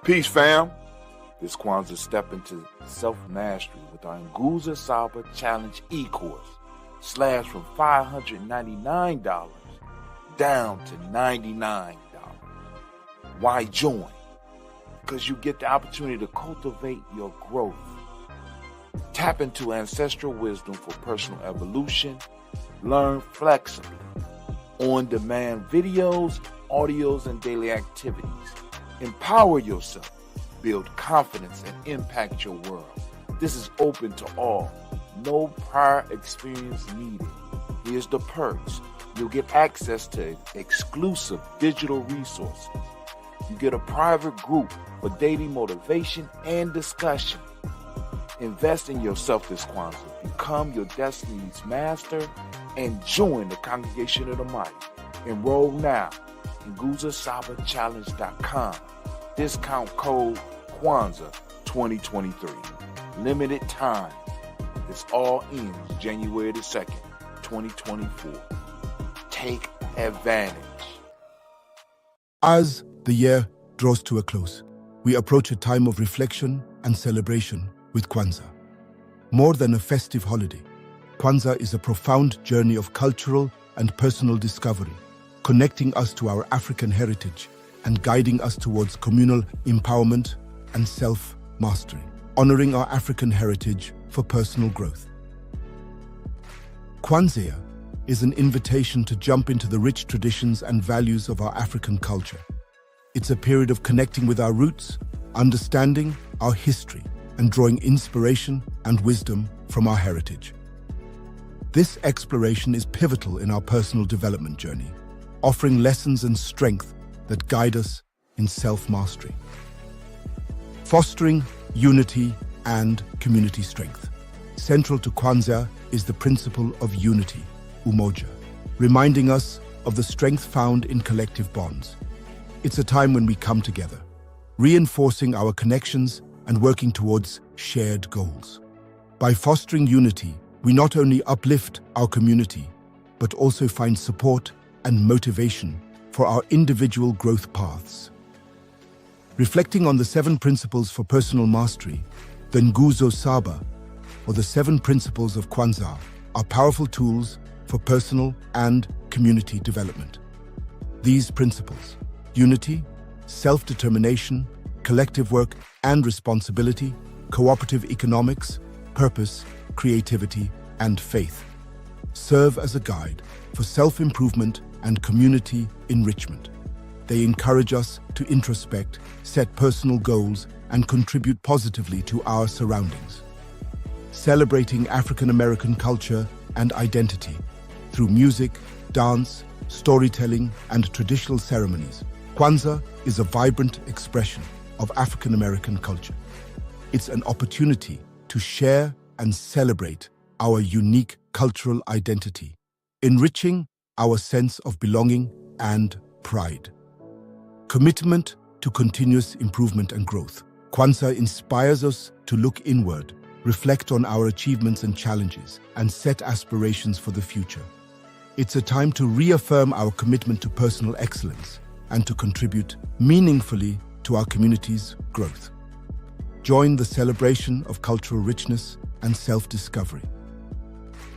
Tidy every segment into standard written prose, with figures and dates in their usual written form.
Peace, fam. This Kwanzaa step into self-mastery with our Nguza Saba Challenge e-course. Slash from $599 down to $99. Why join? Because you get the opportunity to cultivate your growth. Tap into ancestral wisdom for personal evolution. Learn flexibly. On-demand videos, audios, and daily activities. Empower yourself. Build confidence and impact your world. This is open to all. No prior experience needed. Here's the perks. You'll get access to exclusive digital resources. You get a private group for daily motivation and discussion. Invest in yourself this Kwanzaa. Become your destiny's master and join the congregation of the mighty. Enroll now in GuzaSabaChallenge.com. Discount code Kwanzaa 2023. Limited time. This all ends January the 2nd, 2024. Take advantage. As the year draws to a close, we approach a time of reflection and celebration with Kwanzaa. More than a festive holiday, Kwanzaa is a profound journey of cultural and personal discovery, connecting us to our African heritage and guiding us towards communal empowerment and self-mastery, honoring our African heritage for personal growth. Kwanzaa is an invitation to jump into the rich traditions and values of our African culture. It's a period of connecting with our roots, understanding our history, and drawing inspiration and wisdom from our heritage. This exploration is pivotal in our personal development journey, offering lessons and strength that guide us in self-mastery. Fostering unity and community strength. Central to Kwanzaa is the principle of unity, umoja, reminding us of the strength found in collective bonds. It's a time when we come together, reinforcing our connections and working towards shared goals. By fostering unity, we not only uplift our community, but also find support and motivation for our individual growth paths. Reflecting on the 7 principles for personal mastery, the Nguzo Saba, or the 7 principles of Kwanzaa, are powerful tools for personal and community development. These principles, unity, self-determination, collective work and responsibility, cooperative economics, purpose, creativity, and faith, serve as a guide for self-improvement and community enrichment. They encourage us to introspect, set personal goals, and contribute positively to our surroundings. Celebrating African American culture and identity through music, dance, storytelling, and traditional ceremonies, Kwanzaa is a vibrant expression of African American culture. It's an opportunity to share and celebrate our unique cultural identity, enriching our sense of belonging and pride. Commitment to continuous improvement and growth. Kwanzaa inspires us to look inward, reflect on our achievements and challenges, and set aspirations for the future. It's a time to reaffirm our commitment to personal excellence and to contribute meaningfully to our community's growth. Join the celebration of cultural richness and self-discovery.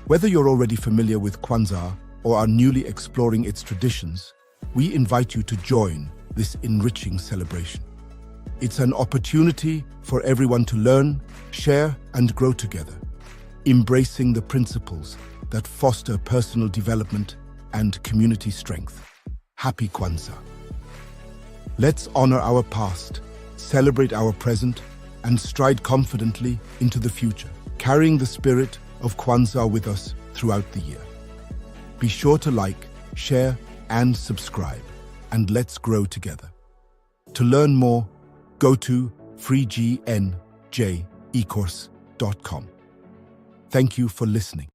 Whether you're already familiar with Kwanzaa or are newly exploring its traditions, we invite you to join this enriching celebration. It's an opportunity for everyone to learn, share, and grow together, embracing the principles that foster personal development and community strength. Happy Kwanzaa. Let's honor our past, celebrate our present, and stride confidently into the future, carrying the spirit of Kwanzaa with us throughout the year. Be sure to like, share, and subscribe, and let's grow together. To learn more, go to freegnjecourse.com. Thank you for listening.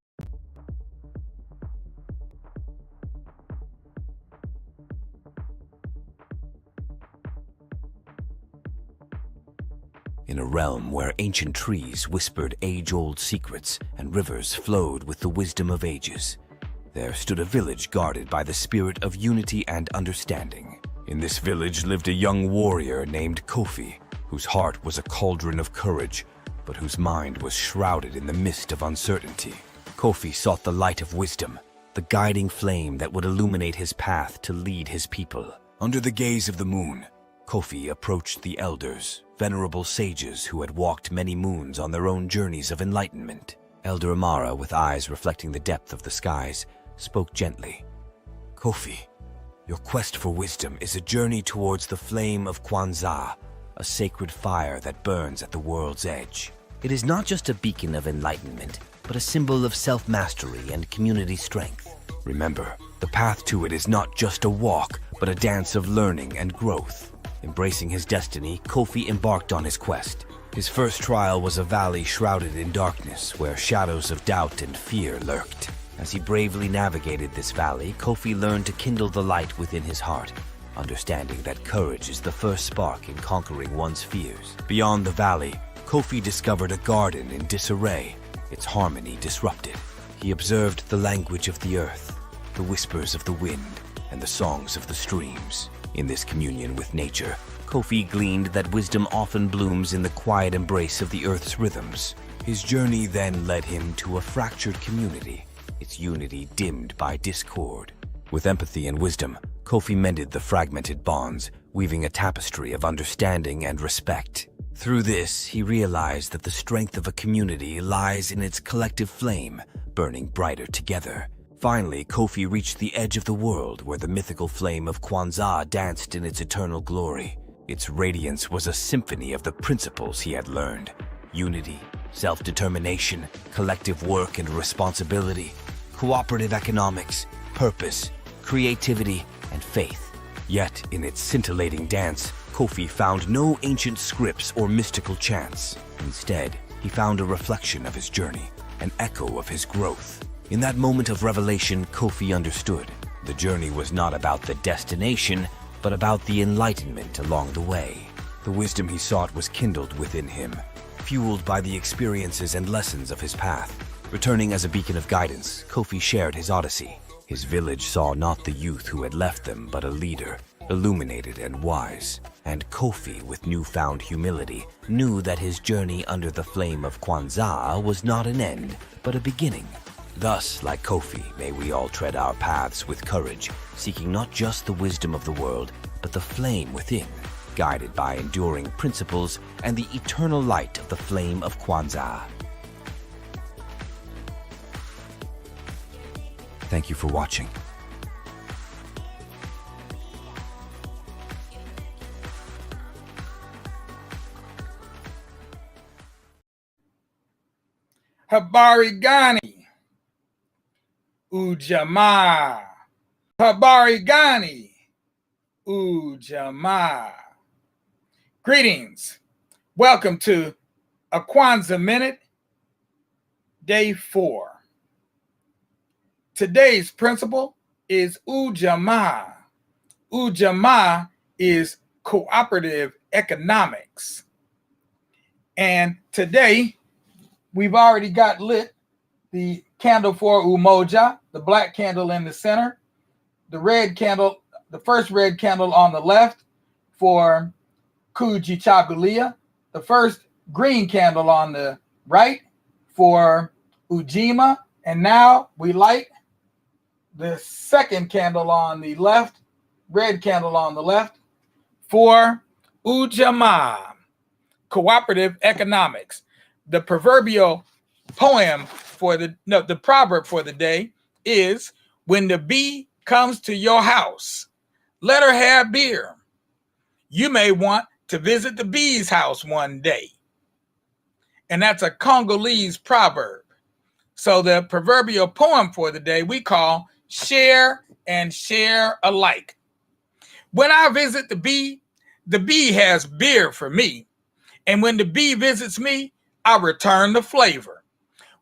In a realm where ancient trees whispered age-old secrets and rivers flowed with the wisdom of ages, there stood a village guarded by the spirit of unity and understanding. In this village lived a young warrior named Kofi, whose heart was a cauldron of courage, but whose mind was shrouded in the mist of uncertainty. Kofi sought the light of wisdom, the guiding flame that would illuminate his path to lead his people. Under the gaze of the moon, Kofi approached the elders, venerable sages who had walked many moons on their own journeys of enlightenment. Elder Amara, with eyes reflecting the depth of the skies, spoke gently. Kofi, your quest for wisdom is a journey towards the flame of Kwanzaa, a sacred fire that burns at the world's edge. It is not just a beacon of enlightenment, but a symbol of self-mastery and community strength. Remember, the path to it is not just a walk, but a dance of learning and growth. Embracing his destiny, Kofi embarked on his quest. His first trial was a valley shrouded in darkness, where shadows of doubt and fear lurked. As he bravely navigated this valley, Kofi learned to kindle the light within his heart, understanding that courage is the first spark in conquering one's fears. Beyond the valley, Kofi discovered a garden in disarray, its harmony disrupted. He observed the language of the earth, the whispers of the wind, and the songs of the streams. In this communion with nature, Kofi gleaned that wisdom often blooms in the quiet embrace of the earth's rhythms. His journey then led him to a fractured community, its unity dimmed by discord. With empathy and wisdom, Kofi mended the fragmented bonds, weaving a tapestry of understanding and respect. Through this, he realized that the strength of a community lies in its collective flame, burning brighter together. Finally, Kofi reached the edge of the world where the mythical flame of Kwanzaa danced in its eternal glory. Its radiance was a symphony of the principles he had learned: unity, self-determination, collective work and responsibility, cooperative economics, purpose, creativity, and faith. Yet, in its scintillating dance, Kofi found no ancient scripts or mystical chants. Instead, he found a reflection of his journey, an echo of his growth. In that moment of revelation, Kofi understood. The journey was not about the destination, but about the enlightenment along the way. The wisdom he sought was kindled within him, fueled by the experiences and lessons of his path. Returning as a beacon of guidance, Kofi shared his odyssey. His village saw not the youth who had left them, but a leader, illuminated and wise. And Kofi, with newfound humility, knew that his journey under the flame of Kwanzaa was not an end, but a beginning. Thus, like Kofi, may we all tread our paths with courage, seeking not just the wisdom of the world, but the flame within, guided by enduring principles and the eternal light of the flame of Kwanzaa. Thank you for watching. Habari gani, Ujamaa. Habari gani, Ujamaa. Greetings. Welcome to a Kwanzaa Minute, Day 4. Today's principle is Ujamaa. Ujamaa is cooperative economics. And today, we've already got lit the candle for Umoja, the black candle in the center, the red candle, the first red candle on the left for Kujichagulia, the first green candle on the right for Ujamaa, and now we light the second candle on the left, red candle on the left, for Ujamaa, cooperative economics. The proverbial poem for the proverb for the day is, when the bee comes to your house, let her have beer. You may want to visit the bee's house one day. And that's a Congolese proverb. So the proverbial poem for the day we call share and share alike. When I visit the bee has beer for me. And when the bee visits me, I return the flavor.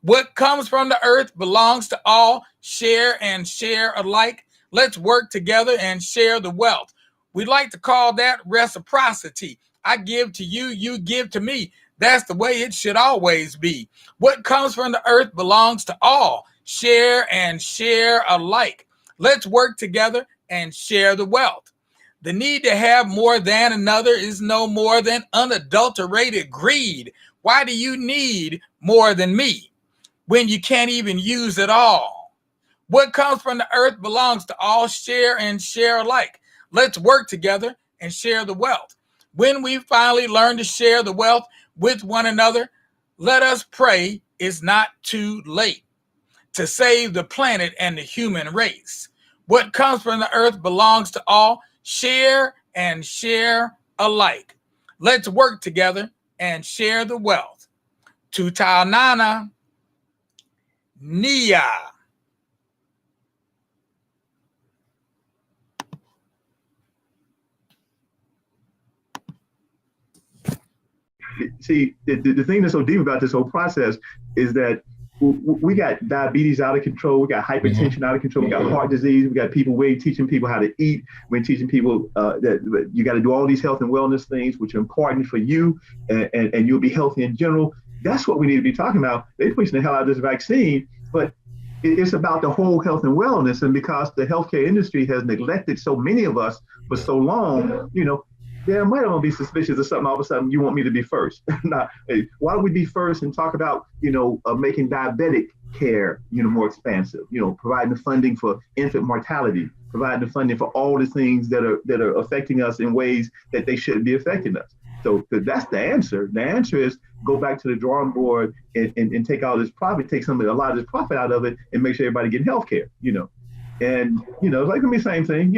What comes from the earth belongs to all. Share and share alike. Let's work together and share the wealth. We like to call that reciprocity. I give to you, you give to me. That's the way it should always be. What comes from the earth belongs to all. Share and share alike. Let's work together and share the wealth. The need to have more than another is no more than unadulterated greed. Why do you need more than me when you can't even use it all? What comes from the earth belongs to all. Share and share alike. Let's work together and share the wealth. When we finally learn to share the wealth with one another, let us pray it's not too late to save the planet and the human race. What comes from the earth belongs to all. Share and share alike. Let's work together and share the wealth. Tutanana Nia. See, the thing that's so deep about this whole process is that we got diabetes out of control, we got hypertension out of control, we got heart disease, we got people, we're teaching people how to eat, we're teaching people that you got to do all these health and wellness things, which are important for you, and you'll be healthy in general. That's what we need to be talking about. They're pushing the hell out of this vaccine, but it's about the whole health and wellness. And because the healthcare industry has neglected so many of us for so long, I might want to be suspicious of something. All of a sudden, you want me to be first. Now, hey, why don't we be first and talk about, making diabetic care, more expansive, providing the funding for infant mortality, providing the funding for all the things that are affecting us in ways that they shouldn't be affecting us. So that's the answer. The answer is go back to the drawing board and take all this profit, take a lot of this profit out of it and make sure everybody getting health care, And, it's like the same thing,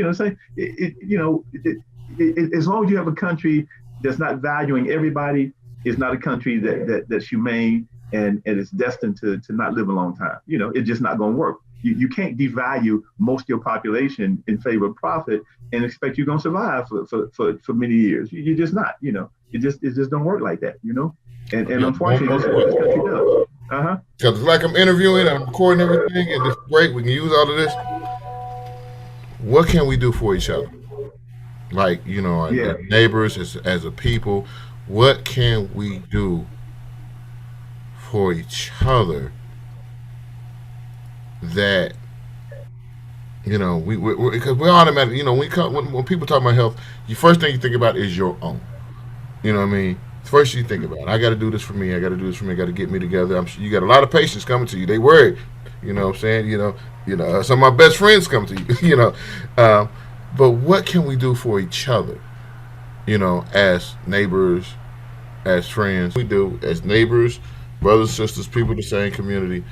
as long as you have a country that's not valuing everybody, it's not a country that's humane and it's destined to not live a long time. It's just not going to work. You can't devalue most of your population in favor of profit and expect you're going to survive for many years. You're just not. It just don't work like that. And unfortunately, that's what this country does. Because like I'm interviewing and I'm recording everything, and it's great. We can use all of this. What can we do for each other? Like, as neighbors, as a people, what can we do for each other that, because we automatically, when people talk about health, the first thing you think about is your own. You know what I mean? First you think about, I got to do this for me. I got to do this for me. I got to get me together. I'm sure you got a lot of patients coming to you. They worried. You know what I'm saying? Some of my best friends come to you. But what can we do for each other? As neighbors, as friends. We do as neighbors, brothers, sisters, people of the same community,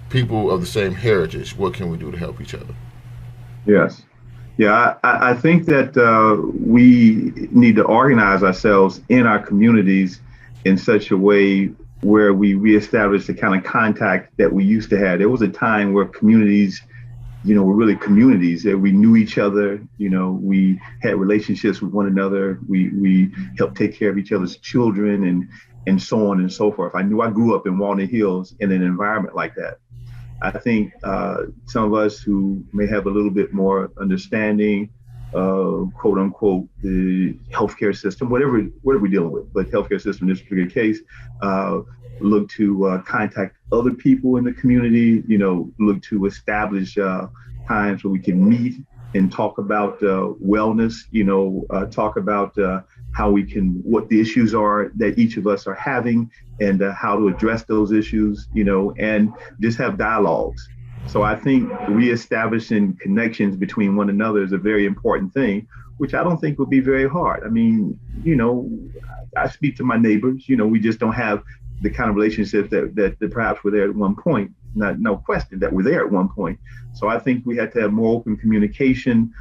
people of the same heritage. What can we do to help each other? Yes. Yeah, I think that we need to organize ourselves in our communities in such a way where we reestablish the kind of contact that we used to have. There was a time where communities, were really communities that we knew each other. We had relationships with one another. We helped take care of each other's children and so on and so forth. I grew up in Walnut Hills in an environment like that. I think some of us who may have a little bit more understanding of, quote unquote, the healthcare system, whatever we're dealing with, but healthcare system in this particular case, look to contact other people in the community, look to establish times where we can meet and talk about wellness, talk about what the issues are that each of us are having and how to address those issues, and just have dialogues. So I think reestablishing connections between one another is a very important thing, which I don't think would be very hard. I mean, I speak to my neighbors, we just don't have the kind of relationships that perhaps were there at one point. No question that were there at one point. So I think we had to have more open communication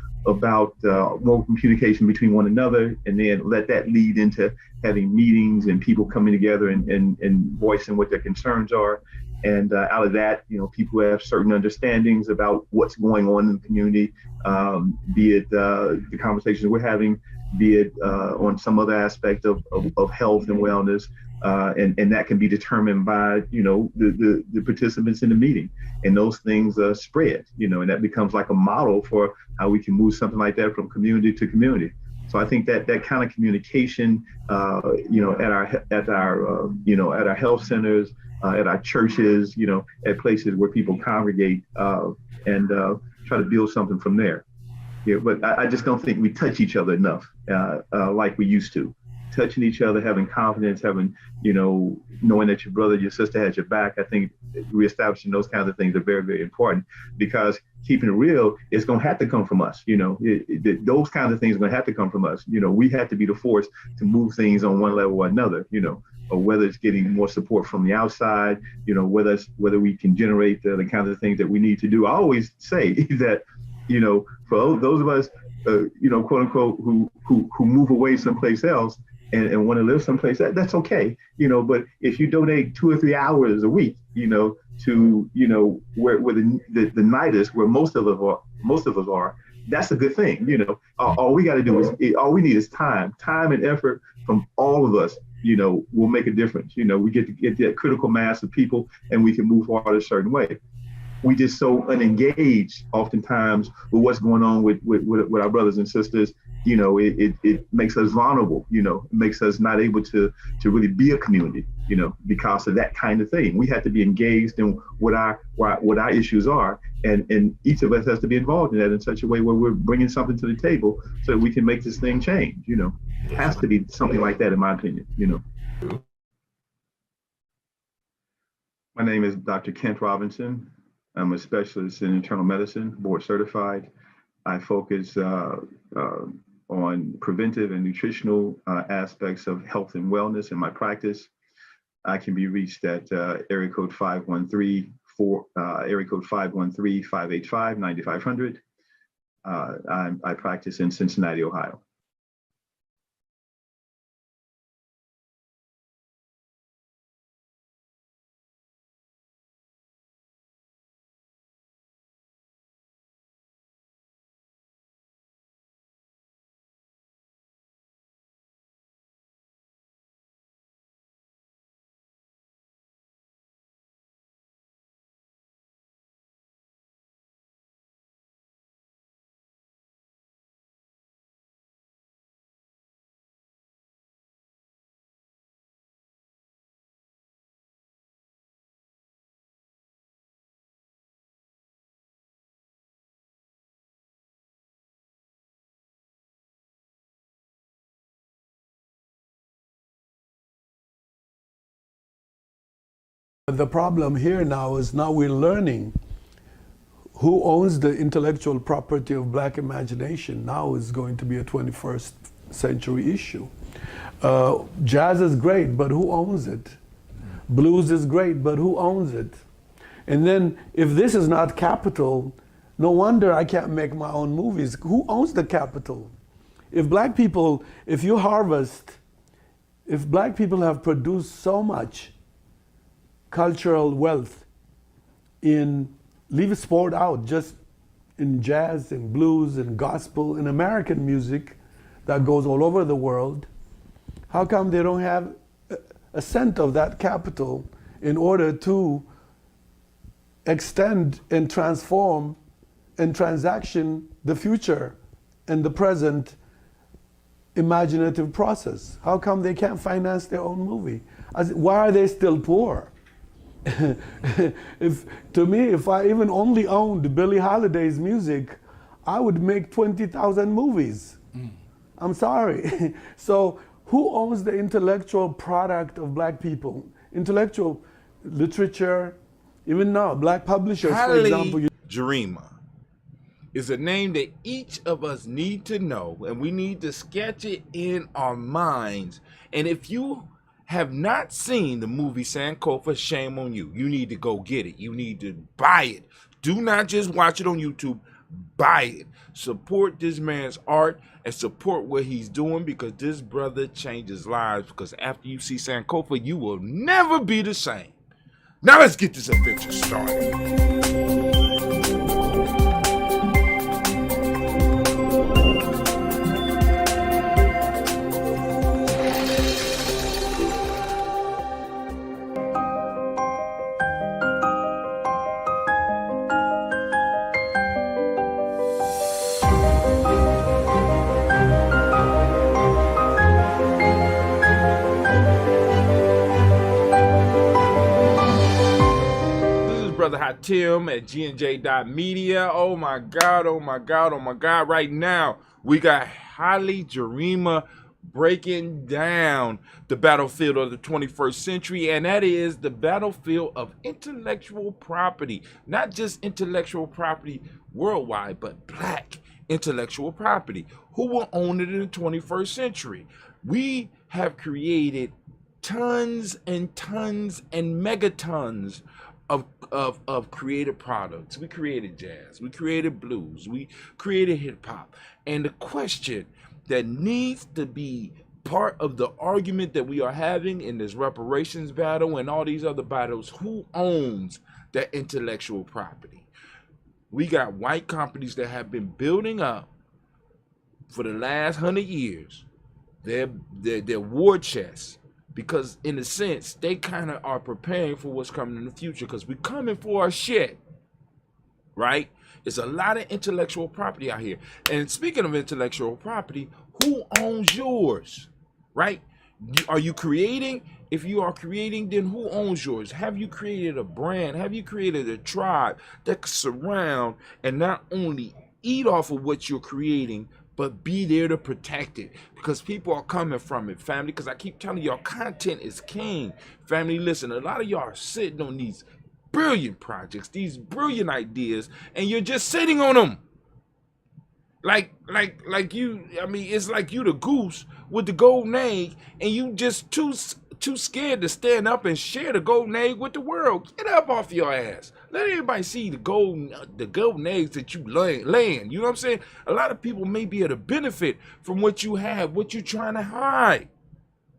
between one another, and then let that lead into having meetings and people coming together and voicing what their concerns are. And out of that, people have certain understandings about what's going on in the community, be it the conversations we're having, be it on some other aspect of health and wellness. And that can be determined by, the participants in the meeting, and those things spread, and that becomes like a model for how we can move something like that from community to community. So I think that kind of communication, at our health centers, at our churches, at places where people congregate, and try to build something from there. Yeah, but I just don't think we touch each other enough like we used to. Touching each other, having confidence, having, knowing that your brother, your sister has your back. I think reestablishing those kinds of things are very, very important, because keeping it real is going to have to come from us. Those kinds of things are going to have to come from us. We have to be the force to move things on one level or another, or whether it's getting more support from the outside, whether we can generate the kinds of things that we need to do. I always say that, for those of us, quote unquote, who move away someplace else and want to live someplace, that's okay, but if you donate 2 or 3 hours a week, to, where the night is, where most of us are, that's a good thing. All we got to do is, all we need is time and effort from all of us, will make a difference. We get to get that critical mass of people, and we can move forward a certain way. We just so unengaged oftentimes with what's going on with our brothers and sisters. It makes us vulnerable. It makes us not able to really be a community. Because of that kind of thing. We have to be engaged in what our issues are, and each of us has to be involved in that in such a way where we're bringing something to the table so that we can make this thing change. It has to be something like that, in my opinion. My name is Dr. Kent Robinson. I'm a specialist in internal medicine, board certified. I focus on preventive and nutritional aspects of health and wellness in my practice. I can be reached at area code 513-585-9500. I practice in Cincinnati, Ohio. The problem here now is we're learning who owns the intellectual property of Black imagination. Now is going to be a 21st century issue. Jazz is great, but who owns it? Blues is great, but who owns it? And then if this is not capital, no wonder I can't make my own movies. Who owns the capital? If Black people have produced so much cultural wealth leave sport out, just in jazz and blues and gospel and American music that goes all over the world, how come they don't have a cent of that capital in order to extend and transform and transaction the future and the present imaginative process? How come they can't finance their own movie? Why are they still poor? If I even only owned Billie Holiday's music, I would make 20,000 movies. I'm sorry. So who owns the intellectual product of Black people? Intellectual literature, even now, Black publishers, for example. Ujamaa is a name that each of us need to know, and we need to sketch it in our minds. And if you have not seen the movie Sankofa, shame on you. You need to go get it. You need to buy it. Do not just watch it on YouTube. Buy it. Support this man's art and support what he's doing, because this brother changes lives. Because after you see Sankofa, you will never be the same. Now let's get this adventure started. Hatim at gnj.media. Oh my God, oh my God, oh my God. Right now, we got Haile Gerima breaking down the battlefield of the 21st century, and that is the battlefield of intellectual property. Not just intellectual property worldwide, but Black intellectual property. Who will own it in the 21st century? We have created tons and tons and megatons of creative products. We created jazz, we created blues, we created hip hop. And the question that needs to be part of the argument that we are having in this reparations battle and all these other battles, who owns that intellectual property? We got white companies that have been building up for the last 100 years their war chests, because in a sense they kind of are preparing for what's coming in the future, because we're coming for our shit, right? There's a lot of intellectual property out here. And speaking of intellectual property, who owns yours, right? Are you creating? If you are creating, then who owns yours? Have you created a brand? Have you created a tribe that can surround and not only eat off of what you're creating, but be there to protect it? Because people are coming from it, family. Because I keep telling y'all, content is king. Family, listen, a lot of y'all are sitting on these brilliant projects, these brilliant ideas, and you're just sitting on them. Like you, I mean, it's like you the goose with the golden egg, and you just too scared to stand up and share the golden egg with the world. Get up off your ass. Let everybody see the golden eggs that you laying. You know what I'm saying? A lot of people may be able to benefit from what you have, what you're trying to hide.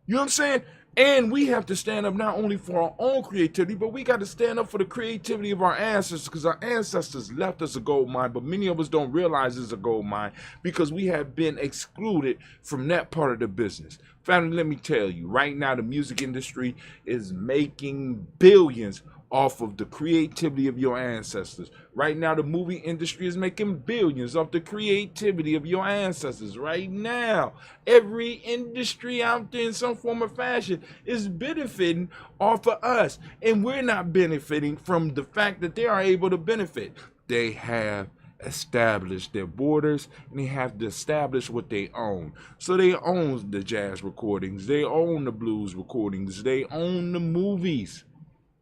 You know what I'm saying? And we have to stand up not only for our own creativity, but we got to stand up for the creativity of our ancestors, because our ancestors left us a gold mine, but many of us don't realize it's a gold mine because we have been excluded from that part of the business. Family, let me tell you, right now the music industry is making billions off of the creativity of your ancestors. Right now the movie industry is making billions off the creativity of your ancestors. Right now every industry out there in some form or fashion is benefiting off of us, and we're not benefiting from the fact that they are able to benefit. They have established their borders, and they have to establish what they own. So they own the jazz recordings, they own the blues recordings, they own the movies.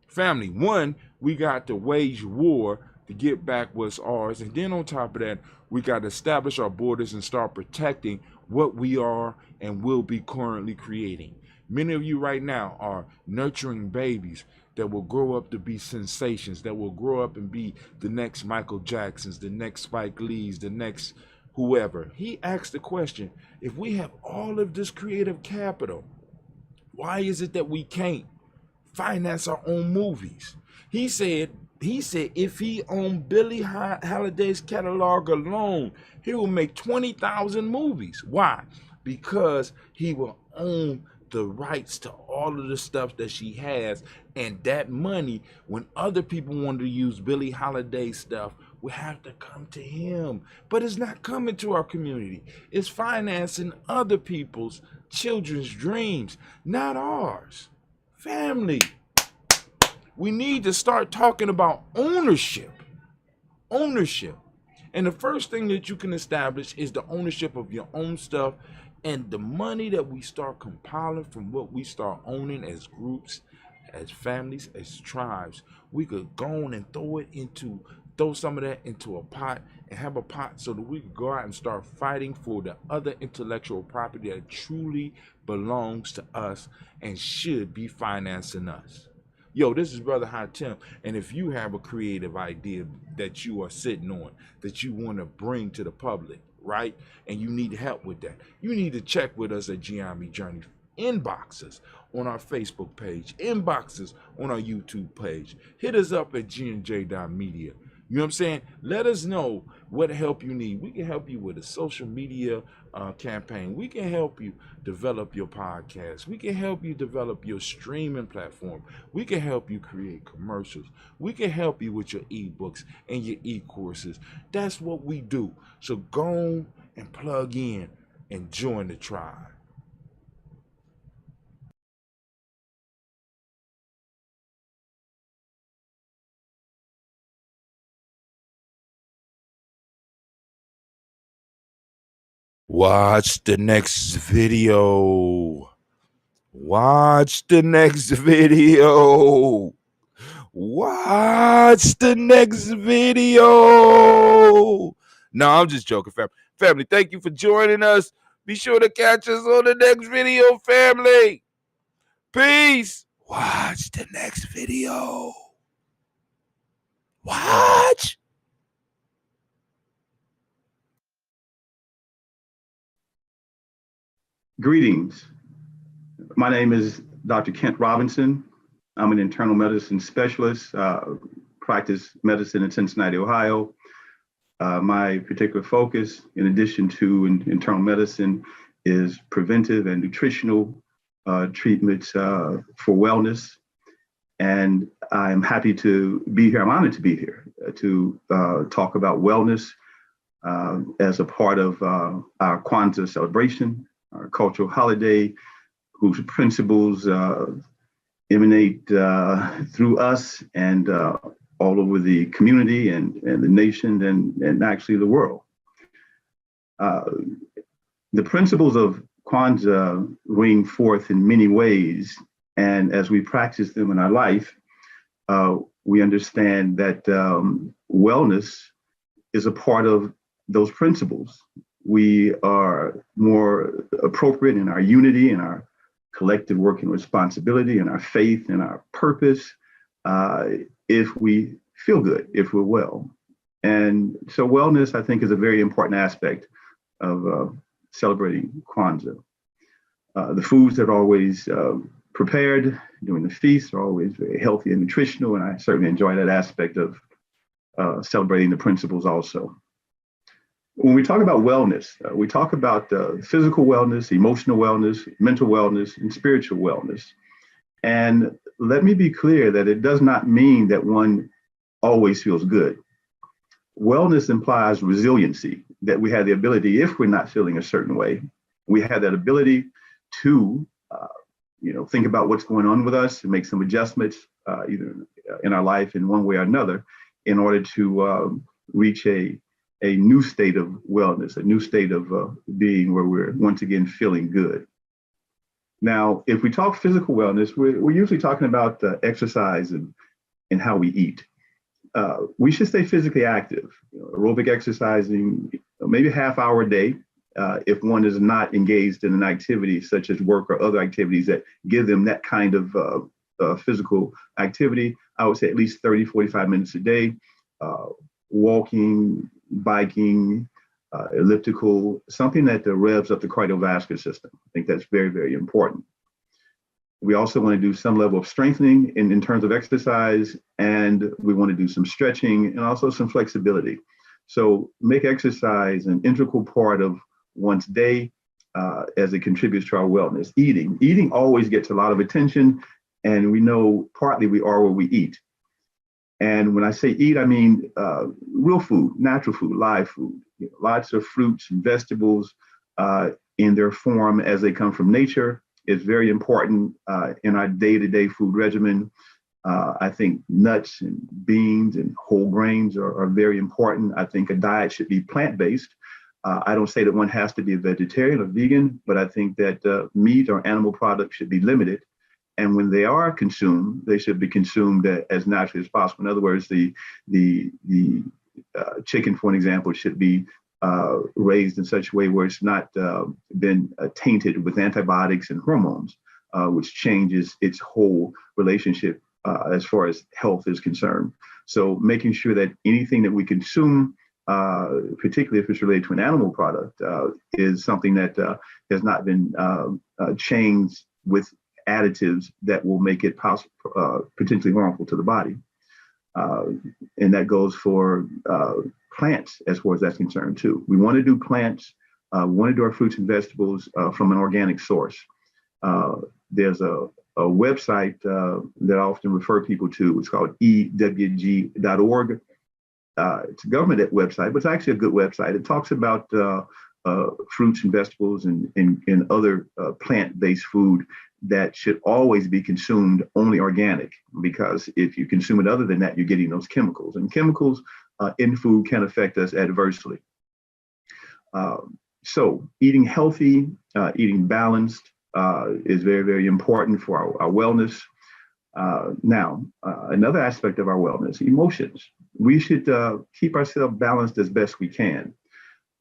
Family, one, we got to wage war to get back what's ours, and then on top of that, we got to establish our borders and start protecting what we are and will be currently creating. Many of you right now are nurturing babies that will grow up to be sensations, that will grow up and be the next Michael Jacksons, the next Spike Lees, the next whoever. He asked the question, if we have all of this creative capital, why is it that we can't finance our own movies? He said if he owned Billie Holiday's catalog alone, he will make 20,000 movies. Why? Because he will own the rights to all of the stuff that she has, and that money, when other people want to use Billie Holiday stuff, will have to come to him. But it's not coming to our community. It's financing other people's children's dreams, not ours. Family, we need to start talking about ownership. Ownership. And the first thing that you can establish is the ownership of your own stuff, and the money that we start compiling from what we start owning as groups, as families, as tribes. We could go on and throw some of that into a pot and have a pot so that we could go out and start fighting for the other intellectual property that truly belongs to us and should be financing us. Yo, this is Brother Hatim, and if you have a creative idea that you are sitting on, that you want to bring to the public, right, and you need help with that, you need to check with us at Ujamaa Journey. Inbox us on our Facebook page, inbox us on our YouTube page, hit us up at gnj.media. You know what I'm saying? Let us know what help you need. We can help you with a social media campaign. We can help you develop your podcast. We can help you develop your streaming platform. We can help you create commercials. We can help you with your ebooks and your e-courses. That's what we do. So go and plug in and join the tribe. Watch the next video. Watch the next video. Watch the next video. No, I'm just joking, family. Family, thank you for joining us. Be sure to catch us on the next video, family. Peace. Watch the next video. Watch. Greetings. My name is Dr. Kent Robinson. I'm an internal medicine specialist, practice medicine in Cincinnati, Ohio. My particular focus, in addition to internal medicine, is preventive and nutritional treatments for wellness. And I'm happy to be here. I'm honored to be here to talk about wellness as a part of our Kwanzaa celebration, our cultural holiday, whose principles emanate through us and all over the community and the nation and actually the world. The principles of Kwanzaa ring forth in many ways, and as we practice them in our life, we understand that wellness is a part of those principles. We are more appropriate in our unity and our collective work and responsibility and our faith and our purpose if we feel good, if we're well. And so wellness, I think, is a very important aspect of celebrating Kwanzaa. The foods that are always prepared during the feast are always very healthy and nutritional, and I certainly enjoy that aspect of celebrating the principles also. When we talk about wellness, we talk about physical wellness, emotional wellness, mental wellness, and spiritual wellness. And let me be clear that it does not mean that one always feels good. Wellness implies resiliency, that we have the ability, if we're not feeling a certain way, we have that ability to think about what's going on with us and make some adjustments either in our life in one way or another in order to reach a new state of wellness, a new state of being where we're once again feeling good. Now, if we talk physical wellness, we're usually talking about exercise and how we eat. We should stay physically active, aerobic exercising, maybe a half hour a day. If one is not engaged in an activity such as work or other activities that give them that kind of physical activity, I would say at least 30, 45 minutes a day. Walking, biking, elliptical, something that revs up the cardiovascular system. I think that's very, very important. We also want to do some level of strengthening in terms of exercise, and we want to do some stretching and also some flexibility. So make exercise an integral part of one's day as it contributes to our wellness. Eating always gets a lot of attention, and we know partly we are what we eat. And when I say eat, I mean real food, natural food, live food, lots of fruits and vegetables in their form as they come from nature is very important in our day-to-day food regimen. I think nuts and beans and whole grains are very important. I think a diet should be plant-based. I don't say that one has to be a vegetarian or vegan, but I think that meat or animal products should be limited. And when they are consumed, they should be consumed as naturally as possible. In other words, the chicken, for an example, should be raised in such a way where it's not been tainted with antibiotics and hormones, which changes its whole relationship as far as health is concerned. So making sure that anything that we consume, particularly if it's related to an animal product, is something that has not been changed with additives that will make it potentially harmful to the body. And that goes for plants as far as that's concerned too. We want to do plants, we want to do our fruits and vegetables from an organic source. There's a website that I often refer people to. It's called ewg.org. It's a government website, but it's actually a good website. It talks about fruits and vegetables and other plant-based food that should always be consumed only organic, because if you consume it other than that, you're getting those chemicals, and chemicals in food can affect us adversely. So eating healthy, eating balanced is very, very important for our wellness. Now, another aspect of our wellness, emotions. We should keep ourselves balanced as best we can.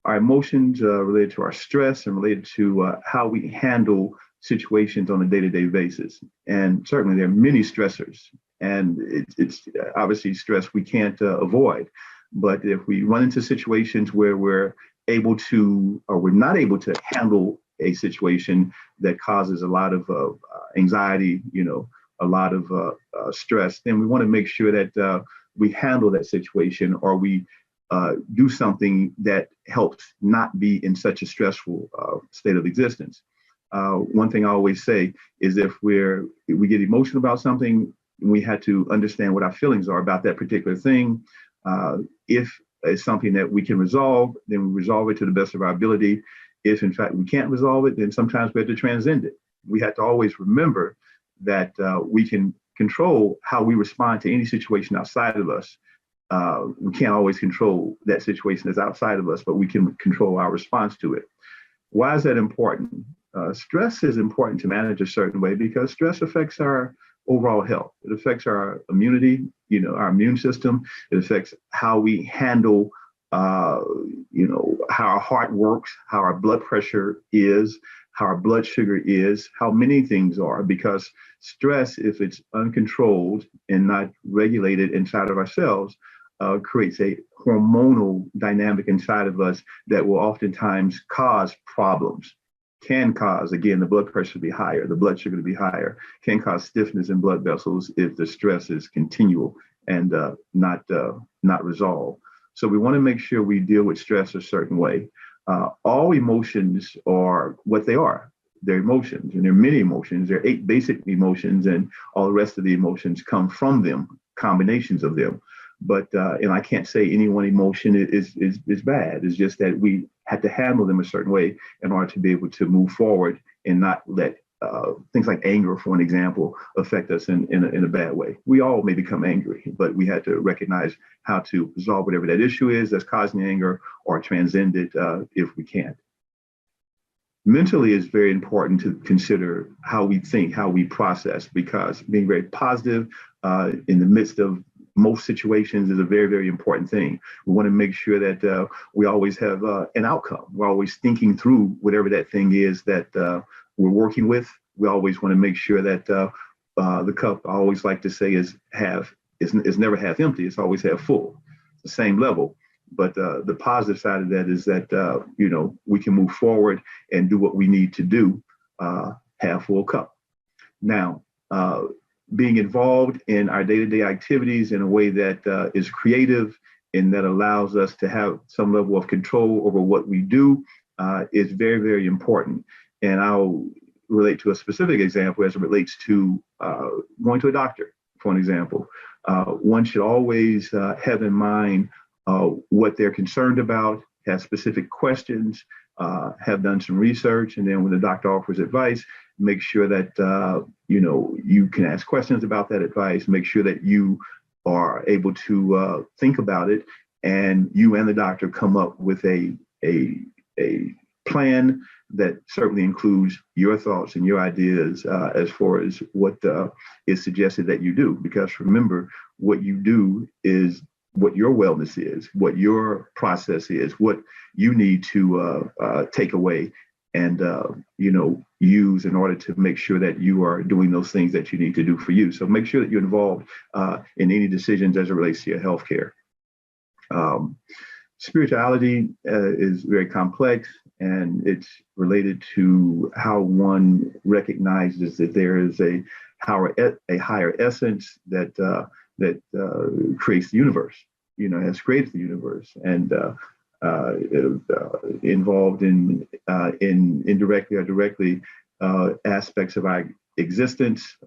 Our emotions related to our stress and related to how we handle situations on a day-to-day basis. And certainly there are many stressors, and it's obviously stress we can't avoid. But if we run into situations where we're able to, or we're not able to handle a situation that causes a lot of anxiety, a lot of stress, then we want to make sure that we handle that situation, or we do something that helps not be in such a stressful state of existence. One thing I always say is if we get emotional about something, we had to understand what our feelings are about that particular thing. If it's something that we can resolve, then we resolve it to the best of our ability. If in fact we can't resolve it, then sometimes we have to transcend it. We have to always remember that we can control how we respond to any situation outside of us. We can't always control that situation that's outside of us, but we can control our response to it. Why is that important? Stress is important to manage a certain way because stress affects our overall health. It affects our immunity, our immune system. It affects how we handle, how our heart works, how our blood pressure is, how our blood sugar is, how many things are, because stress, if it's uncontrolled and not regulated inside of ourselves, creates a hormonal dynamic inside of us that will oftentimes cause problems. Can cause, again, the blood pressure to be higher, the blood sugar to be higher, can cause stiffness in blood vessels if the stress is continual and not resolved. So we want to make sure we deal with stress a certain way. All emotions are what they are. They're emotions, and there are many emotions. There are 8 basic emotions, and all the rest of the emotions come from them, combinations of them. But and I can't say any one emotion is bad. It's just that we had to handle them a certain way in order to be able to move forward and not let things like anger, for an example, affect us in a bad way. We all may become angry, but we had to recognize how to resolve whatever that issue is that's causing anger, or transcend it if we can't. Mentally, it's very important to consider how we think, how we process, because being very positive in the midst of most situations is a very, very important thing. We want to make sure that we always have an outcome. We're always thinking through whatever that thing is that we're working with. We always want to make sure that the cup, I always like to say, is never half empty. It's always half full. It's the same level. But the positive side of that is that we can move forward and do what we need to do, half full cup. Now, being involved in our day-to-day activities in a way that is creative and that allows us to have some level of control over what we do is very, very important. And I'll relate to a specific example as it relates to going to a doctor, for an example. One should always have in mind what they're concerned about, have specific questions, have done some research, and then when the doctor offers advice, make sure that you can ask questions about that advice. Make sure that you are able to think about it, and you and the doctor come up with a plan that certainly includes your thoughts and your ideas as far as what is suggested that you do. Because remember, what you do is what your wellness is, what your process is, what you need to take away and use in order to make sure that you are doing those things that you need to do for you. So make sure that you're involved in any decisions as it relates to your healthcare. Spirituality is very complex, and it's related to how one recognizes that there is a higher essence that creates the universe, has created the universe, and involved in indirectly or directly aspects of our existence.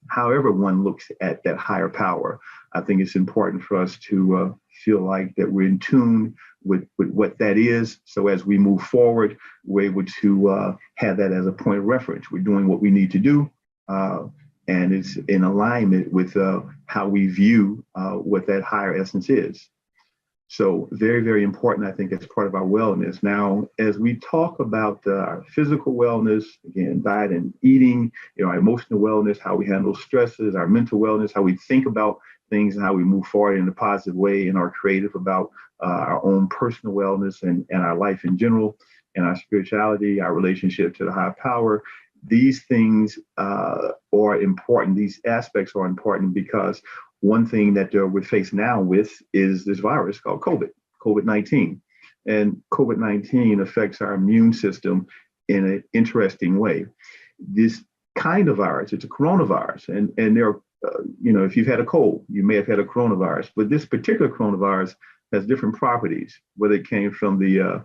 However one looks at that higher power, I think it's important for us to feel like that we're in tune with what that is. So as we move forward, we're able to have that as a point of reference. We're doing what we need to do. And it's in alignment with how we view what that higher essence is. So very, very important, I think, as part of our wellness. Now, as we talk about our physical wellness, again, diet and eating, our emotional wellness, how we handle stresses, our mental wellness, how we think about things and how we move forward in a positive way and are creative about our own personal wellness and our life in general, and our spirituality, our relationship to the higher power. These things are important. These aspects are important because one thing that we're faced now with is this virus called COVID-19. And COVID-19 affects our immune system in an interesting way. This kind of virus, it's a coronavirus. And there are, if you've had a cold, you may have had a coronavirus, but this particular coronavirus has different properties, whether it came from the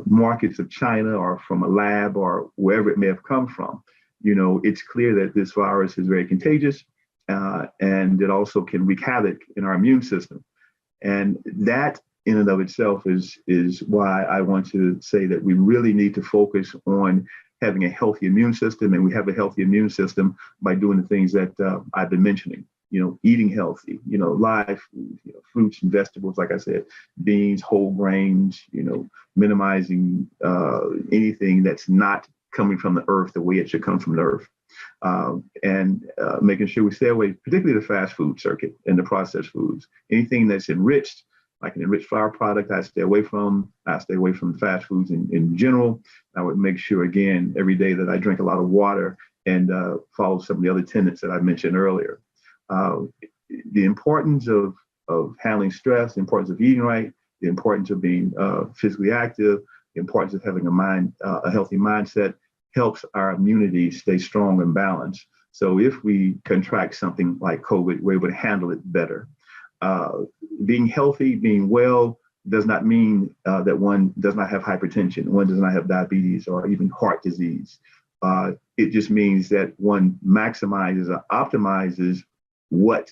markets of China or from a lab or wherever it may have come from. It's clear that this virus is very contagious. And it also can wreak havoc in our immune system. And that in and of itself is why I want to say that we really need to focus on having a healthy immune system. And we have a healthy immune system by doing the things that I've been mentioning, eating healthy, live food, fruits and vegetables, like I said, beans, whole grains, minimizing anything that's not coming from the earth the way it should come from the earth. And making sure we stay away, particularly the fast food circuit and the processed foods. Anything that's enriched, like an enriched flour product, I stay away from. I stay away from fast foods in general. I would make sure, again, every day that I drink a lot of water and follow some of the other tenets that I mentioned earlier. The importance of handling stress, the importance of eating right, the importance of being physically active, the importance of having a healthy mindset helps our immunity stay strong and balanced. So if we contract something like COVID, we're able to handle it better. Being healthy, being well, does not mean that one does not have hypertension, one does not have diabetes or even heart disease. It just means that one maximizes or optimizes what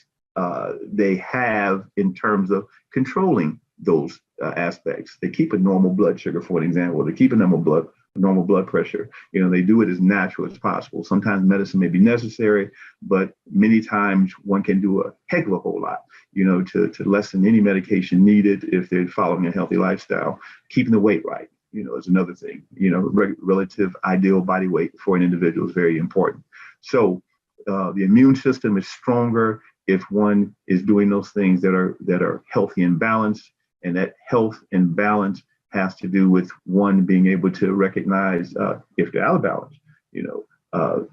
they have in terms of controlling those aspects. They keep a normal blood sugar, for an example. They keep a normal blood pressure. They do it as natural as possible. Sometimes medicine may be necessary, but many times one can do a heck of a whole lot, to lessen any medication needed if they're following a healthy lifestyle. Keeping the weight right, is another thing. Relative ideal body weight for an individual is very important. So the immune system is stronger if one is doing those things that are healthy and balanced, and that health and balance has to do with one being able to recognize if they're out of balance.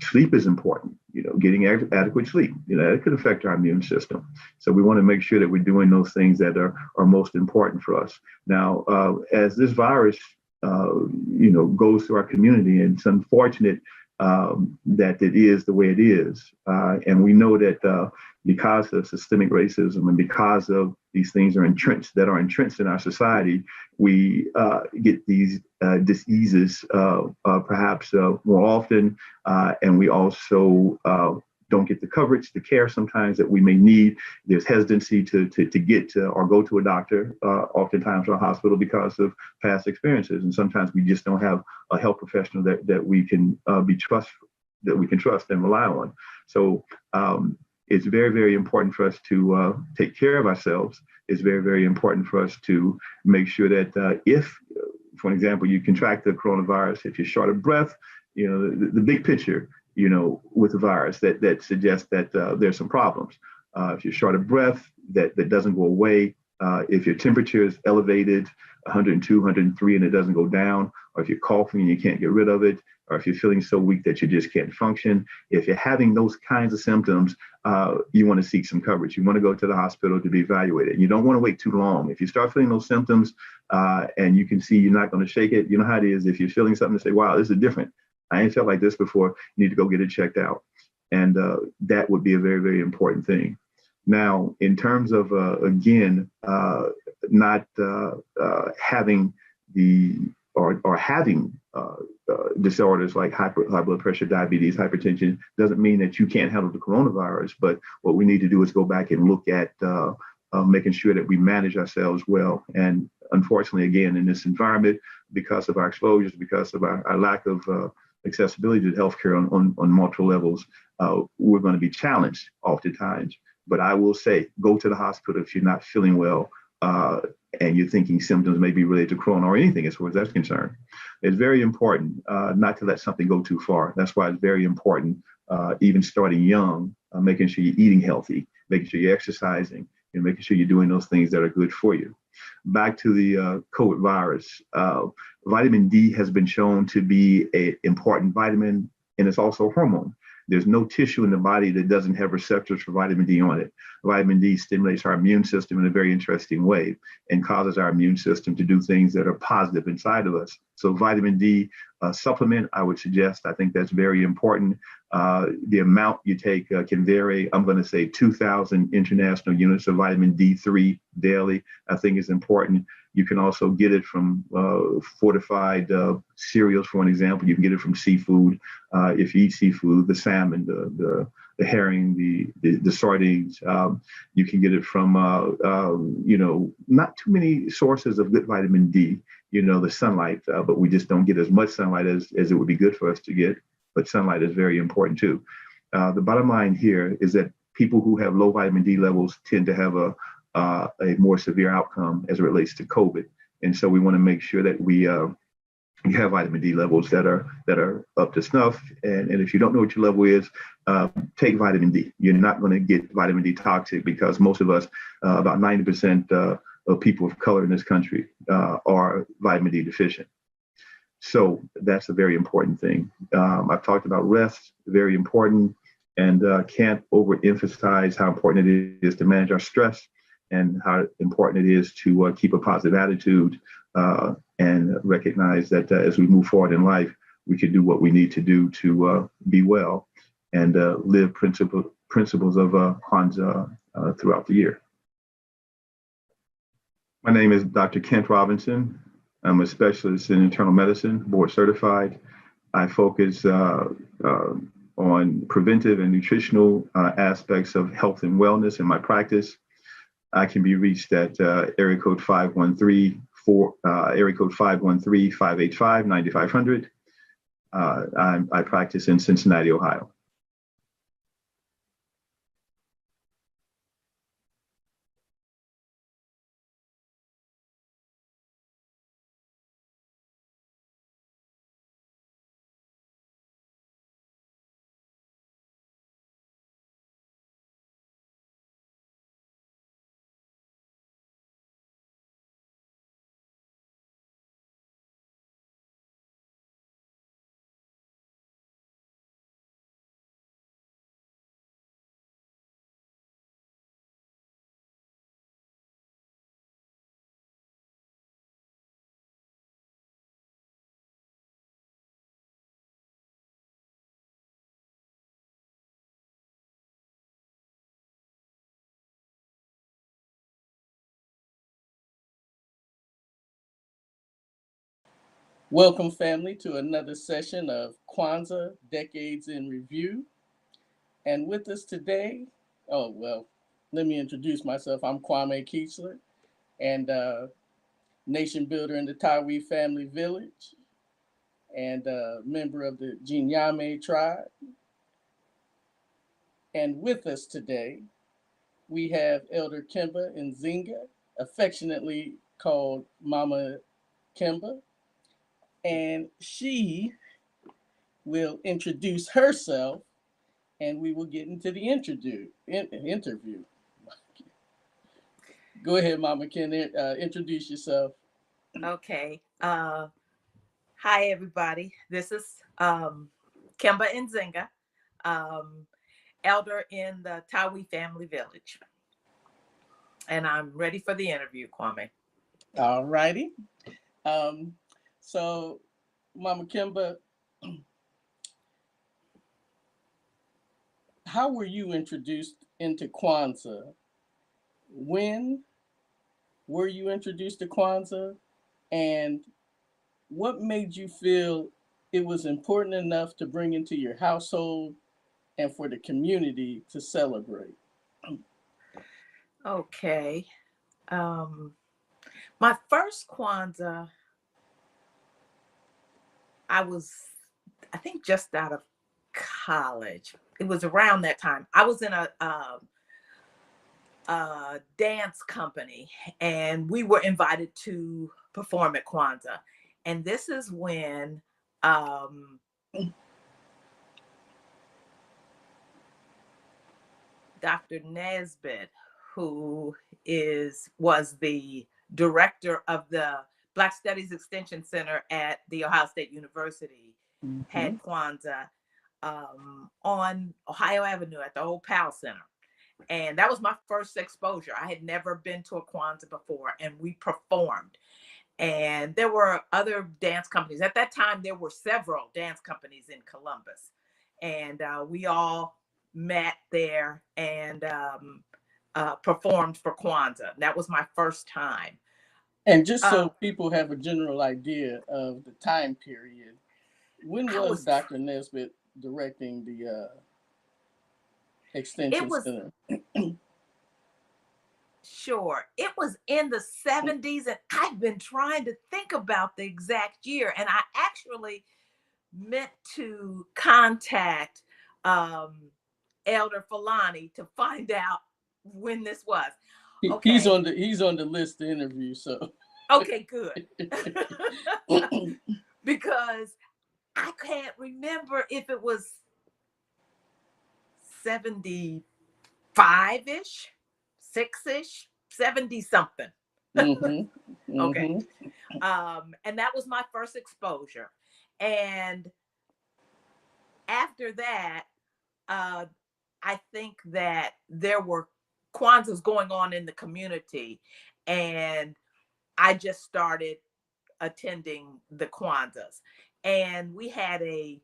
Sleep is important. Getting adequate sleep. That could affect our immune system. So we want to make sure that we're doing those things that are most important for us. Now, as this virus, goes through our community, and it's unfortunate that it is the way it is, and we know that because of systemic racism and because of these things are entrenched in our society, we get these diseases perhaps more often, and we also don't get the coverage, the care sometimes that we may need. There's hesitancy to get to or go to a doctor, oftentimes or a hospital, because of past experiences, and sometimes we just don't have a health professional that we can trust and rely on. So it's very, very important for us to take care of ourselves. It's very, very important for us to make sure that if, for example, you contract the coronavirus, if you're short of breath, the big picture, with the virus that suggests that there's some problems. If you're short of breath, that doesn't go away. If your temperature is elevated, 102, 103, and it doesn't go down, or if you're coughing and you can't get rid of it, or if you're feeling so weak that you just can't function, if you're having those kinds of symptoms, you want to seek some coverage. You want to go to the hospital to be evaluated. You don't want to wait too long. If you start feeling those symptoms and you can see you're not going to shake it, you know how it is. If you're feeling something to say, wow, this is different. I ain't felt like this before. You need to go get it checked out. And that would be a very, very important thing. Now, in terms of, again, not having having disorders like high blood pressure, diabetes, hypertension, doesn't mean that you can't handle the coronavirus. But what we need to do is go back and look at making sure that we manage ourselves well. And unfortunately, again, in this environment, because of our exposures, because of our lack of accessibility to healthcare on multiple levels, we're going to be challenged oftentimes. But I will say, go to the hospital if you're not feeling well. and you're thinking symptoms may be related to corona or anything as far as that's concerned. It's very important not to let something go too far. That's why it's very important, even starting young, making sure you're eating healthy, making sure you're exercising, and making sure you're doing those things that are good for you. Back to the COVID virus, vitamin D has been shown to be an important vitamin, and it's also a hormone. There's no tissue in the body that doesn't have receptors for vitamin D on it. Vitamin D stimulates our immune system in a very interesting way and causes our immune system to do things that are positive inside of us. So vitamin D supplement, I would suggest, I think that's very important. The amount you take can vary. I'm going to say 2,000 international units of vitamin D3 daily, I think is important. You can also get it from fortified cereals, for an example. You can get it from seafood. If you eat seafood, the salmon, the herring, the sardines. You can get it from, not too many sources of good vitamin D, the sunlight, but we just don't get as much sunlight as it would be good for us to get. But sunlight is very important too. The bottom line here is that people who have low vitamin D levels tend to have a more severe outcome as it relates to COVID. And so we want to make sure that we have vitamin D levels that are up to snuff. And if you don't know what your level is, take vitamin D. You're not going to get vitamin D toxic because most of us, about 90% of people of color in this country are vitamin D deficient. So that's a very important thing. I've talked about rest, very important, and can't overemphasize how important it is to manage our stress and how important it is to keep a positive attitude and recognize that as we move forward in life, we can do what we need to do to be well and live principles of Kwanzaa throughout the year. My name is Dr. Kent Robinson. I'm a specialist in internal medicine, board certified. I focus on preventive and nutritional aspects of health and wellness in my practice. I can be reached at area code 513-585-9500. I practice in Cincinnati, Ohio. Welcome, family, to another session of Kwanzaa Decades in Review. And with us today, let me introduce myself. I'm Kwame Keechler, and nation builder in the Tawi family village, and a member of the Ujamaa tribe. And with us today, we have Elder Kemba Nzinga, affectionately called Mama Kemba. And she will introduce herself, and we will get into the interview. Go ahead, Mama Ken, introduce yourself. Okay. Hi, everybody. This is Kemba Nzinga, elder in the Tawi family village. And I'm ready for the interview, Kwame. All righty. So, Mama Kemba, how were you introduced into Kwanzaa? When were you introduced to Kwanzaa? And what made you feel it was important enough to bring into your household and for the community to celebrate? Okay. My first Kwanzaa, I think just out of college. It was around that time. I was in dance company, and we were invited to perform at Kwanzaa. And this is when Dr. Nesbitt, who was the director of the Black Studies Extension Center at The Ohio State University, had Kwanzaa on Ohio Avenue at the old PAL Center. And that was my first exposure. I had never been to a Kwanzaa before, and we performed. And there were other dance companies. At that time, there were several dance companies in Columbus. And we all met there and performed for Kwanzaa. That was my first time. And just so people have a general idea of the time period, when was Dr. Nesbitt directing the Extension Center? Sure. It was in the 70s, and I've been trying to think about the exact year. And I actually meant to contact Elder Falani to find out when this was. Okay. He's on the list to interview, so. Okay, good. Because I can't remember if it was 75-ish, 6-ish, 70-something. Okay. And that was my first exposure. And after that, I think that there were Kwanzaas going on in the community, and I just started attending the Kwanzaas. And we had a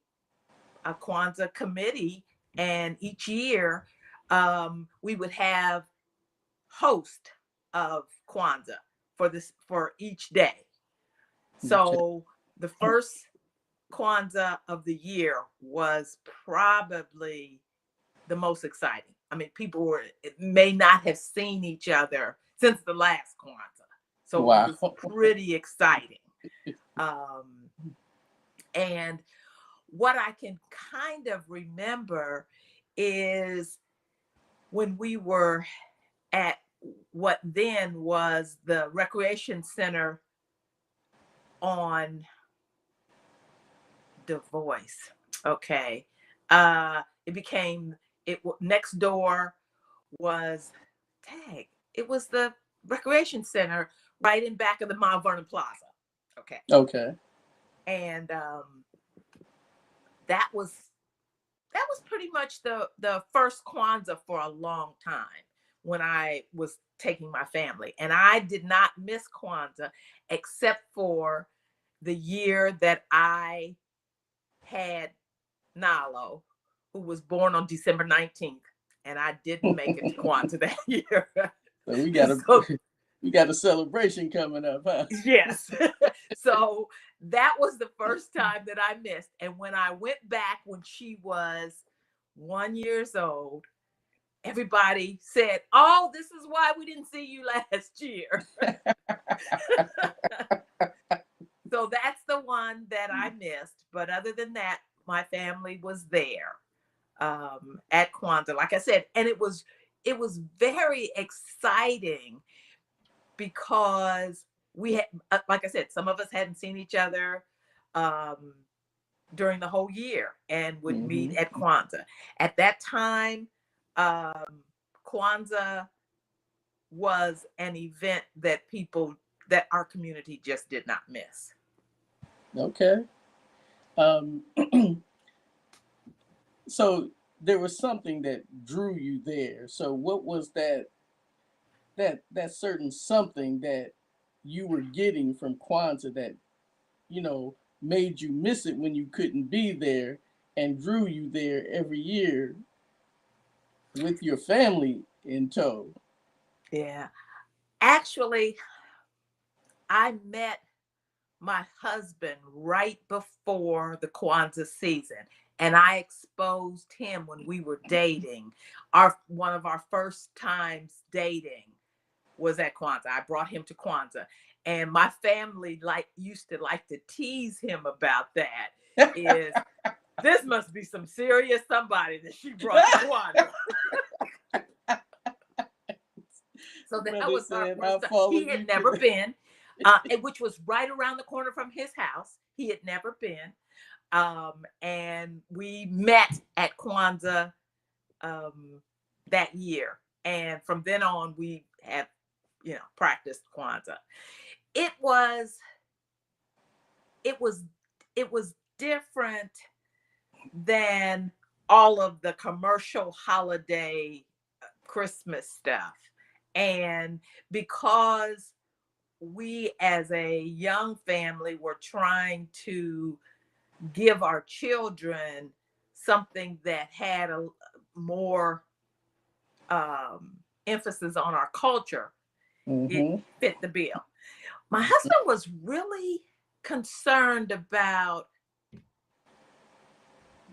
Kwanzaa committee, and each year we would have host of Kwanzaa for each day. So the first Kwanzaa of the year was probably the most exciting. I mean, people may not have seen each other since the last Kwanzaa. So wow. It was pretty exciting. And what I can kind of remember is when we were at what then was the recreation center on Du Bois. Okay. Next door was it was the recreation center right in back of the Mount Vernon Plaza. Okay. And that was pretty much the first Kwanzaa for a long time when I was taking my family. And I did not miss Kwanzaa except for the year that I had Nalo, who was born on December 19th. And I didn't make it to Kwanzaa that year. So we got a celebration coming up, huh? Yes. So that was the first time that I missed. And when I went back when she was 1 year old, everybody said, "Oh, this is why we didn't see you last year." So that's the one that I missed. But other than that, my family was there at Kwanzaa, like I said, and it was very exciting because we had, like I said, some of us hadn't seen each other during the whole year and would meet at Kwanzaa. At that time, Kwanzaa was an event that our community just did not miss. Okay. So there was something that drew you there. So what was that certain something that you were getting from Kwanzaa that, made you miss it when you couldn't be there and drew you there every year with your family in tow? Yeah. Actually, I met my husband right before the Kwanzaa season, and I exposed him when we were dating. One of our first times dating was at Kwanzaa. I brought him to Kwanzaa, and my family used to like to tease him about that. Is this must be some serious somebody that she brought to Kwanzaa. So that Brother was our said, first "I'll time. follow He had you." never been, which was right around the corner from his house. He had never been. And we met at Kwanzaa that year. And from then on, we have, practiced Kwanzaa. It was different than all of the commercial holiday Christmas stuff. And because we as a young family were trying to give our children something that had a more emphasis on our culture, it fit the bill. My husband was really concerned about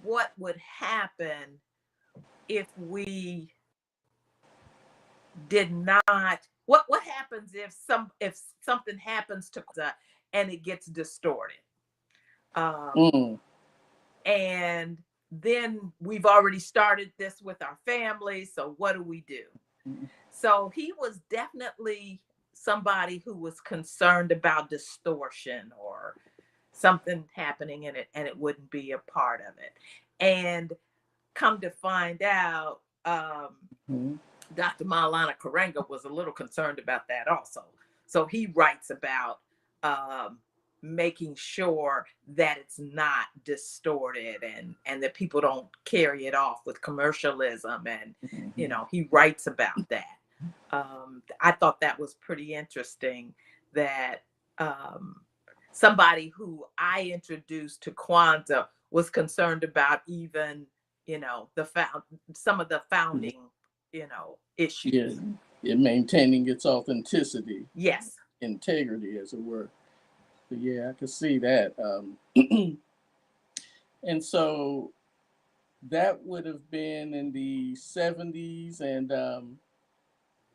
what would happen if we did not, what happens if something happens to and it gets distorted. And then we've already started this with our family, so what do we do? So he was definitely somebody who was concerned about distortion or something happening in it, and it wouldn't be a part of it. And come to find out, Dr. Maulana Karenga was a little concerned about that also. So he writes about making sure that it's not distorted and that people don't carry it off with commercialism. And, he writes about that. I thought that was pretty interesting that somebody who I introduced to Kwanzaa was concerned about even, some of the founding, issues. Yeah, maintaining its authenticity. Yes. Integrity, as it were. But yeah, I could see that. And so that would have been in the 70s.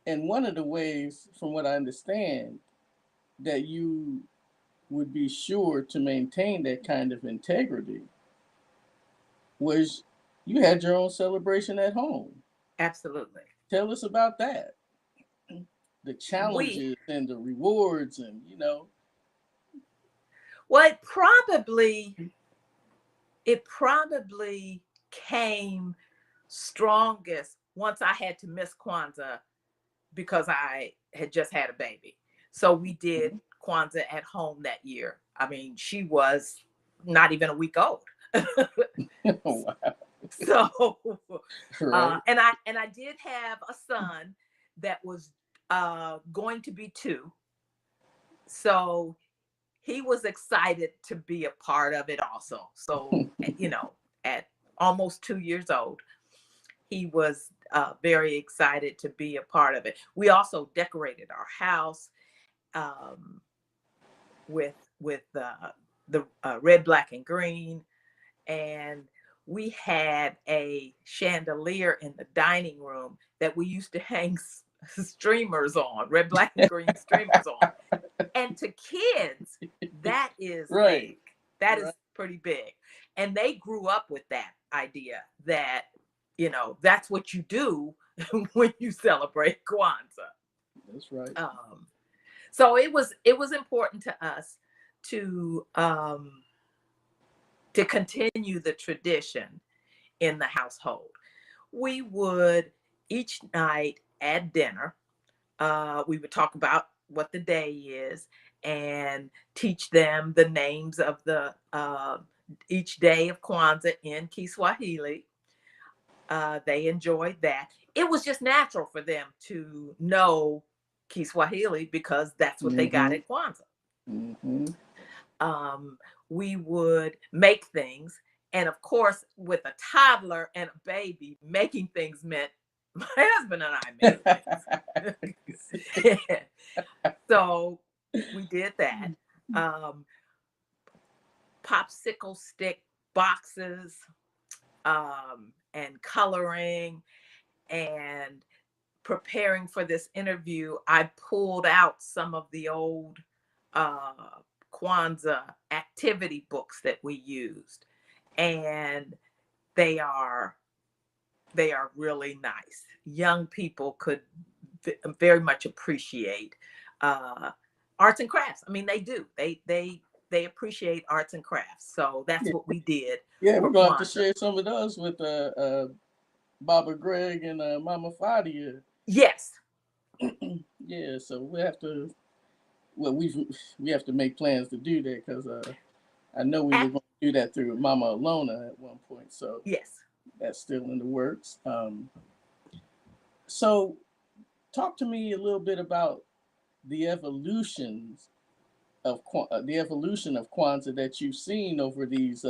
And one of the ways, from what I understand, that you would be sure to maintain that kind of integrity was you had your own celebration at home. Absolutely. Tell us about that. The challenges and the rewards and, Well, it probably came strongest once I had to miss Kwanzaa because I had just had a baby. So we did Kwanzaa at home that year. I mean, she was not even a week old. Wow. So, Right. and I did have a son that was going to be 2. So he was excited to be a part of it also. So, at almost 2 years old, he was very excited to be a part of it. We also decorated our house with the red, black, and green. And we had a chandelier in the dining room that we used to hang streamers on, red, black, and green streamers on. And to kids, that is big. That is pretty big. And they grew up with that idea that, that's what you do when you celebrate Kwanzaa. That's right. So it was important to us to continue the tradition in the household. We would each night at dinner, we would talk about what the day is and teach them the names of the each day of Kwanzaa in Kiswahili. They enjoyed that. It was just natural for them to know Kiswahili because that's what they got at Kwanzaa. We would make things. And of course, with a toddler and a baby, making things meant my husband and I made things. So we did that. Popsicle stick boxes and coloring and preparing for this interview. I pulled out some of the old Kwanzaa activity books that we used, and they are really nice. Young people could very much appreciate arts and crafts. I mean, they do. They appreciate arts and crafts. So that's what we did. Yeah, we're gonna have to Kwanzaa. share some of those with Baba Greg and Mama Fadia. Yes. Yeah, so we have to. Well, we have to make plans to do that because I know we were going to do that through Mama Alona at one point. So yes, that's still in the works. So talk to me a little bit about the evolution of Kwanzaa that you've seen over these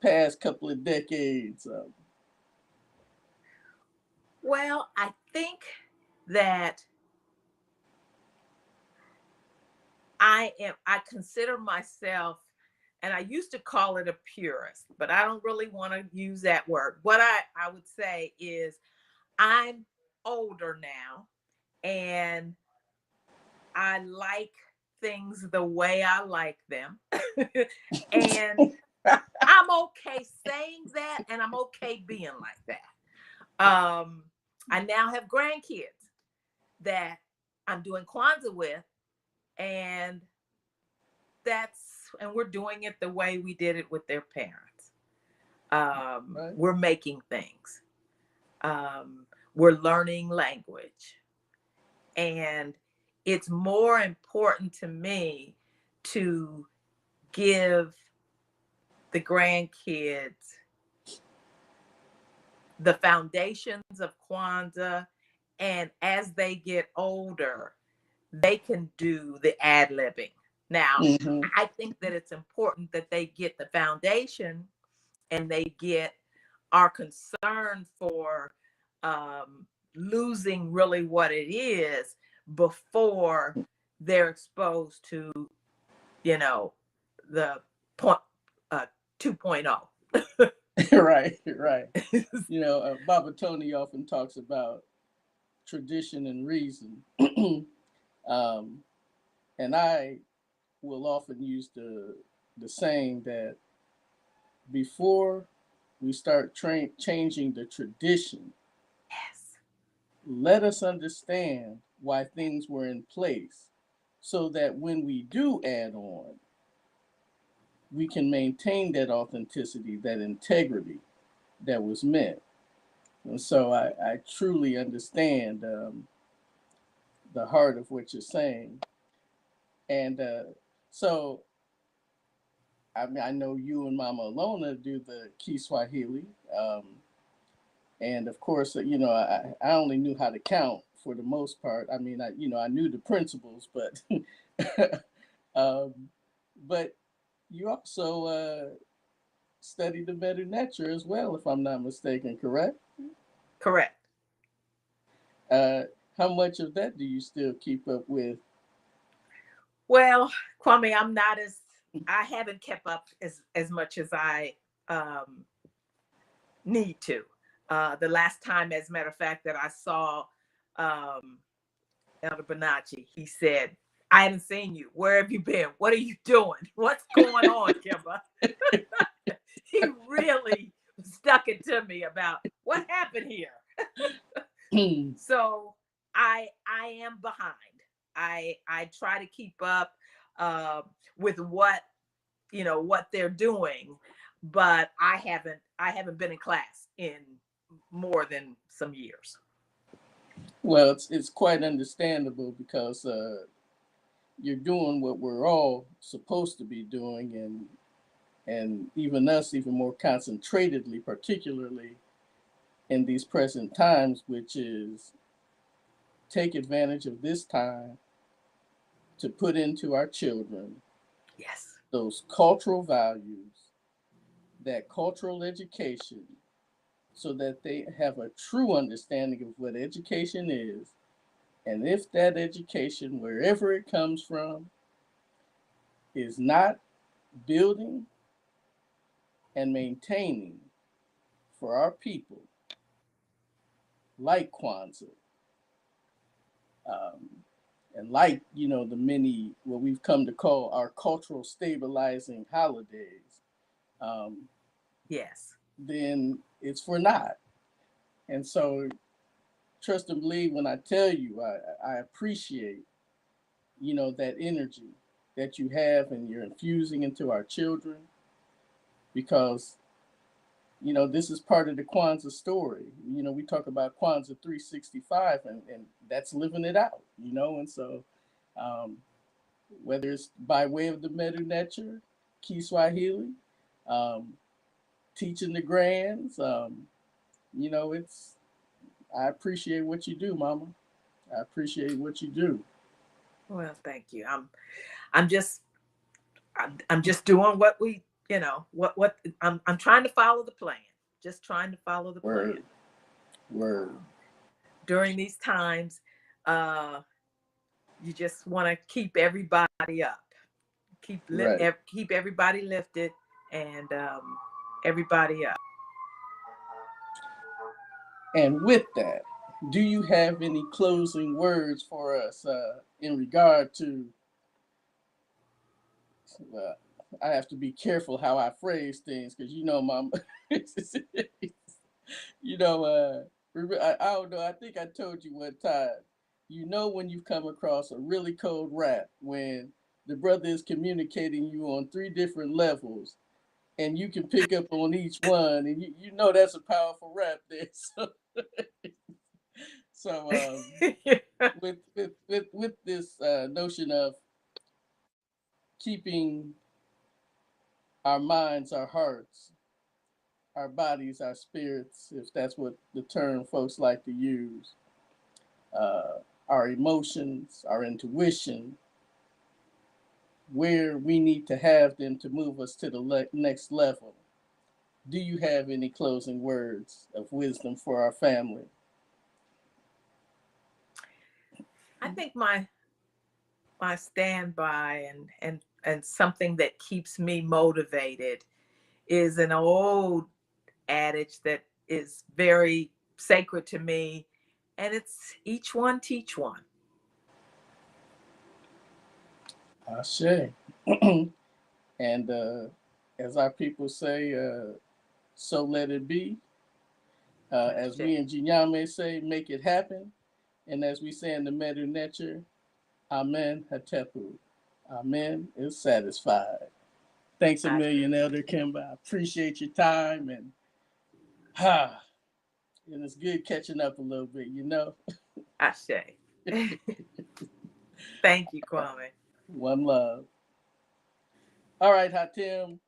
past couple of decades. Well, I think that I consider myself, and I used to call it a purist, but I don't really want to use that word. What I would say is I'm older now, and I like things the way I like them. And I'm okay saying that, and I'm okay being like that. I now have grandkids that I'm doing Kwanzaa with, and we're doing it the way we did it with their parents. Right. We're making things. We're learning language. And it's more important to me to give the grandkids the foundations of Kwanzaa, and as they get older, they can do the ad-libbing. Now, I think that it's important that they get the foundation and they get our concern for losing really what it is before they're exposed to, the 2.0. Right. Baba Tony often talks about tradition and reason. And I will often use the saying that before we start changing the tradition, yes, let us understand why things were in place so that when we do add on, we can maintain that authenticity, that integrity that was meant. And so I truly understand the heart of what you're saying. And so, I mean, I know you and Mama Alona do the Kiswahili. And of course, I only knew how to count for the most part. I mean, I knew the principles, but but you also studied the Medu Neter as well, if I'm not mistaken, correct? Correct. How much of that do you still keep up with? Well, Kwame, I haven't kept up as much as I need to. The last time, as a matter of fact, that I saw Elder Bonachi, he said, I haven't seen you. Where have you been? What are you doing? What's going on, Kimba? He really stuck it to me about what happened here. So I am behind. I try to keep up with what they're doing, but I haven't been in class in more than some years. Well, it's quite understandable because you're doing what we're all supposed to be doing, and even us even more concentratedly, particularly in these present times, which is take advantage of this time to put into our children those cultural values, that cultural education, so that they have a true understanding of what education is. And if that education, wherever it comes from, is not building and maintaining for our people, like Kwanzaa, and like, the many, what we've come to call our cultural stabilizing holidays, yes, then it's for naught. And so trust and believe when I tell you I appreciate, that energy that you have and you're infusing into our children, because this is part of the Kwanzaa story. We talk about Kwanzaa 365, and that's living it out, and so whether it's by way of the Medu Neter, Kiswahili, um, teaching the grands, it's, I appreciate what you do, Mama. I appreciate what you do. Well, thank you. I'm just doing what we, what I'm trying to follow the plan. Just trying to follow the plan. Word. During these times, you just want to keep everybody up, keep everybody lifted, and everybody up. And with that, do you have any closing words for us in regard to? I have to be careful how I phrase things because Mom. I don't know. I think I told you one time. When you've come across a really cold rap when the brother is communicating you on 3 different levels, and you can pick up on each one, and that's a powerful rap there. So, with this notion of keeping our minds, our hearts, our bodies, our spirits, if that's what the term folks like to use, our emotions, our intuition, where we need to have them to move us to the next level. Do you have any closing words of wisdom for our family? I think my standby and something that keeps me motivated is an old adage that is very sacred to me, and it's each one teach one. Ashe. And as our people say, so let it be. As we in Ujamaa say, make it happen. And as we say in the Medu Neter, Amen Hatepu. Amen is satisfied. Thanks a million, Elder Kimba. I appreciate your time, and it's good catching up a little bit, Ashe. Thank you, Kwame. One love. All right, Hatim.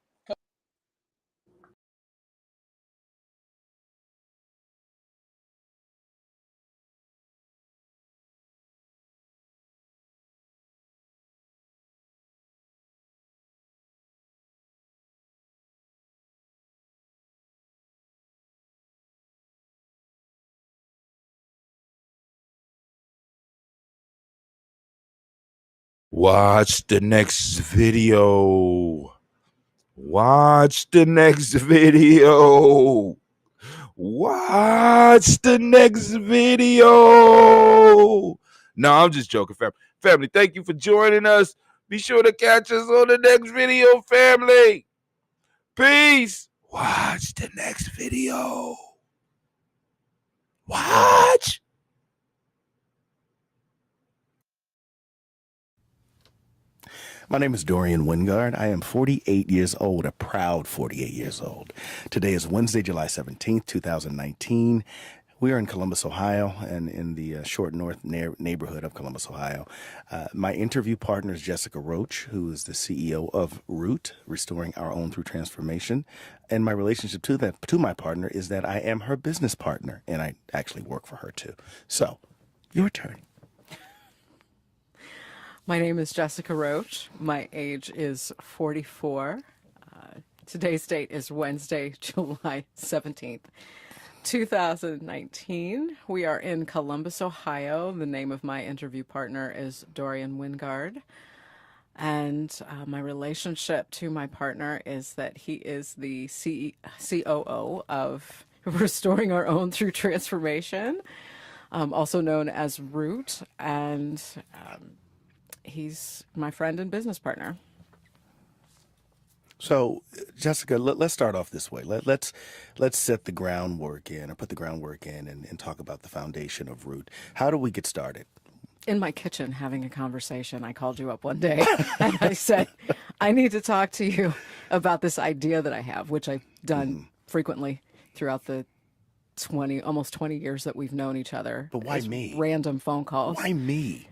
Watch the next video. Watch the next video. Watch the next video. No, I'm just joking, family. Family, thank you for joining us. Be sure to catch us on the next video, family. Peace. Watch the next video. Watch. My name is Dorian Wingard. I am 48 years old, a proud 48 years old. Today is Wednesday, July 17th, 2019. We are in Columbus, Ohio, and in the short north neighborhood of Columbus, Ohio. My interview partner is Jessica Roach, who is the CEO of Root, Restoring Our Own Through Transformation. And my relationship to my partner is that I am her business partner, and I actually work for her too. So, your turn. My name is Jessica Roach. My age is 44. Today's date is Wednesday, July 17th, 2019. We are in Columbus, Ohio. The name of my interview partner is Dorian Wingard. And my relationship to my partner is that he is the COO of Restoring Our Own Through Transformation, also known as Root. And he's my friend and business partner. So, Jessica, let's start off this way. Let's set the groundwork in, or put the groundwork in, and talk about the foundation of Root. How do we get started? In my kitchen, having a conversation, I called you up one day and I said, I need to talk to you about this idea that I have, which I've done frequently throughout the almost 20 years that we've known each other. But why me? Random phone calls. Why me?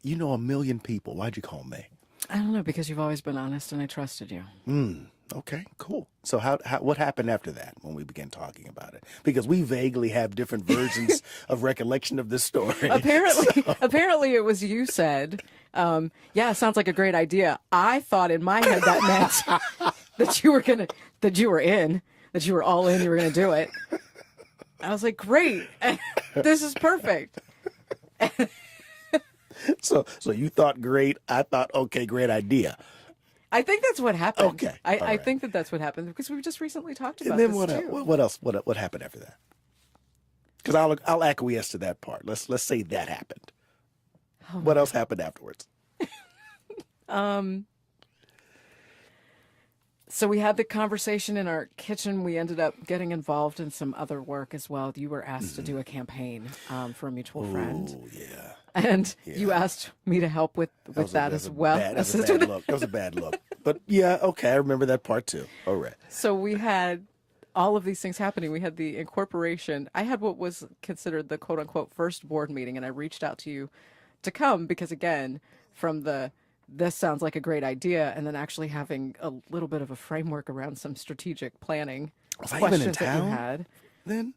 You know a million people. Why'd you call me? I don't know, because you've always been honest and I trusted you. Okay, cool. So what happened after that when we began talking about it? Because we vaguely have different versions of recollection of this story. Apparently it was you said, yeah, sounds like a great idea. I thought in my head that meant that you were all in, you were going to do it. I was like, great. This is perfect. So you thought great. I thought, okay, great idea. I think that's what happened. Okay. I think that's what happened because we just recently talked about and then this too. What else? What happened after that? Because I'll acquiesce to that part. Let's say that happened. Oh, what else happened afterwards? So we had the conversation in our kitchen. We ended up getting involved in some other work as well. You were asked to do a campaign for a mutual friend. Oh, yeah. And you asked me to help with that as well. That was a bad look. That was a bad look. But yeah, okay, I remember that part too. All right. So we had all of these things happening. We had the incorporation. I had what was considered the quote unquote first board meeting, and I reached out to you to come because, again, from this sounds like a great idea, and then actually having a little bit of a framework around some strategic planning was I questions even in town that you had. Then?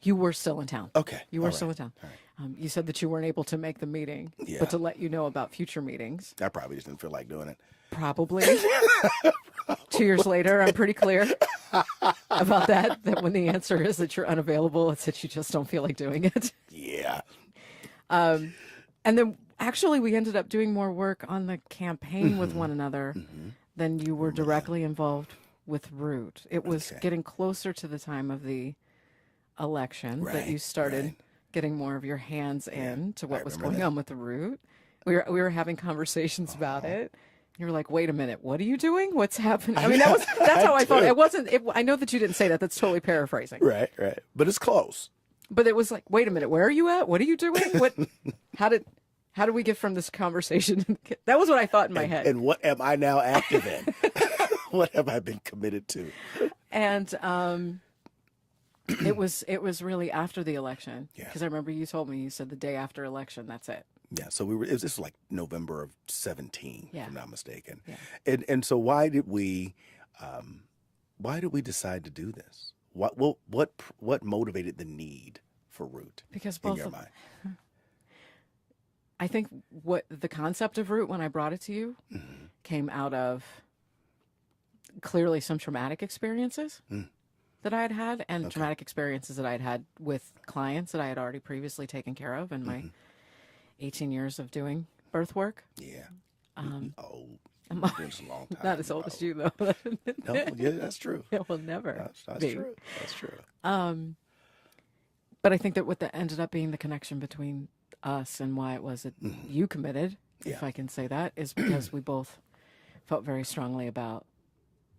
You were still in town. Okay. You were still in town. All right. You said that you weren't able to make the meeting, Yeah. but to let you know about future meetings. I probably just didn't feel like doing it. Probably. 2 years later, I'm pretty clear about that when the answer is that you're unavailable, it's that you just don't feel like doing it. Yeah. And then actually we ended up doing more work on the campaign with one another than you were directly involved with Root. It was getting closer to the time of the election that you started getting more of your hands in to what was going on with the Root. We were having conversations about it. You were like, "Wait a minute, what are you doing? What's happening?" I mean, that's how I thought. It wasn't. I know that you didn't say that. That's totally paraphrasing. Right. But it's close. But it was like, "Wait a minute, where are you at? What are you doing? What? How did we get from this conversation?" That was what I thought in my head. And what am I now active in? What have I been committed to? And it was really after the election, because I remember you told me, you said the day after election, that's it. Yeah, so this was like November of 17, if I'm not mistaken. Yeah. And so why did we decide to do this? What motivated the need for Root? Because in your mind? I think what the concept of Root, when I brought it to you, came out of clearly some traumatic experiences that I had had, and traumatic experiences that I had had with clients that I had already previously taken care of in my 18 years of doing birth work. Yeah. I'm It's a long time. not as old as you, though. No, yeah, that's true. It will never That's be. true. That's true. But I think that what that ended up being the connection between us and why it was that you committed, if I can say that, is because we both felt very strongly about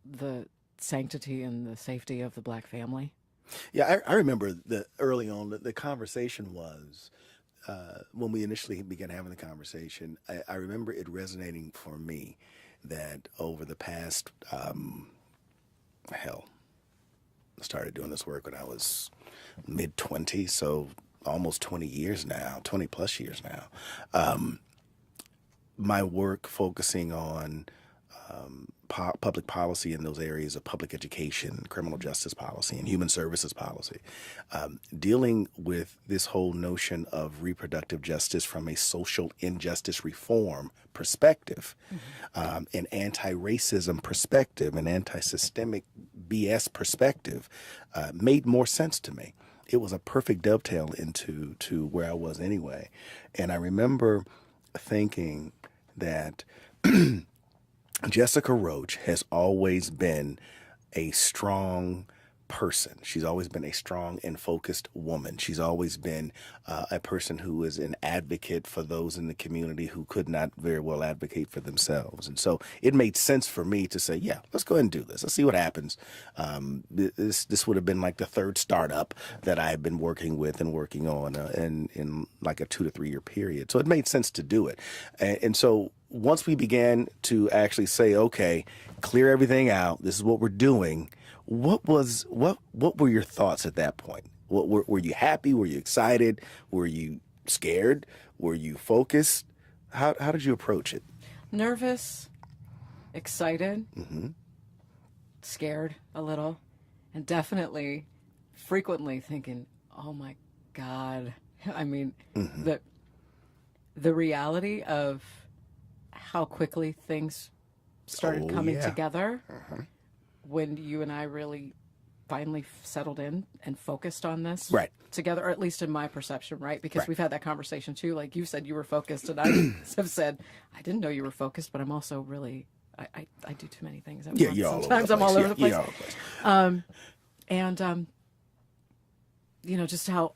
the sanctity and the safety of the Black family. Yeah, I remember early on the conversation was when we initially began having the conversation. I remember it resonating for me that over the past I started doing this work when I was mid-20s, so almost 20 years now, 20 plus years now. My work focusing on public policy in those areas of public education, criminal justice policy, and human services policy, dealing with this whole notion of reproductive justice from a social injustice reform perspective, an anti-racism perspective, an anti-systemic BS perspective, made more sense to me. It was a perfect dovetail into where I was anyway. And I remember thinking that Jessica Roach has always been a strong person. She's always been a strong and focused woman. She's always been a person who is an advocate for those in the community who could not very well advocate for themselves. And so it made sense for me to say, yeah, let's go ahead and do this. Let's see what happens. This would have been like the third startup that I had been working with and working on in like a 2 to 3 year period. So it made sense to do it. And so once we began to actually say, okay, clear everything out, this is what we're doing. What were your thoughts at that point? Were you happy? Were you excited? Were you scared? Were you focused? How did you approach it? Nervous, excited, scared a little, and definitely frequently thinking, oh my God. I mean, the reality of how quickly things started coming together when you and I really finally settled in and focused on this together, or at least in my perception, right? Because we've had that conversation too. Like you said, you were focused, and I have said, I didn't know you were focused, but I'm also really, I do too many things at once. Sometimes I'm all over the place. You know, just how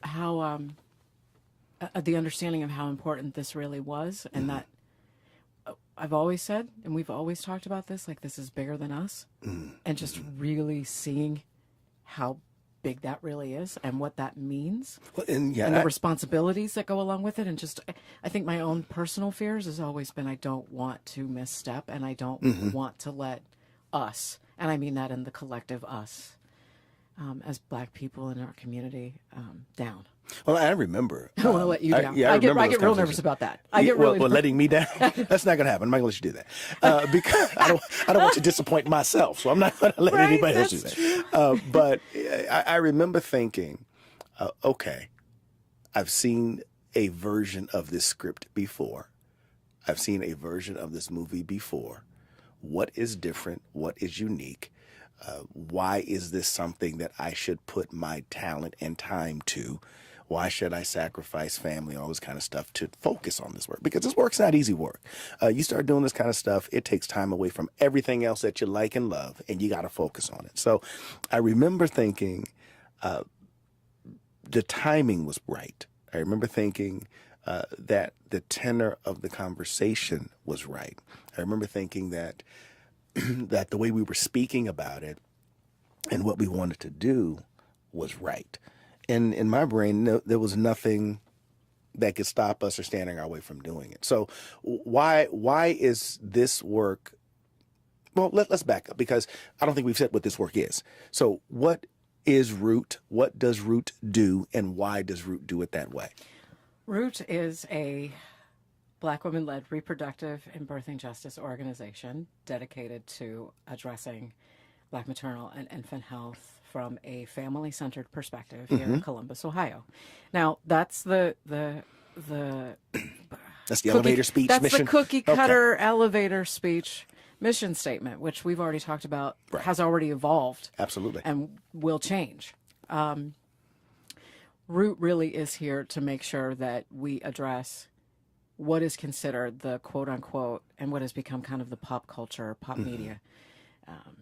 the understanding of how important this really was, and that I've always said, and we've always talked about this, like this is bigger than us, and just really seeing how big that really is and what that means, and the responsibilities that go along with it. And just, I think my own personal fears has always been, I don't want to misstep, and I don't want to let us, and I mean that in the collective us, as Black people in our community, down. Well, I remember. I don't want to let you down. I get real nervous about that. I get really letting me down. That's not going to happen. I'm not going to let you do that because I don't want to disappoint myself. So I'm not going to let anybody else do that. But I remember thinking, okay, I've seen a version of this script before. I've seen a version of this movie before. What is different? What is unique? Why is this something that I should put my talent and time to? Why should I sacrifice family, all this kind of stuff to focus on this work? Because this work's not easy work. You start doing this kind of stuff, it takes time away from everything else that you like and love, and you got to focus on it. So I remember thinking the timing was right. I remember thinking that the tenor of the conversation was right. I remember thinking that that the way we were speaking about it and what we wanted to do was right. And in my brain, there was nothing that could stop us or stand in our way from doing it. So why is this work? Well, let's back up, because I don't think we've said what this work is. So what is Root? What does Root do? And why does Root do it that way? Root is a Black women-led reproductive and birthing justice organization dedicated to addressing Black maternal and infant health from a family-centered perspective here in Columbus, Ohio. Now, that's the that's the elevator speech that's mission? The cookie cutter elevator speech mission statement, which we've already talked about, has already evolved. Absolutely. And will change. Root really is here to make sure that we address what is considered the quote-unquote, and what has become kind of the pop culture, pop media,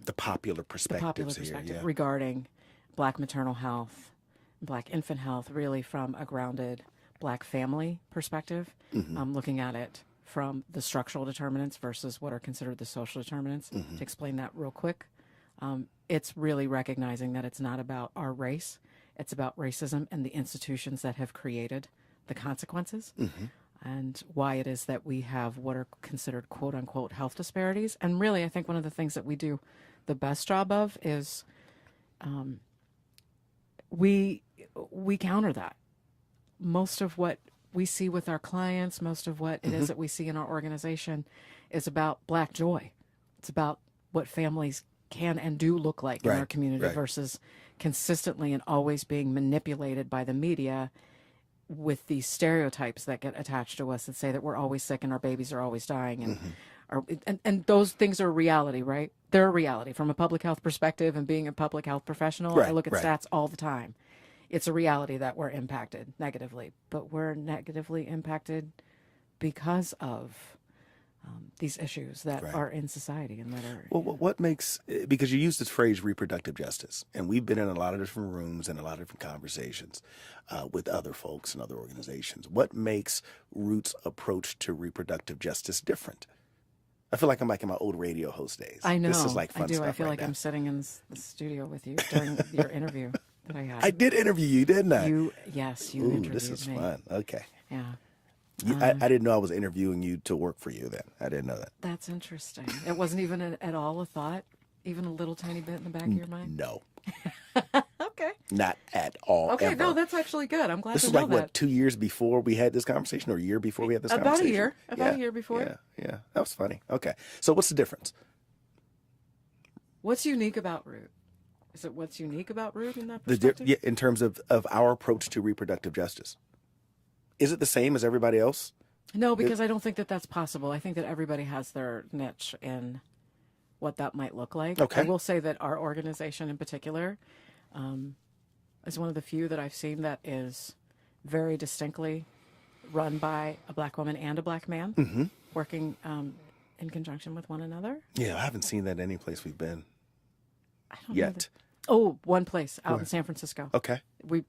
the popular perspectives regarding Black maternal health, Black infant health, really from a grounded Black family perspective, looking at it from the structural determinants versus what are considered the social determinants. To explain that real quick, it's really recognizing that it's not about our race, it's about racism and the institutions that have created the consequences. And why it is that we have what are considered quote-unquote health disparities. And really, I think one of the things that we do the best job of is we counter that. Most of what we see with our clients, most of what it is that we see in our organization is about Black joy. It's about what families can and do look like in our community versus consistently and always being manipulated by the media with these stereotypes that get attached to us that say that we're always sick and our babies are always dying. And those things are reality, right? They're a reality from a public health perspective, and being a public health professional, I look at stats all the time. It's a reality that we're impacted negatively, but we're negatively impacted because of these issues that are in society and that are. Well, what makes, because you use this phrase reproductive justice, and we've been in a lot of different rooms and a lot of different conversations with other folks and other organizations. What makes Root's approach to reproductive justice different? I feel like I'm like in my old radio host days. I know. This is like fun I do. stuff I feel right like now. I'm sitting in the studio with you during your interview that I had. I did interview you, didn't I? Yes, you Ooh, interviewed this is me. fun. Okay. Yeah. I didn't know I was interviewing you to work for you then. I didn't know that. That's interesting. It wasn't even at all a thought, even a little tiny bit in the back of your mind? No. Okay. Not at all. Okay, ever. no, that's actually good. I'm glad This to is know like, that. what, 2 years before we had this conversation, or a year before we had this About conversation? a year. About a year before. Yeah. That was funny. Okay. So what's the difference? What's unique about Root? Is it what's unique about Root in that perspective? Yeah, in terms of our approach to reproductive justice. Is it the same as everybody else? No, because I don't think that that's possible. I think that everybody has their niche in what that might look like. Okay. I will say that our organization in particular is one of the few that I've seen that is very distinctly run by a Black woman and a Black man working in conjunction with one another. Yeah, I haven't seen that any place we've been I don't know yet. that- Oh, one place out in San Francisco. Okay.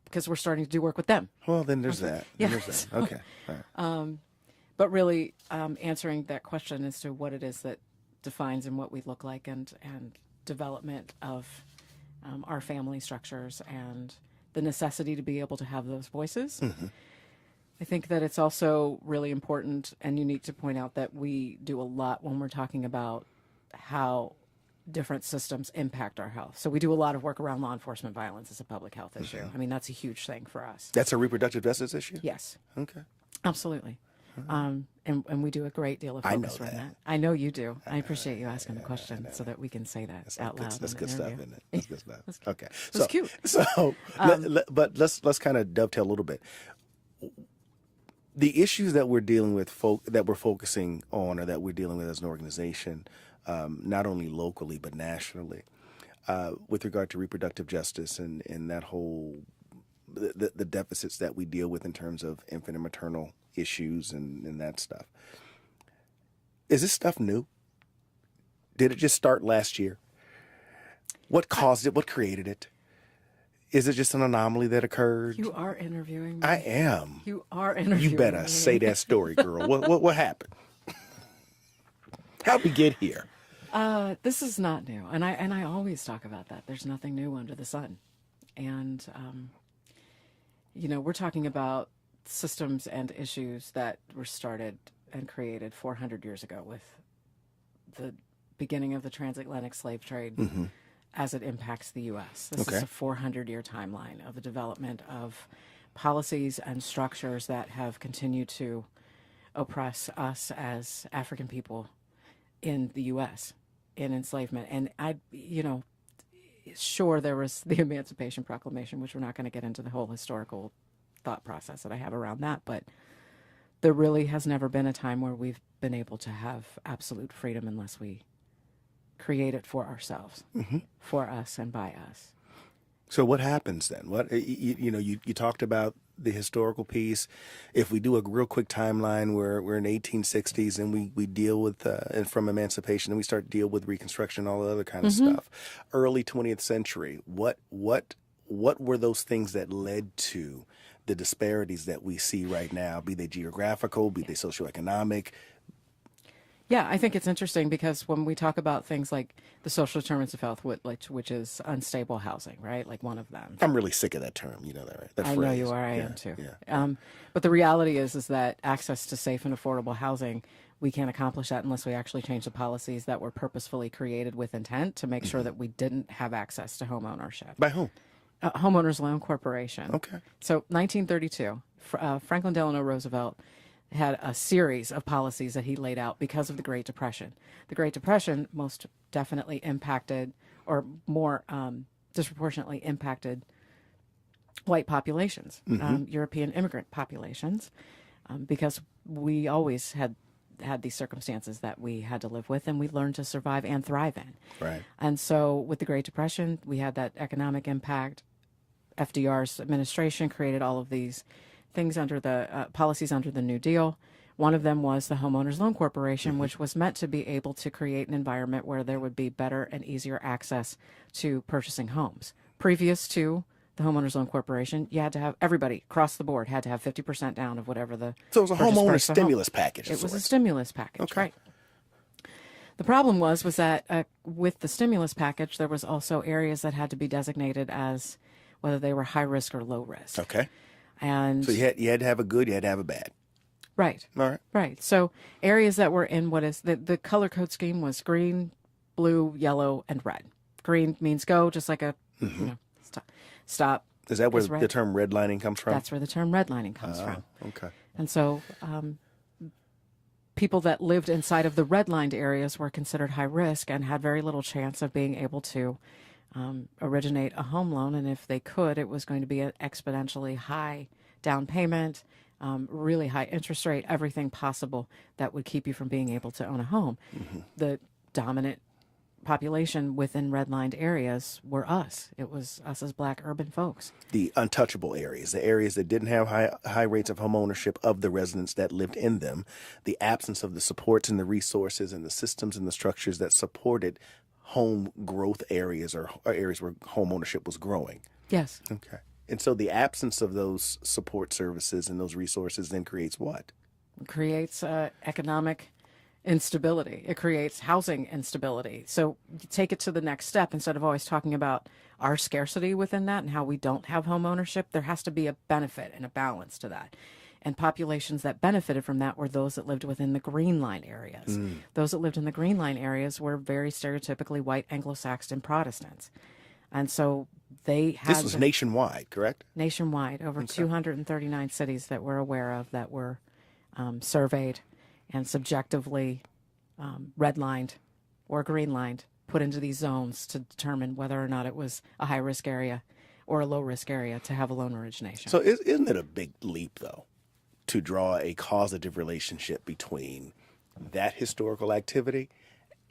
Because we're starting to do work with them. Well, then there's that. Yeah. Then there's that. Okay. All right. But really answering that question as to what it is that defines and what we look like and development of our family structures and the necessity to be able to have those voices. I think that it's also really important and unique to point out that we do a lot when we're talking about how different systems impact our health. So we do a lot of work around law enforcement violence as a public health issue. I mean, that's a huge thing for us. That's a reproductive justice issue? Yes. Okay. Absolutely. And we do a great deal of I focus know around that. that. I know you do. I appreciate you asking the question so that we can say that out loud. That's in good the stuff, interview. isn't it? That's good stuff. That's Okay. That's cute. So, but let's kind of dovetail a little bit. The issues that we're dealing with, that we're focusing on, or that we're dealing with as an organization, not only locally but nationally, with regard to reproductive justice and that whole the deficits that we deal with in terms of infant and maternal issues and that stuff. Is this stuff new? Did it just start last year? What caused it? What created it? Is it just an anomaly that occurred? You are interviewing me. I am. You are interviewing You better me. say that story, girl. What happened? How'd we get here? This is not new, and I always talk about that. There's nothing new under the sun, and we're talking about systems and issues that were started and created 400 years ago with the beginning of the transatlantic slave trade as it impacts the U.S. This is a 400-year timeline of the development of policies and structures that have continued to oppress us as African people in the U.S. in enslavement. And sure, there was the Emancipation Proclamation, which we're not going to get into the whole historical thought process that I have around that, but there really has never been a time where we've been able to have absolute freedom unless we create it for ourselves, for us and by us. So what happens then? What you talked about the historical piece. If we do a real quick timeline, we're in 1860s and we deal with and from emancipation, and we start to deal with Reconstruction, all the other kind of stuff. Early 20th century. What were those things that led to the disparities that we see right now? Be they geographical, be they socioeconomic. Yeah, I think it's interesting because when we talk about things like the social determinants of health, which is unstable housing, right? Like one of them. I'm really sick of that term. You know that, right? That I phrase. know you are. I am too. Yeah. But the reality is that access to safe and affordable housing, we can't accomplish that unless we actually change the policies that were purposefully created with intent to make sure that we didn't have access to home ownership. By whom? Homeowners Loan Corporation. Okay. So 1932, Franklin Delano Roosevelt had a series of policies that he laid out because of the Great Depression. The Great Depression most definitely impacted, or more disproportionately impacted, white populations, European immigrant populations, because we always had these circumstances that we had to live with and we learned to survive and thrive in. Right. And so with the Great Depression, we had that economic impact. FDR's administration created all of these things under the policies under the New Deal, One of them was the Homeowners Loan Corporation, which was meant to be able to create an environment where there would be better and easier access to purchasing homes. Previous to the Homeowners Loan Corporation, you had to have, everybody across the board had to have 50% down of whatever the So it was a purchase homeowner price of the home. stimulus package. of It was a sorts. stimulus package, Okay. right? The problem was that with the stimulus package, there was also areas that had to be designated as whether they were high risk or low risk. Okay. And So you had to have a good, you had to have a bad. right, All right. right. So areas that were in what is the color code scheme was green, blue, yellow, and red. Green means go, just like a stop. Is that where is red. the term redlining comes from? That's where the term redlining comes from. Okay. And so people that lived inside of the redlined areas were considered high risk and had very little chance of being able to originate a home loan. And if they could, it was going to be an exponentially high down payment, really high interest rate, everything possible that would keep you from being able to own a home. The dominant population within redlined areas were us. It was us as Black urban folks. The untouchable areas, the areas that didn't have high rates of home ownership of the residents that lived in them, the absence of the supports and the resources and the systems and the structures that supported home growth areas or areas where home ownership was growing. Yes. Okay. And so the absence of those support services and those resources then creates what? It creates economic instability. It creates housing instability. So you take it to the next step. Instead of always talking about our scarcity within that and how we don't have home ownership, there has to be a benefit and a balance to that. And populations that benefited from that were those that lived within the green line areas. Those that lived in the green line areas were very stereotypically white Anglo-Saxon Protestants. And so they had... This was nationwide, correct? Nationwide, over 239 cities that we're aware of that were surveyed and subjectively redlined or greenlined, put into these zones to determine whether or not it was a high-risk area or a low-risk area to have a loan origination. So isn't it a big leap, though, to draw a causative relationship between that historical activity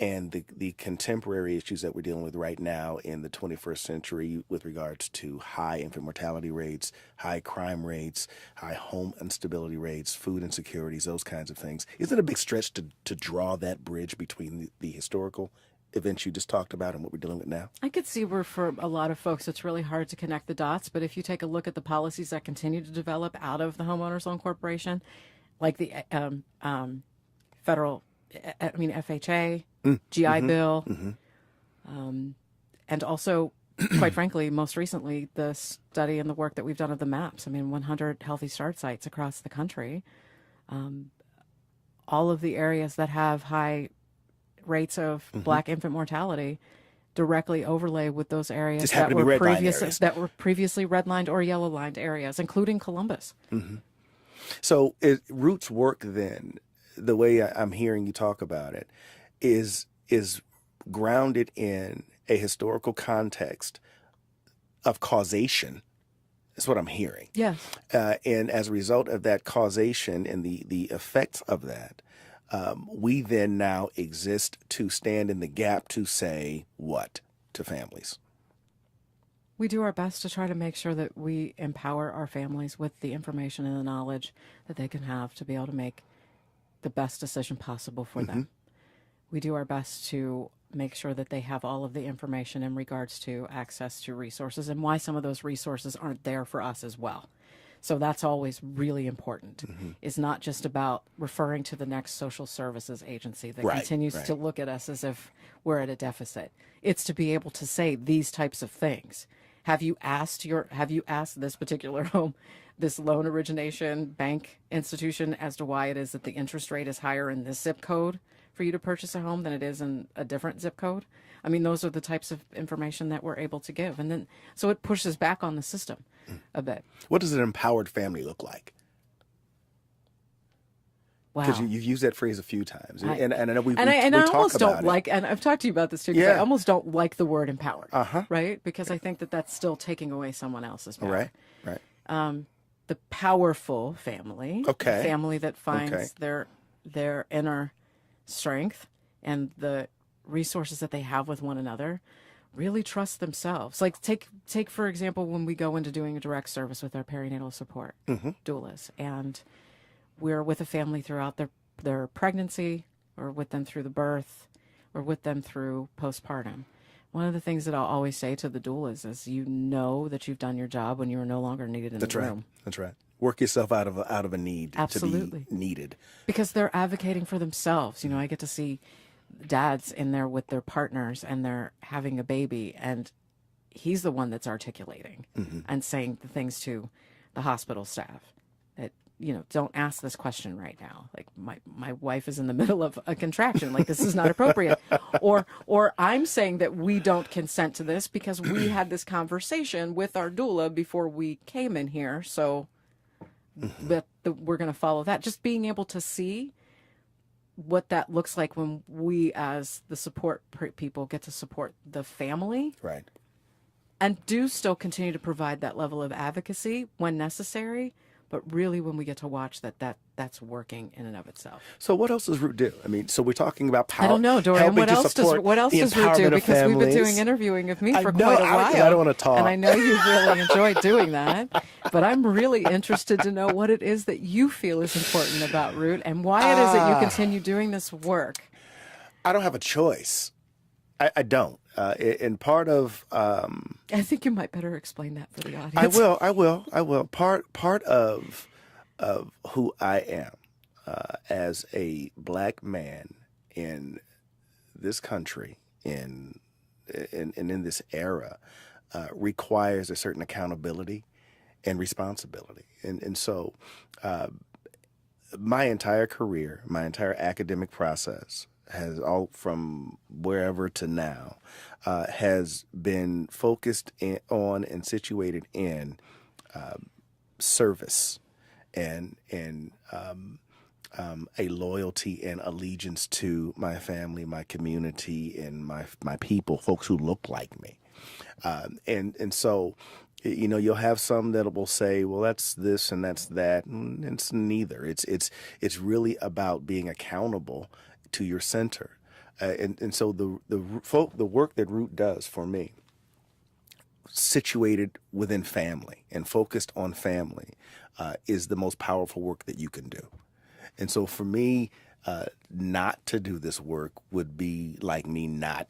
and the contemporary issues that we're dealing with right now in the 21st century with regards to high infant mortality rates, high crime rates, high home instability rates, food insecurities, those kinds of things? Isn't it a big stretch to draw that bridge between the historical events you just talked about and what we're dealing with now? I could see where for a lot of folks it's really hard to connect the dots, but if you take a look at the policies that continue to develop out of the Homeowners Loan Corporation, like the FHA, GI Bill, and also, quite frankly, most recently, the study and the work that we've done of the maps. 100 Healthy Start sites across the country. All of the areas that have high rates of Black infant mortality directly overlay with those areas that were previously redlined or yellow-lined areas, including Columbus. So Roots work then, the way I'm hearing you talk about it, is grounded in a historical context of causation. That's what I'm hearing. Yes. And as a result of that causation and the effects of that, we then now exist to stand in the gap to say what to families? We do our best to try to make sure that we empower our families with the information and the knowledge that they can have to be able to make the best decision possible for them. We do our best to make sure that they have all of the information in regards to access to resources and why some of those resources aren't there for us as well. So that's always really important. It's not just about referring to the next social services agency that continues to look at us as if we're at a deficit. It's to be able to say these types of things. Have you asked this particular home, this loan origination bank institution, as to why it is that the interest rate is higher in this zip code for you to purchase a home than it is in a different zip code? Those are the types of information that we're able to give. And then, so it pushes back on the system a bit. What does an empowered family look like? Because you've used that phrase a few times, and I know we talk about it. And I've talked to you about this too. Because I almost don't like the word empowered, right? Because I think that that's still taking away someone else's power. Right. The powerful family, the family that finds their inner strength and the resources that they have with one another, really trust themselves. Like take for example when we go into doing a direct service with our perinatal support doulas, and we're with a family throughout their pregnancy, or with them through the birth, or with them through postpartum. One of the things that I'll always say to the doulas is, you know that you've done your job when you are no longer needed in the room. That's right. Work yourself out of a need Absolutely. to be needed. Because they're advocating for themselves. You know, I get to see dads in there with their partners and they're having a baby, and he's the one that's articulating and saying the things to the hospital staff that, you know, don't ask this question right now. Like, my wife is in the middle of a contraction. Like, this is not appropriate. Or I'm saying that we don't consent to this because we had this conversation with our doula before we came in here. So we're going to follow that. Just being able to see what that looks like when we, as the support people, get to support the family. Right. And do still continue to provide that level of advocacy when necessary, but really when we get to watch that's working in and of itself. So what else does Root do? I mean, so we're talking about power. I don't know, Dorian. What else does Root do? Because we've been doing families. interviewing of me I for know, quite a while. I don't want to talk. And I know you've really enjoyed doing that. But I'm really interested to know what it is that you feel is important about Root and why it is that you continue doing this work. I don't have a choice. I don't. And part of I think you might better explain that for the audience. I will. Part of who I am as a black man in this country, in this era, requires a certain accountability and responsibility. And so my entire career, my entire academic process has, all from wherever to now, has been focused on and situated in service and a loyalty and allegiance to my family, my community, and my people, folks who look like me. And so, you know, you'll have some that will say, well, that's this and that's that. And it's neither. It's really about being accountable to your center. And so the work that Root does for me, situated within family and focused on family, is the most powerful work that you can do. And so for me, not to do this work would be like me not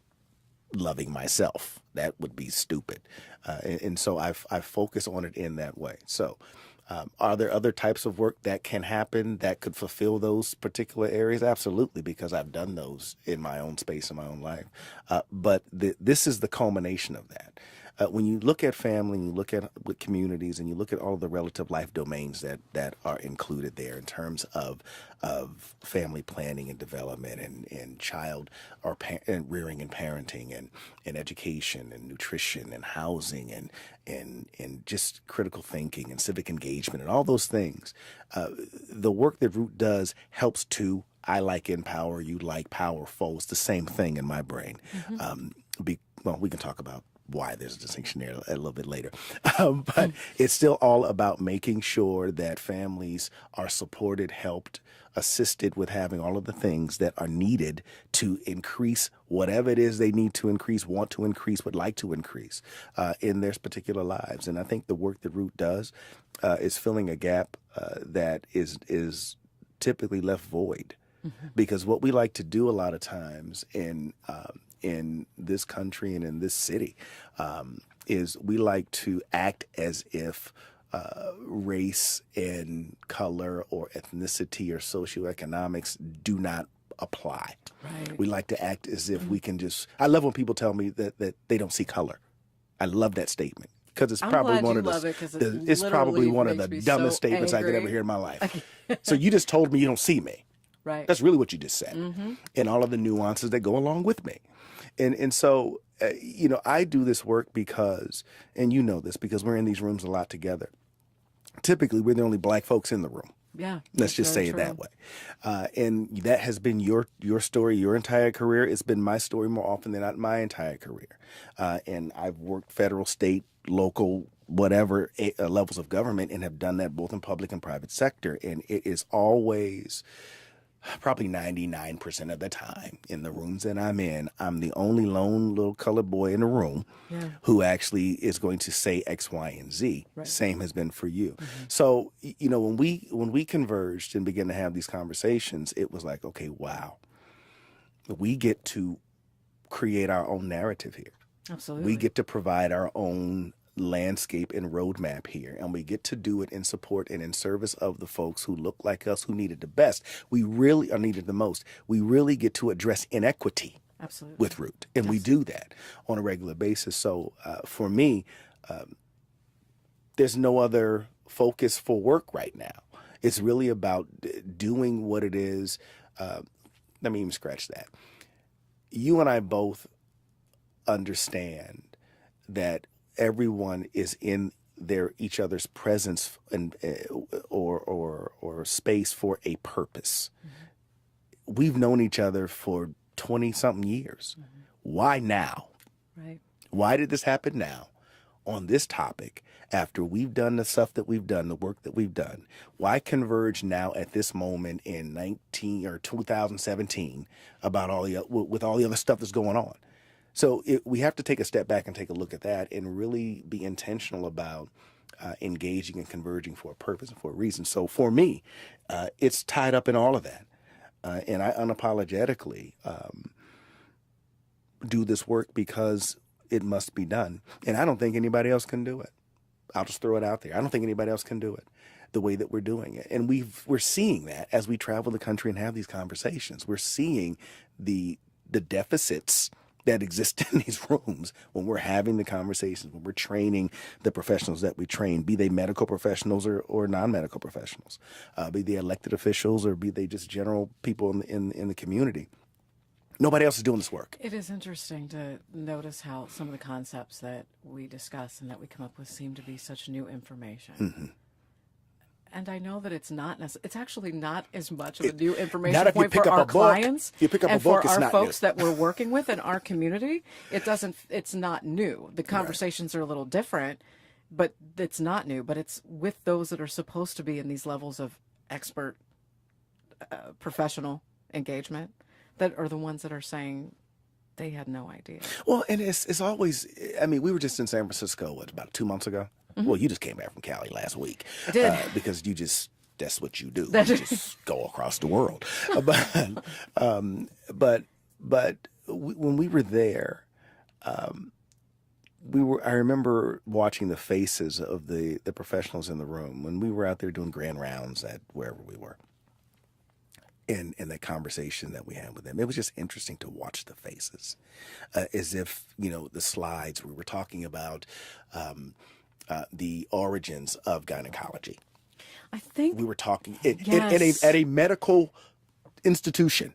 loving myself. That would be stupid. And so I focus on it in that way. So are there other types of work that can happen that could fulfill those particular areas? Absolutely, because I've done those in my own space, in my own life. But this is the culmination of that. When you look at family, you look at communities, and you look at all the relative life domains that are included there in terms of family planning and development and child and rearing and parenting and education and nutrition and housing and just critical thinking and civic engagement and all those things, the work that Root does helps to, I like empower, you like powerful. It's the same thing in my brain. Well, we can talk about why there's a distinction there a little bit later. But it's still all about making sure that families are supported, helped, assisted with having all of the things that are needed to increase whatever it is they need to increase, want to increase, would like to increase in their particular lives. And I think the work that Root does is filling a gap that is typically left void. Because what we like to do a lot of times in this country and in this city is we like to act as if race and color or ethnicity or socioeconomics do not apply. Right. We like to act as if we can just, I love when people tell me that they don't see color. I love that statement. Because it's probably one of the dumbest statements I could ever hear in my life. So you just told me you don't see me. Right. That's really what you just said. And all of the nuances that go along with me. And so, you know, I do this work because, and you know this, because we're in these rooms a lot together. Typically, we're the only black folks in the room. Yeah. Let's just say it that way. And that has been your story, your entire career. It's been my story more often than not my entire career. And I've worked federal, state, local, whatever levels of government, and have done that both in public and private sector. And it is always probably 99% of the time in the rooms that I'm in, I'm the only lone little colored boy in the room who actually is going to say X, Y, and Z. Right. Same has been for you. So, you know, when we converged and began to have these conversations, it was like, okay, wow, we get to create our own narrative here. Absolutely. We get to provide our own landscape and roadmap here, and we get to do it in support and in service of the folks who look like us, who need it the best. We really are needed the most. We really get to address inequity with Root, and we do that on a regular basis. So for me, there's no other focus for work right now. It's really about doing what it is. Let me even scratch that. You and I both understand that everyone is in each other's presence and or space for a purpose. We've known each other for 20-something years. Why now? Right. Why did this happen now on this topic after we've done the stuff that we've done, the work that we've done? Why converge now at this moment in 2017 about with all the other stuff that's going on? So we have to take a step back and take a look at that and really be intentional about engaging and converging for a purpose and for a reason. So for me, it's tied up in all of that. And I unapologetically do this work because it must be done. And I don't think anybody else can do it. I'll just throw it out there. I don't think anybody else can do it the way that we're doing it. And we're seeing that as we travel the country and have these conversations. We're seeing the deficits that exist in these rooms when we're having the conversations, when we're training the professionals that we train, be they medical professionals or non-medical professionals, be they elected officials or be they just general people in the community. Nobody else is doing this work. It is interesting to notice how some of the concepts that we discuss and that we come up with seem to be such new information. And I know that it's actually not as much of a new information point for our clients and for our folks that we're working with in our community. It's not new. The conversations are a little different, but it's not new. But it's with those that are supposed to be in these levels of expert professional engagement that are the ones that are saying they had no idea. Well, and it's always, I mean, we were just in San Francisco, about 2 months ago? Well, you just came back from Cali last week. I did. Because that's what you do. You just go across the world. But when we were there, I remember watching the faces of the professionals in the room when we were out there doing grand rounds at wherever we were. In the conversation that we had with them, it was just interesting to watch the faces, as if, the slides we were talking about the origins of gynecology. I think we were talking at a medical institution.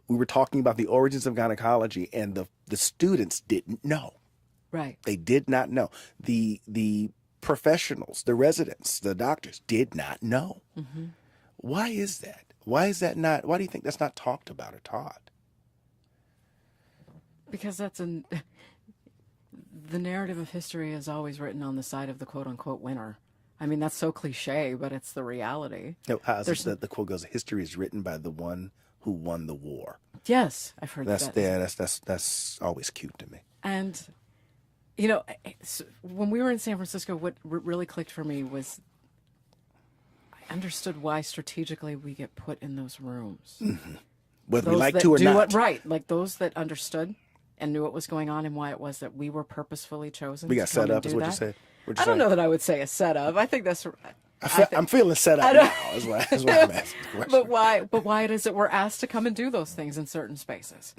We were talking about the origins of gynecology, and the students didn't know. Right. They did not know. The professionals, the residents, the doctors did not know. Why is that? Why is that not? Why do you think that's not talked about or taught? Because the narrative of history is always written on the side of the quote unquote winner. I mean, that's so cliche, but it's the reality. The quote goes, history is written by the one who won the war. Yes, I've heard that. That's always cute to me. And, when we were in San Francisco, what really clicked for me was I understood why strategically we get put in those rooms. Whether we like to or not. Right, like those that understood and knew what was going on and why it was that we were purposefully chosen. We got set up, is what you said. I don't know that I would say a setup. I think that's. I'm feeling set up now. Is what I'm asking the question. But why it is that we're asked to come and do those things in certain spaces,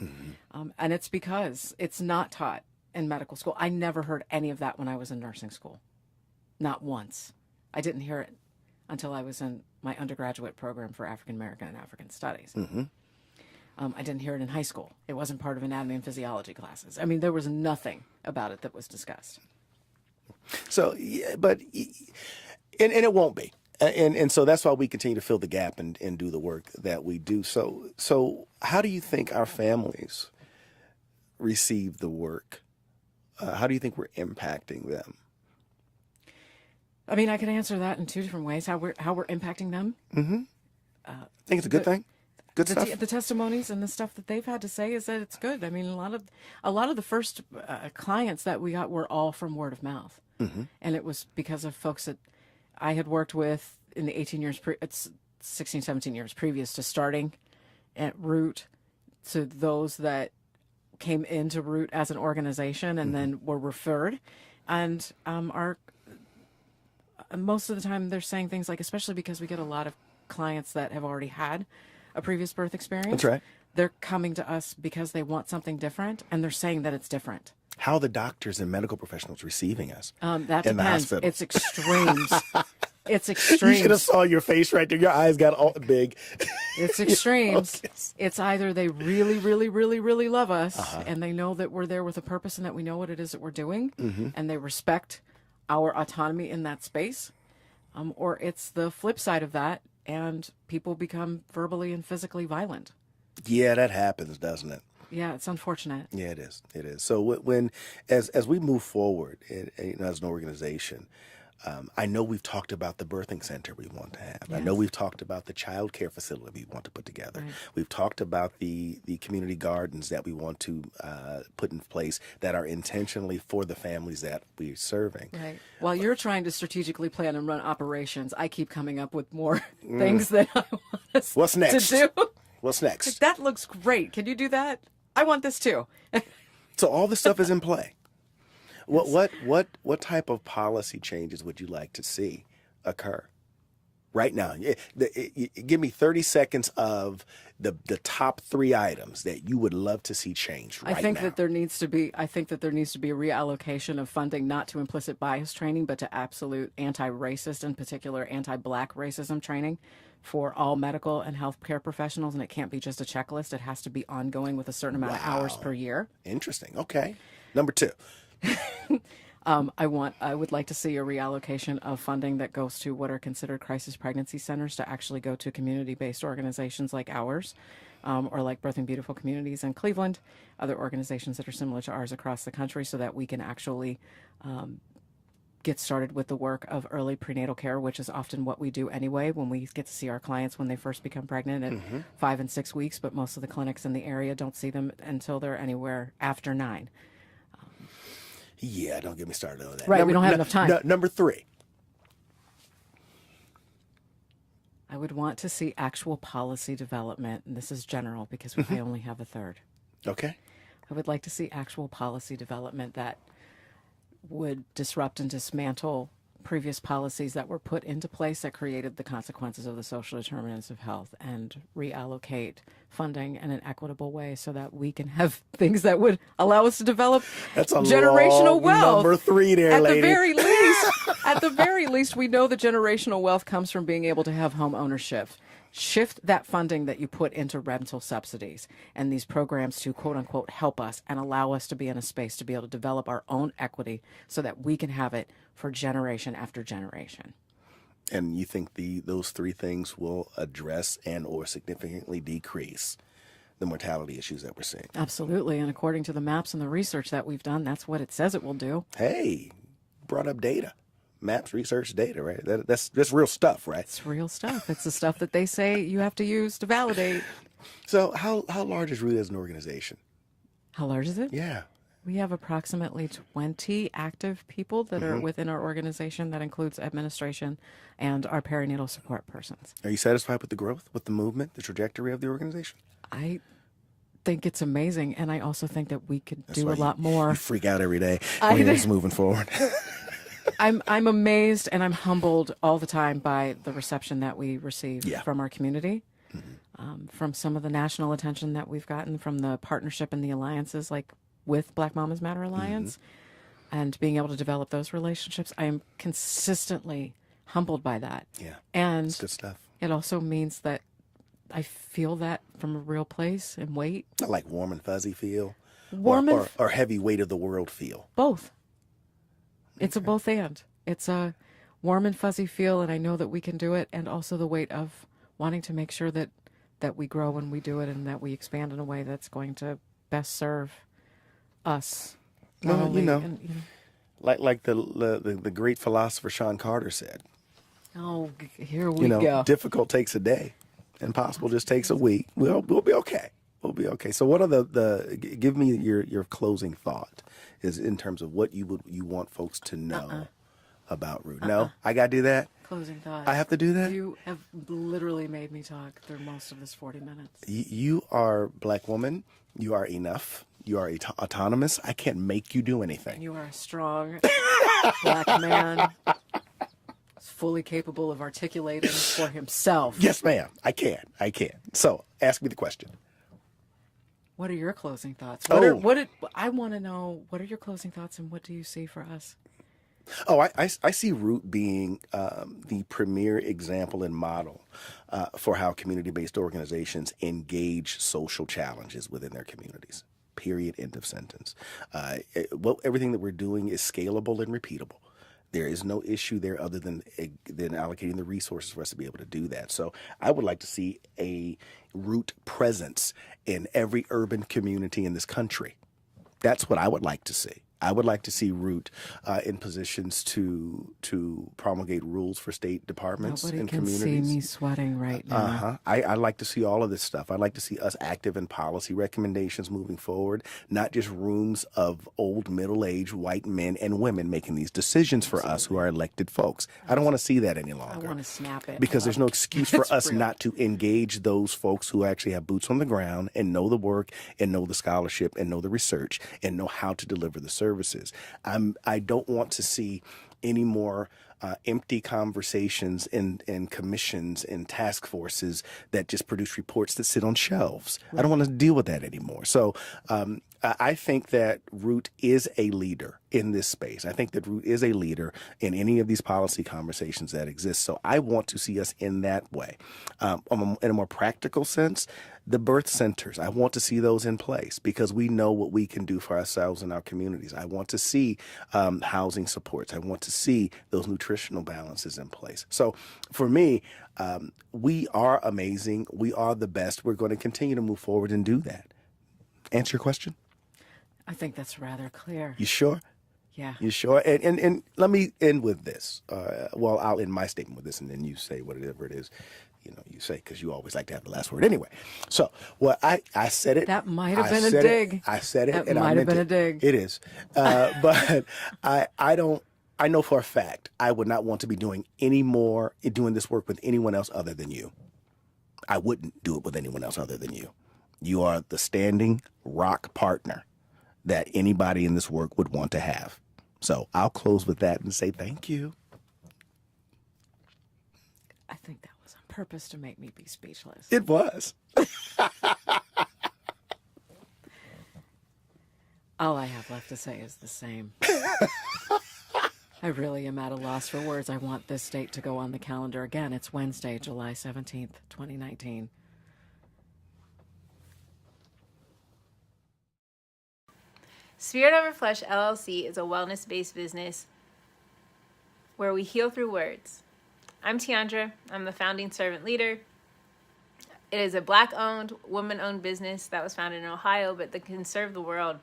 and it's because it's not taught in medical school. I never heard any of that when I was in nursing school, not once. I didn't hear it until I was in my undergraduate program for African American and African Studies. I didn't hear it in high school. It wasn't part of anatomy and physiology classes. I mean, there was nothing about it that was discussed. So, but it won't be. And so that's why we continue to fill the gap and do the work that we do. So how do you think our families receive the work? How do you think we're impacting them? I mean, I can answer that in two different ways. How we're impacting them. Think it's a good thing? Good stuff. The testimonies and the stuff that they've had to say is that it's good. I mean, a lot of the first clients that we got were all from word of mouth, and it was because of folks that I had worked with in the 16, 17 years previous to starting at Root, to those that came into Root as an organization and then were referred, and are most of the time they're saying things like, especially because we get a lot of clients that have already had a previous birth experience. That's right. They're coming to us because they want something different, and they're saying that it's different. How are the doctors and medical professionals receiving us? That in the depends. hospital? It's extremes. It's You extremes. should have saw your face right there. Your eyes got all big. It's extremes. Okay. It's either they really, really, really, really love us, and they know that we're there with a purpose and that we know what it is that we're doing, and they respect our autonomy in that space, or it's the flip side of that, and people become verbally and physically violent. Yeah, that happens, doesn't it? Yeah, it's unfortunate. Yeah, it is. It is. So when, as we move forward as an organization, I know we've talked about the birthing center we want to have. Yes. I know we've talked about the child care facility we want to put together. Right. We've talked about the community gardens that we want to put in place that are intentionally for the families that we're serving. Right. While you're trying to strategically plan and run operations, I keep coming up with more things that I want us What's next? to do. What's next? Like, that looks great. Can you do that? I want this too. So all this stuff is in play. What type of policy changes would you like to see occur right now? Give me 30 seconds of the top 3 items that you would love to see changed right now. I think that there needs to be a reallocation of funding, not to implicit bias training, but to absolute anti-racist, in particular anti-Black racism training for all medical and healthcare professionals. And it can't be just a checklist. It has to be ongoing with a certain amount of hours per year. Interesting. Okay. Number 2. I would like to see a reallocation of funding that goes to what are considered crisis pregnancy centers to actually go to community-based organizations like ours, or like Birthing Beautiful Communities in Cleveland, other organizations that are similar to ours across the country, so that we can actually get started with the work of early prenatal care, which is often what we do anyway when we get to see our clients when they first become pregnant at 5 and 6 weeks, but most of the clinics in the area don't see them until they're anywhere after 9. Yeah, don't get me started on that. Right, we don't have enough time. Number 3. I would want to see actual policy development, and this is general because I only have a third. Okay. I would like to see actual policy development that would disrupt and dismantle previous policies that were put into place that created the consequences of the social determinants of health, and reallocate funding in an equitable way so that we can have things that would allow us to develop That's a generational long wealth. number 3 there, lady. At the very least, we know that generational wealth comes from being able to have home ownership. Shift that funding that you put into rental subsidies and these programs to, quote unquote, help us and allow us to be in a space to be able to develop our own equity so that we can have it for generation after generation. And you think those 3 things will address and or significantly decrease the mortality issues that we're seeing? Absolutely. And according to the maps and the research that we've done, that's what it says it will do. Hey, brought up data. Maps, research, data, right? That's real stuff, right? It's real stuff. It's the stuff that they say you have to use to validate. So how large is Root as an organization? How large is it? Yeah. We have approximately 20 active people that are within our organization. That includes administration and our perinatal support persons. Are you satisfied with the growth, with the movement, the trajectory of the organization? I think it's amazing, and I also think that we could That's do why a lot more. You freak out every day when it's moving forward. I'm amazed and I'm humbled all the time by the reception that we receive from our community, from some of the national attention that we've gotten from the partnership and the alliances, like with Black Mamas Matter Alliance, and being able to develop those relationships. I am consistently humbled by that. Yeah, and it's good stuff. It also means that I feel that from a real place and weight. Not like warm and fuzzy feel, or heavy weight of the world feel. Both. It's a both and. It's a warm and fuzzy feel, and I know that we can do it, and also the weight of wanting to make sure that we grow when we do it and that we expand in a way that's going to best serve us. Well, like the great philosopher Sean Carter said. Oh, here we go. Difficult takes a day, Impossible just takes a week. We'll be okay. We'll be okay. So what are give me your closing thought is in terms of what you want folks to know about Root. No, I got to do that. Closing thought. I have to do that? You have literally made me talk through most of this 40 minutes. You are Black woman. You are enough. You are autonomous. I can't make you do anything. You are a strong Black man, fully capable of articulating for himself. Yes, ma'am. I can. So ask me the question. What are your closing thoughts? I want to know, what are your closing thoughts and what do you see for us? Oh, I see Root being the premier example and model for how community-based organizations engage social challenges within their communities. Period. End of sentence. Everything that we're doing is scalable and repeatable. There is no issue there other than allocating the resources for us to be able to do that. So I would like to see a Root presence in every urban community in this country. That's what I would like to see. I would like to see Root in positions to promulgate rules for state departments and communities. Nobody can see me sweating right now. I'd like to see all of this stuff. I'd like to see us active in policy recommendations moving forward, not just rooms of old, middle-aged white men and women making these decisions for us who are elected folks. I don't want to see that any longer. I want to snap it. Because there's no excuse for us not to engage those folks who actually have boots on the ground and know the work and know the scholarship and know the research and know how to deliver the services. I don't want to see any more empty conversations and commissions and task forces that just produce reports that sit on shelves. Right. I don't want to deal with that anymore. So I think that Root is a leader in this space. I think that Root is a leader in any of these policy conversations that exist. So I want to see us in that way. In a more practical sense, the birth centers, I want to see those in place because we know what we can do for ourselves and our communities. I want to see housing supports. I want to see those nutritional balances in place. So for me, we are amazing. We are the best. We're going to continue to move forward and do that. Answer your question? I think that's rather clear. You sure? Yeah. You sure? And let me end with this. Well, I'll end my statement with this, and then you say whatever it is, you say, because you always like to have the last word anyway. So, well, I said it. That might have been a dig. I said it. That might have been a dig. It is. But I know for a fact I would not want to be doing this work with anyone else other than you. I wouldn't do it with anyone else other than you. You are the standing rock partner that anybody in this work would want to have. So I'll close with that and say thank you. I think that was on purpose to make me be speechless. It was. All I have left to say is the same. I really am at a loss for words. I want this date to go on the calendar again. It's Wednesday, July 17th, 2019. Spirit Over Flesh LLC is a wellness-based business where we heal through words. I'm Tiandra. I'm the founding servant leader. It is a Black-owned, woman-owned business that was founded in Ohio, but that can serve the world.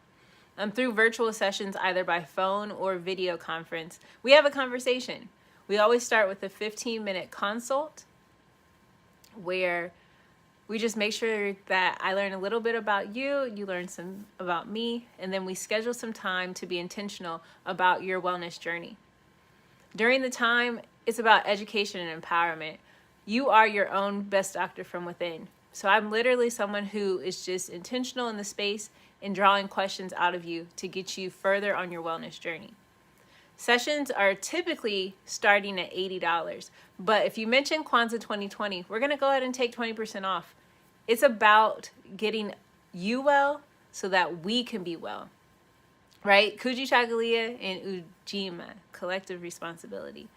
Through virtual sessions, either by phone or video conference, we have a conversation. We always start with a 15-minute consult where we just make sure that I learn a little bit about you, you learn some about me, and then we schedule some time to be intentional about your wellness journey. During the time, it's about education and empowerment. You are your own best doctor from within. So I'm literally someone who is just intentional in the space and drawing questions out of you to get you further on your wellness journey. Sessions are typically starting at $80, but if you mention Kwanzaa 2020, we're gonna go ahead and take 20% off. It's about getting you well so that we can be well, right? Kujichagulia and Ujamaa, collective responsibility.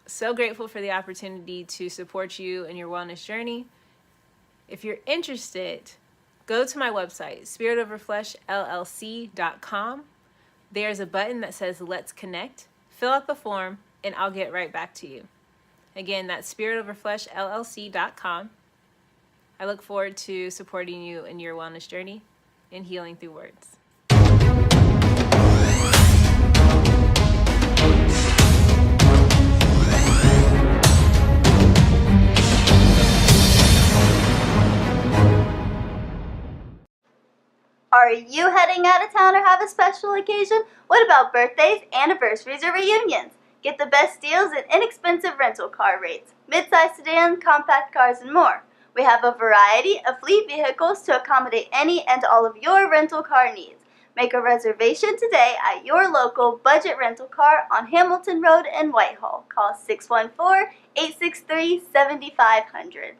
So grateful for the opportunity to support you in your wellness journey. If you're interested, go to my website, spiritoverfleshllc.com. There's a button that says Let's Connect. Fill out the form and I'll get right back to you. Again, that's spiritoverfleshllc.com. I look forward to supporting you in your wellness journey and healing through words. Are you heading out of town or have a special occasion? What about birthdays, anniversaries, or reunions? Get the best deals and inexpensive rental car rates, midsize sedans, compact cars, and more. We have a variety of fleet vehicles to accommodate any and all of your rental car needs. Make a reservation today at your local budget rental car on Hamilton Road in Whitehall. Call 614-863-7500.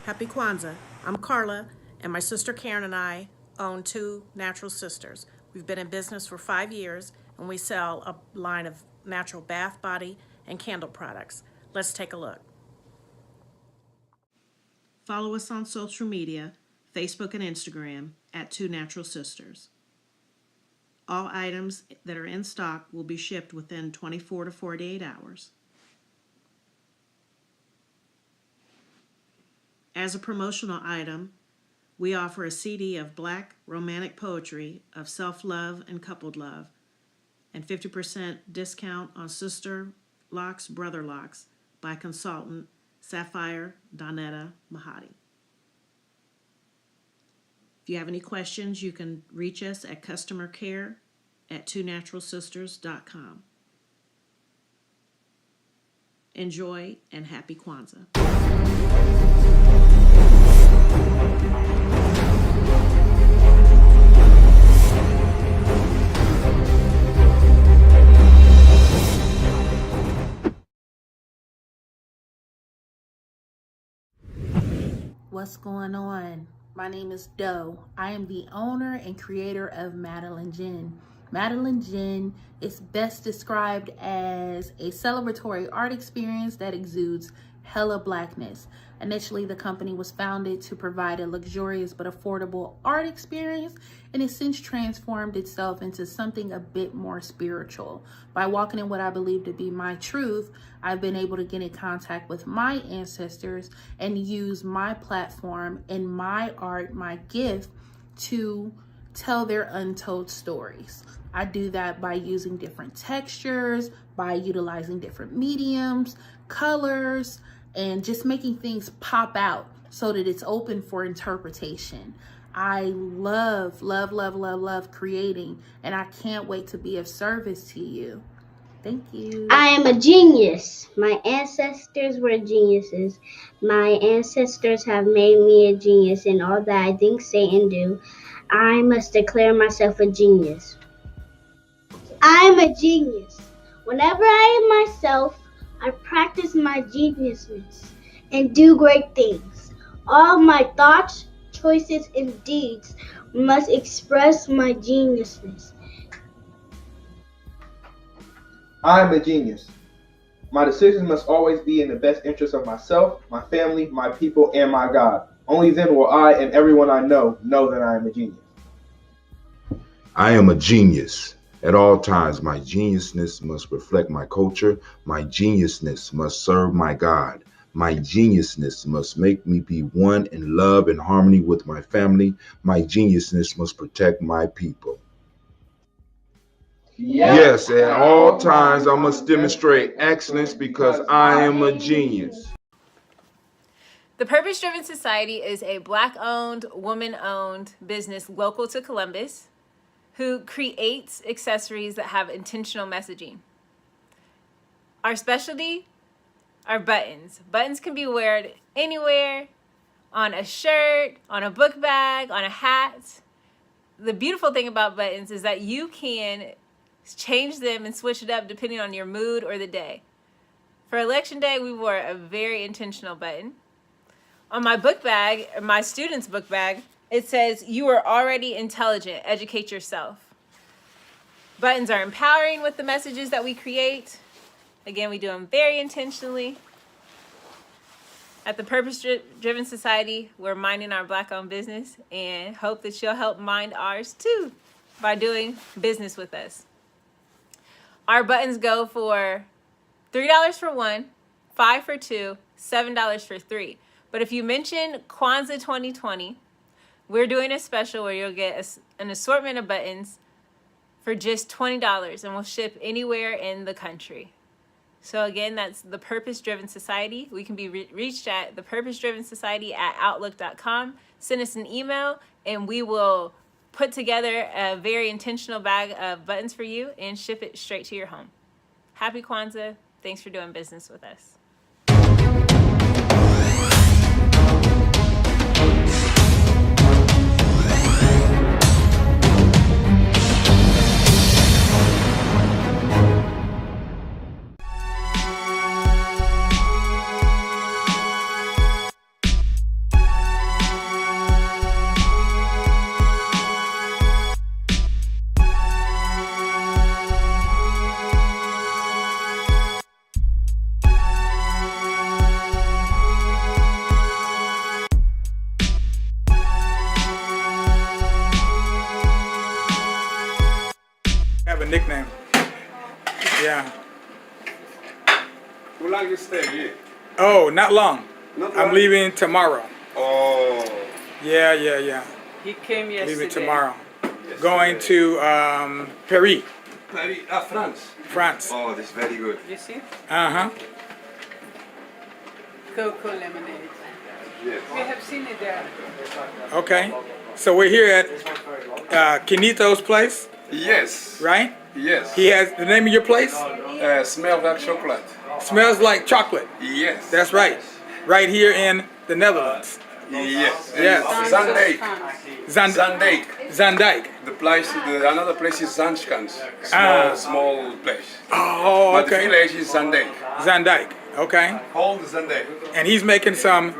Happy Kwanzaa. I'm Carla, and my sister Karen and I own Two Natural Sisters. We've been in business for 5 years, and we sell a line of natural bath, body, and candle products. Let's take a look. Follow us on social media, Facebook and Instagram, at Two Natural Sisters. All items that are in stock will be shipped within 24 to 48 hours. As a promotional item, we offer a CD of Black romantic poetry of self-love and coupled love, and 50% discount on Sister Locks, Brother Locks by consultant Sapphire Donetta Mahadi. If you have any questions, you can reach us at customercare@twonaturalsisters.com. Enjoy and happy Kwanzaa. What's going on? My name is Doe. I am the owner and creator of Madeline Gin. Madeline Gin is best described as a celebratory art experience that exudes hella blackness. Initially, the company was founded to provide a luxurious but affordable art experience, and it's since transformed itself into something a bit more spiritual. By walking in what I believe to be my truth, I've been able to get in contact with my ancestors and use my platform and my art, my gift, to tell their untold stories. I do that by using different textures, by utilizing different mediums, colors, and just making things pop out so that it's open for interpretation. I love creating, and I can't wait to be of service to you. Thank you. I am a genius. My ancestors were geniuses. My ancestors have made me a genius in all that I think, say, and do. I must declare myself a genius. I am a genius. Whenever I am myself, I practice my geniusness and do great things. All my thoughts, choices, and deeds must express my geniusness. I am a genius. My decisions must always be in the best interest of myself, my family, my people, and my God. Only then will I and everyone I know that I am a genius. I am a genius. At all times, my geniusness must reflect my culture. My geniusness must serve my God. My geniusness must make me be one in love and harmony with my family. My geniusness must protect my people. Yes, at all times, I must demonstrate excellence because I am a genius. The Purpose Driven Society is a Black-owned, woman-owned business local to Columbus who creates accessories that have intentional messaging. Our specialty are buttons. Buttons can be worn anywhere, on a shirt, on a book bag, on a hat. The beautiful thing about buttons is that you can change them and switch it up depending on your mood or the day. For Election Day, we wore a very intentional button. On my book bag, my student's book bag, it says, "You are already intelligent, educate yourself." Buttons are empowering with the messages that we create. Again, we do them very intentionally. At the Purpose Driven Society, we're minding our Black-owned business and hope that you'll help mind ours too by doing business with us. Our buttons go for $3 for one, $5 for two, $7 for three. But if you mention Kwanzaa 2020, we're doing a special where you'll get an assortment of buttons for just $20, and we'll ship anywhere in the country. So again, that's the Purpose Driven Society. We can be reached at thepurposedrivensociety@outlook.com. Send us an email, and we will put together a very intentional bag of buttons for you and ship it straight to your home. Happy Kwanzaa. Thanks for doing business with us. Nickname. Yeah. How long you stay here? Oh, not long. Not I'm long? leaving tomorrow. Oh. Yeah. He came yesterday. Leaving tomorrow. Going to Paris. Paris, France. France. Oh, that's very good. You see? Uh-huh. Cocoa lemonade. Yes. We have seen it there. Okay. So we're here at Kinito's place, Yes. right? Yes. He has the name of your place? Smell like chocolate. Smells like chocolate. Yes. That's right. Right here in the Netherlands. Yes. Yes. Zandijk. Zandijk. Zandijk. The place, another place is Zandskans. Small place. Oh, But okay. the village is Zandijk. Zandijk. Okay. Whole Zandijk. And he's making some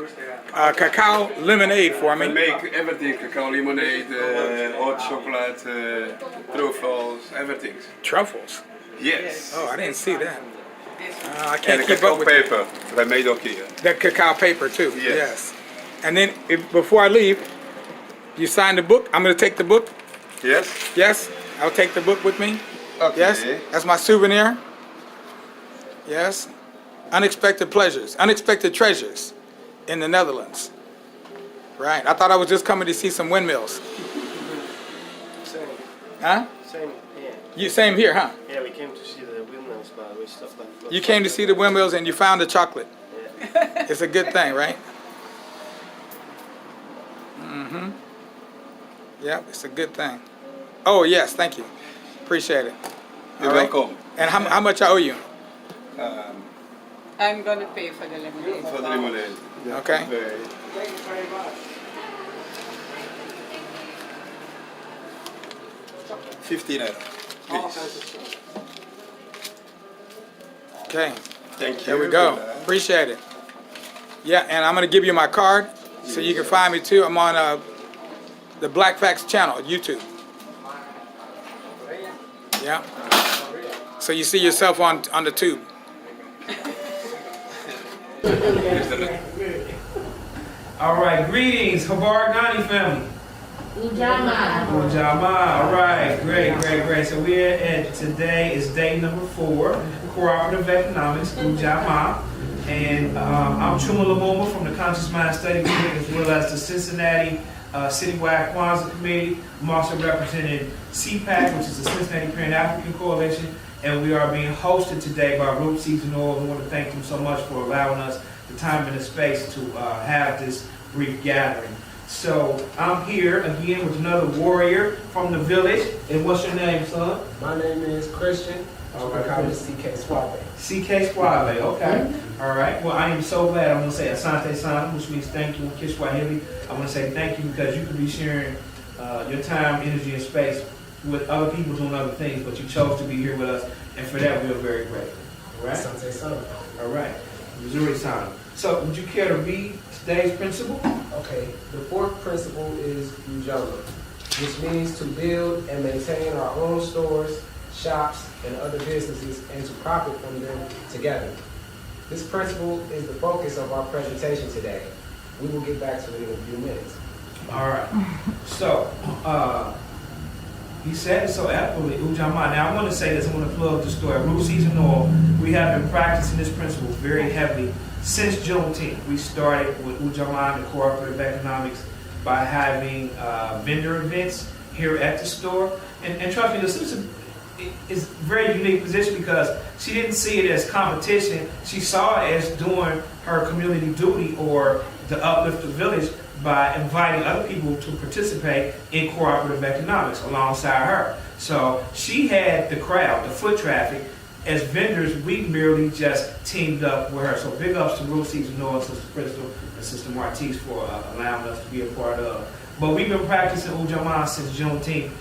cacao lemonade for We me. make everything: cacao lemonade, hot chocolate, truffles, everything. Truffles. Yes. Oh, I didn't see that. I And can't the keep cacao up with paper they made ook here. the cacao paper too. Yes. And then before I leave, you sign the book. I'm going to take the book. Yes. Yes. I'll take the book with me. Okay. Yes. That's my souvenir. Yes. Unexpected pleasures, unexpected treasures in the Netherlands. Right. I thought I was just coming to see some windmills. Same. Huh? Same, yeah. You same here, huh? Yeah, we came to see the windmills, but we stuff like. You came to see the windmills and you found the chocolate. Yeah. It's a good thing, right? Mm-hmm. Yep, it's a good thing. Oh, yes, thank you. Appreciate it. You're All right. welcome. And how much I owe you? I'm going to pay for the lemonade. For the lemonade. Okay. Thank you very much. 15 euro. Please. Okay. Thank you. There we go. Appreciate it. Yeah, and I'm going to give you my card so you can find me too. I'm on the Black Facts channel, YouTube. Yeah. So you see yourself on the tube. All right, greetings, Habar Ghani family. Ujamaa. All right, great. So we're at, today is day number 4, cooperative economics, Ujamaa. And I'm Chuma Lamoma from the Conscious Mind Study Group, as well as the Cincinnati Citywide Kwanzaa Committee. I'm also representing CPAC, which is the Cincinnati Pan-African Coalition. And we are being hosted today by Root Season Oil. We want to thank them so much for allowing us the time and the space to have this brief gathering. So I'm here again with another warrior from the village. And what's your name, son? My name is Christian. I call me CK Suave. CK Suave, okay. All right. Well, I am so glad. I'm going to say Asante Sana, which means thank you in Kiswahili. I want to say thank you because you could be sharing your time, energy, and space with other people doing other things, but you chose to be here with us, and for that we are very grateful. All right? Asante Sana. All right. Missouri Sana. So, would you care to read today's principle? Okay. The 4th principle is Ujamaa, which means to build and maintain our own stores, shops, and other businesses, and to profit from them together. This principle is the focus of our presentation today. We will get back to it in a few minutes. All right. So, he said it so eloquently, Ujamaa. Now, I want to say this. I want to plug the story. Root Season Oil, we have been practicing this principle very heavily since Juneteenth. We started with Ujamaa and the cooperative economics by having vendor events here at the store. And trust me, the sister is a very unique position because she didn't see it as competition. She saw it as doing her community duty or to uplift the village by inviting other people to participate in cooperative economics alongside her. So she had the crowd, the foot traffic. As vendors, we merely just teamed up with her. So big ups to Rule Season Noah, Sister Crystal, and Sister Martise for allowing us to be a part of. But we've been practicing Ujamaa since Juneteenth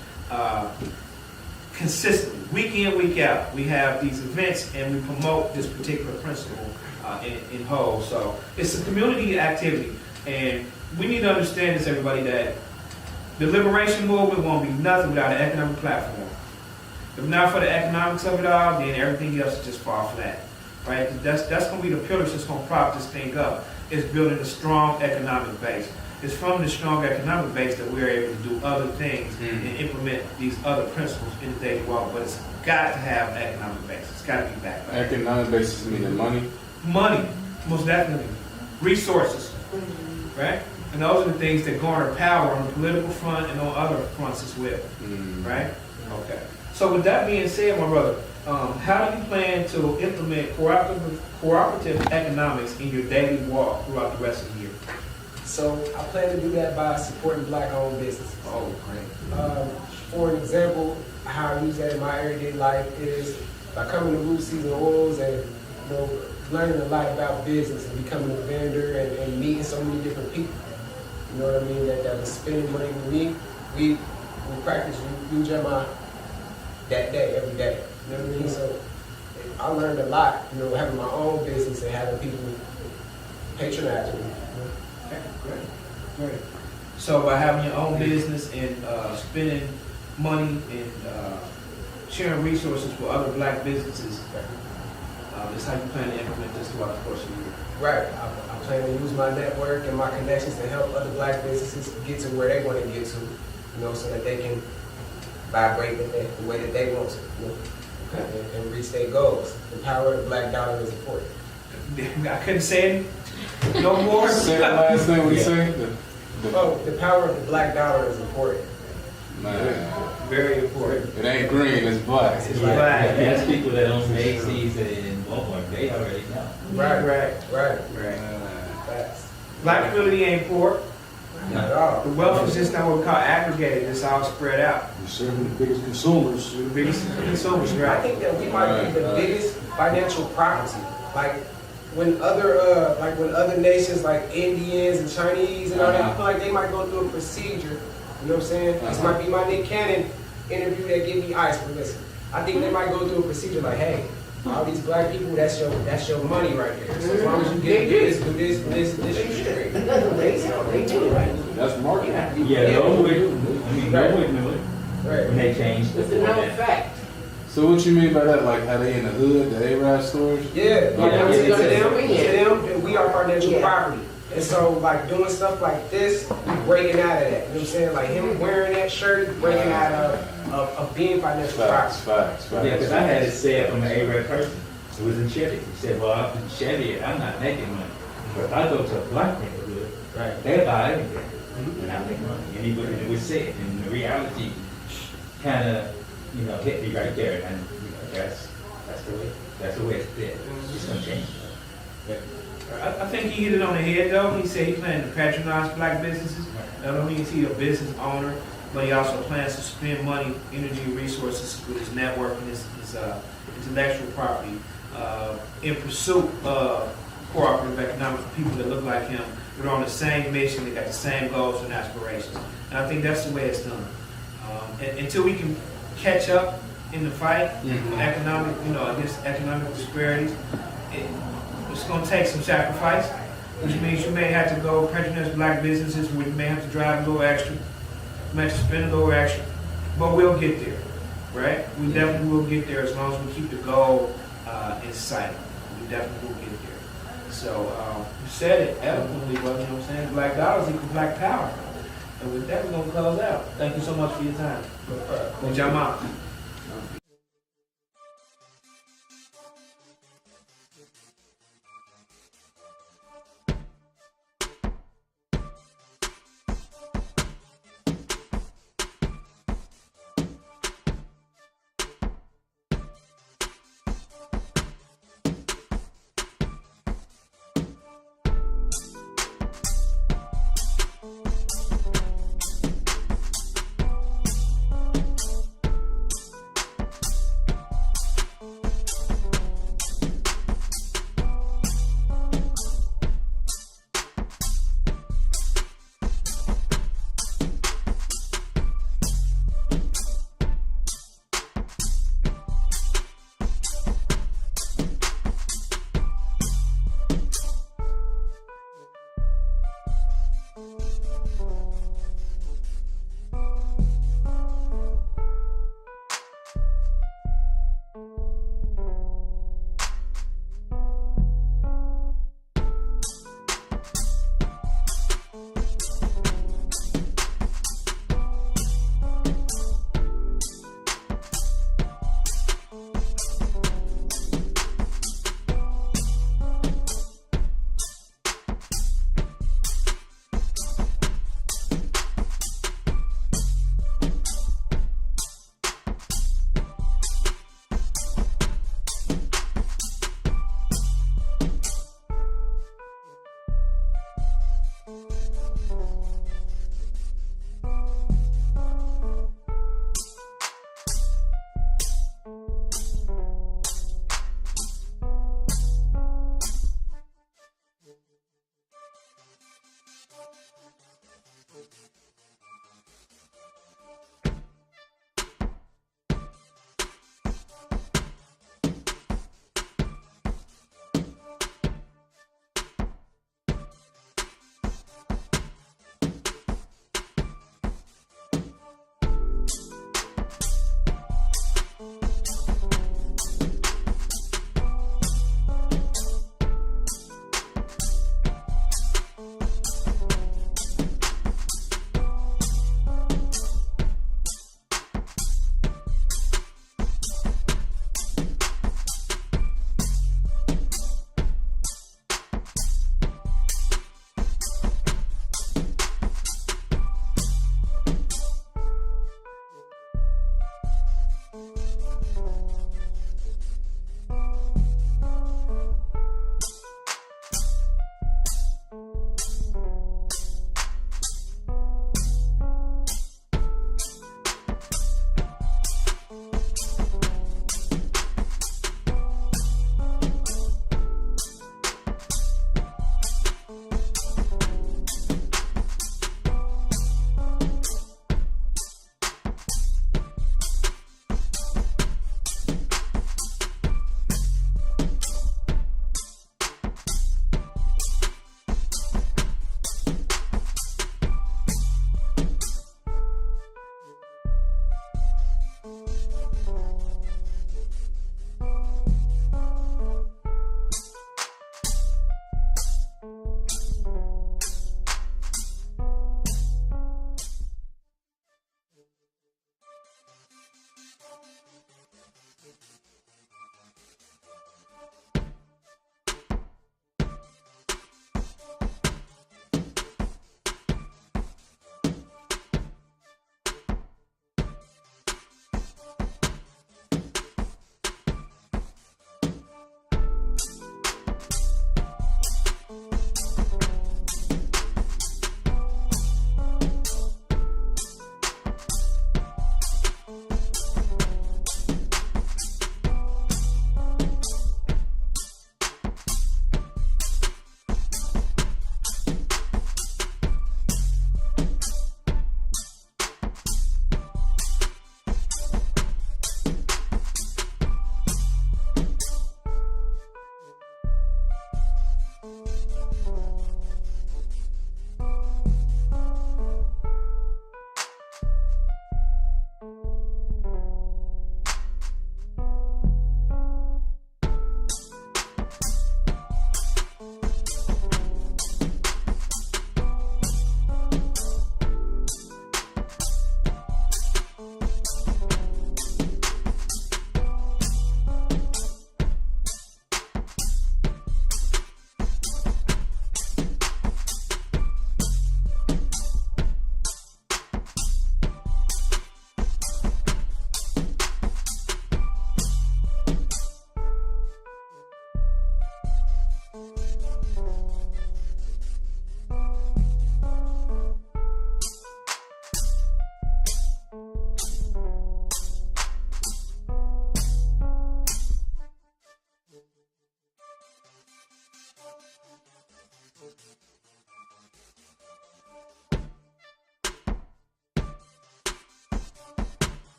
consistently, week in, week out. We have these events and we promote this particular principle in whole. So it's a community activity. And we need to understand this, everybody, that the liberation movement won't be nothing without an economic platform. If not for the economics of it all, then everything else will just fall flat. Right? That's going to be the pillars that's going to prop this thing up. It's building a strong economic base. It's from the strong economic base that we're able to do other things and implement these other principles in the daily walk. But it's got to have an economic base. It's got to be backed by economic basis meaning money? Money, most definitely. Resources, right? And those are the things that garner power on the political front and on other fronts as well, right? Okay. So with that being said, my brother, how do you plan to implement cooperative economics in your daily walk throughout the rest of the year? So I plan to do that by supporting Black-owned businesses. Oh, great. For an example, how I use that in my everyday life is by coming to Root Season Oils and learning a lot about business and becoming a vendor and meeting so many different people. You know what I mean? That was spending money with me. We practice Ujamaa that day, every day. You know what I mean? So I learned a lot, having my own business and having people patronize me. Okay, great. So by having your own business and spending money and sharing resources with other Black businesses, that's how you plan to implement this throughout the course of the year. Right. I plan to use my network and my connections to help other Black businesses get to where they want to get to, so that they can vibrate the way that they want to, and reach their goals. The power of the Black dollar is important. I couldn't say it no more. Say the last thing we say. The power of the Black dollar is important. Man. Very important. It ain't green, it's black. It's black. There's people that own Macy's and Walmart, they already know. Right. Black community ain't poor. Not at all. The wealth is just not what we call aggregated. It's all spread out. We're serving the biggest consumers. We're the biggest consumers, right? I think that we might be the biggest financial property. Like when other nations like Indians and Chinese and all that, I feel like they might go through a procedure. You know what I'm saying? This might be my Nick Cannon interview that give me ice, but listen, I think they might go through a procedure like, hey, all these Black people, that's your money right there. So as long as you get this, do this, you straight. They do it right. That's marketing. Yeah, those would do it. Right. When they changed the It's a known fact. So what you mean by that? Like how they in the hood, the A-Rap stores? Yeah. Yeah. To them, we are financial property. And so, like, doing stuff like this, breaking out of that. You know what I'm saying? Like, him wearing that shirt, breaking out of being financial property. Facts. Yeah, because I had it said from an A-Rap person who was in Chevy. He said, well, I'm in Chevy, I'm not making money. But if I go to a Black neighborhood, they'll buy everything. And I make money. And it was said. And the reality kind of, hit me right there. And that's the way it's been. It's going to change. I think he hit it on the head, though. He said he planned to patronize Black businesses. Not only is he a business owner, but he also plans to spend money, energy, and resources with his network and his intellectual property in pursuit of cooperative economics for people that look like him. We're on the same mission. They got the same goals and aspirations. And I think that's the way it's done. Until we can catch up in the fight against economic disparities, it's going to take some sacrifice, which means you may have to go patronize Black businesses, where you may have to drive a little extra, you may have to spend a little extra, but we'll get there, right? We definitely will get there as long as we keep the goal in sight. We definitely will get there. So you said it eloquently, but you know what I'm saying? Black dollars equal Black power. And with that, we're going to close out. Thank you so much for your time. Ujamaa.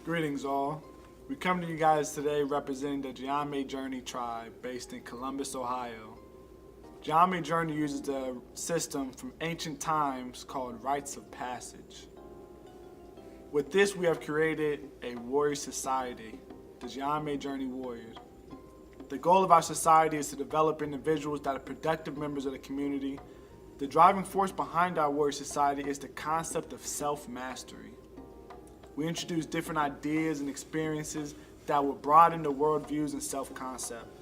Greetings all. We come to you guys today representing the Ujamaa Journey tribe based in Columbus, Ohio. Ujamaa Journey uses a system from ancient times called rites of passage. With this, we have created a warrior society, the Ujamaa Journey Warriors. The goal of our society is to develop individuals that are productive members of the community. The driving force behind our warrior society is the concept of self-mastery. We introduce different ideas and experiences that will broaden the worldviews and self-concept.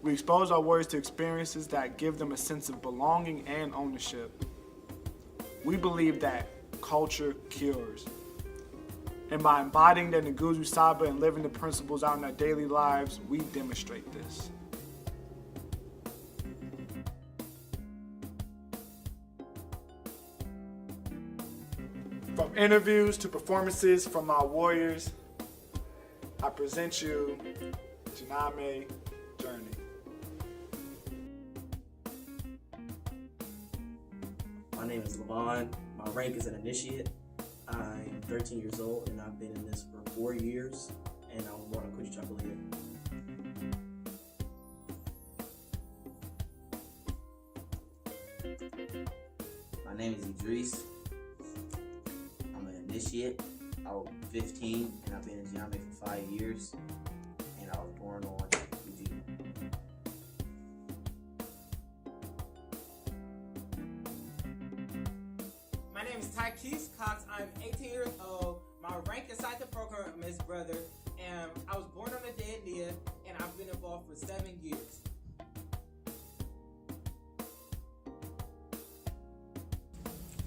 We expose our warriors to experiences that give them a sense of belonging and ownership. We believe that culture cures. And by embodying the Nguzu Saba and living the principles out in our daily lives, we demonstrate this. From interviews to performances from our warriors, I present you Ujamaa Journey. My name is Levon. My rank is an initiate. I'm 13 years old and I've been in this for 4 years, and I'm born a Coochie Chocolate. My name is Idris. I'm an initiate. I was 15 and I've been in Ujamaa for 5 years, and I was born on Ujamaa. My name is Tykees Cox. I'm 18 years old. My rank inside the program is brother, and I was born on the day of Nia, and I've been involved for 7 years.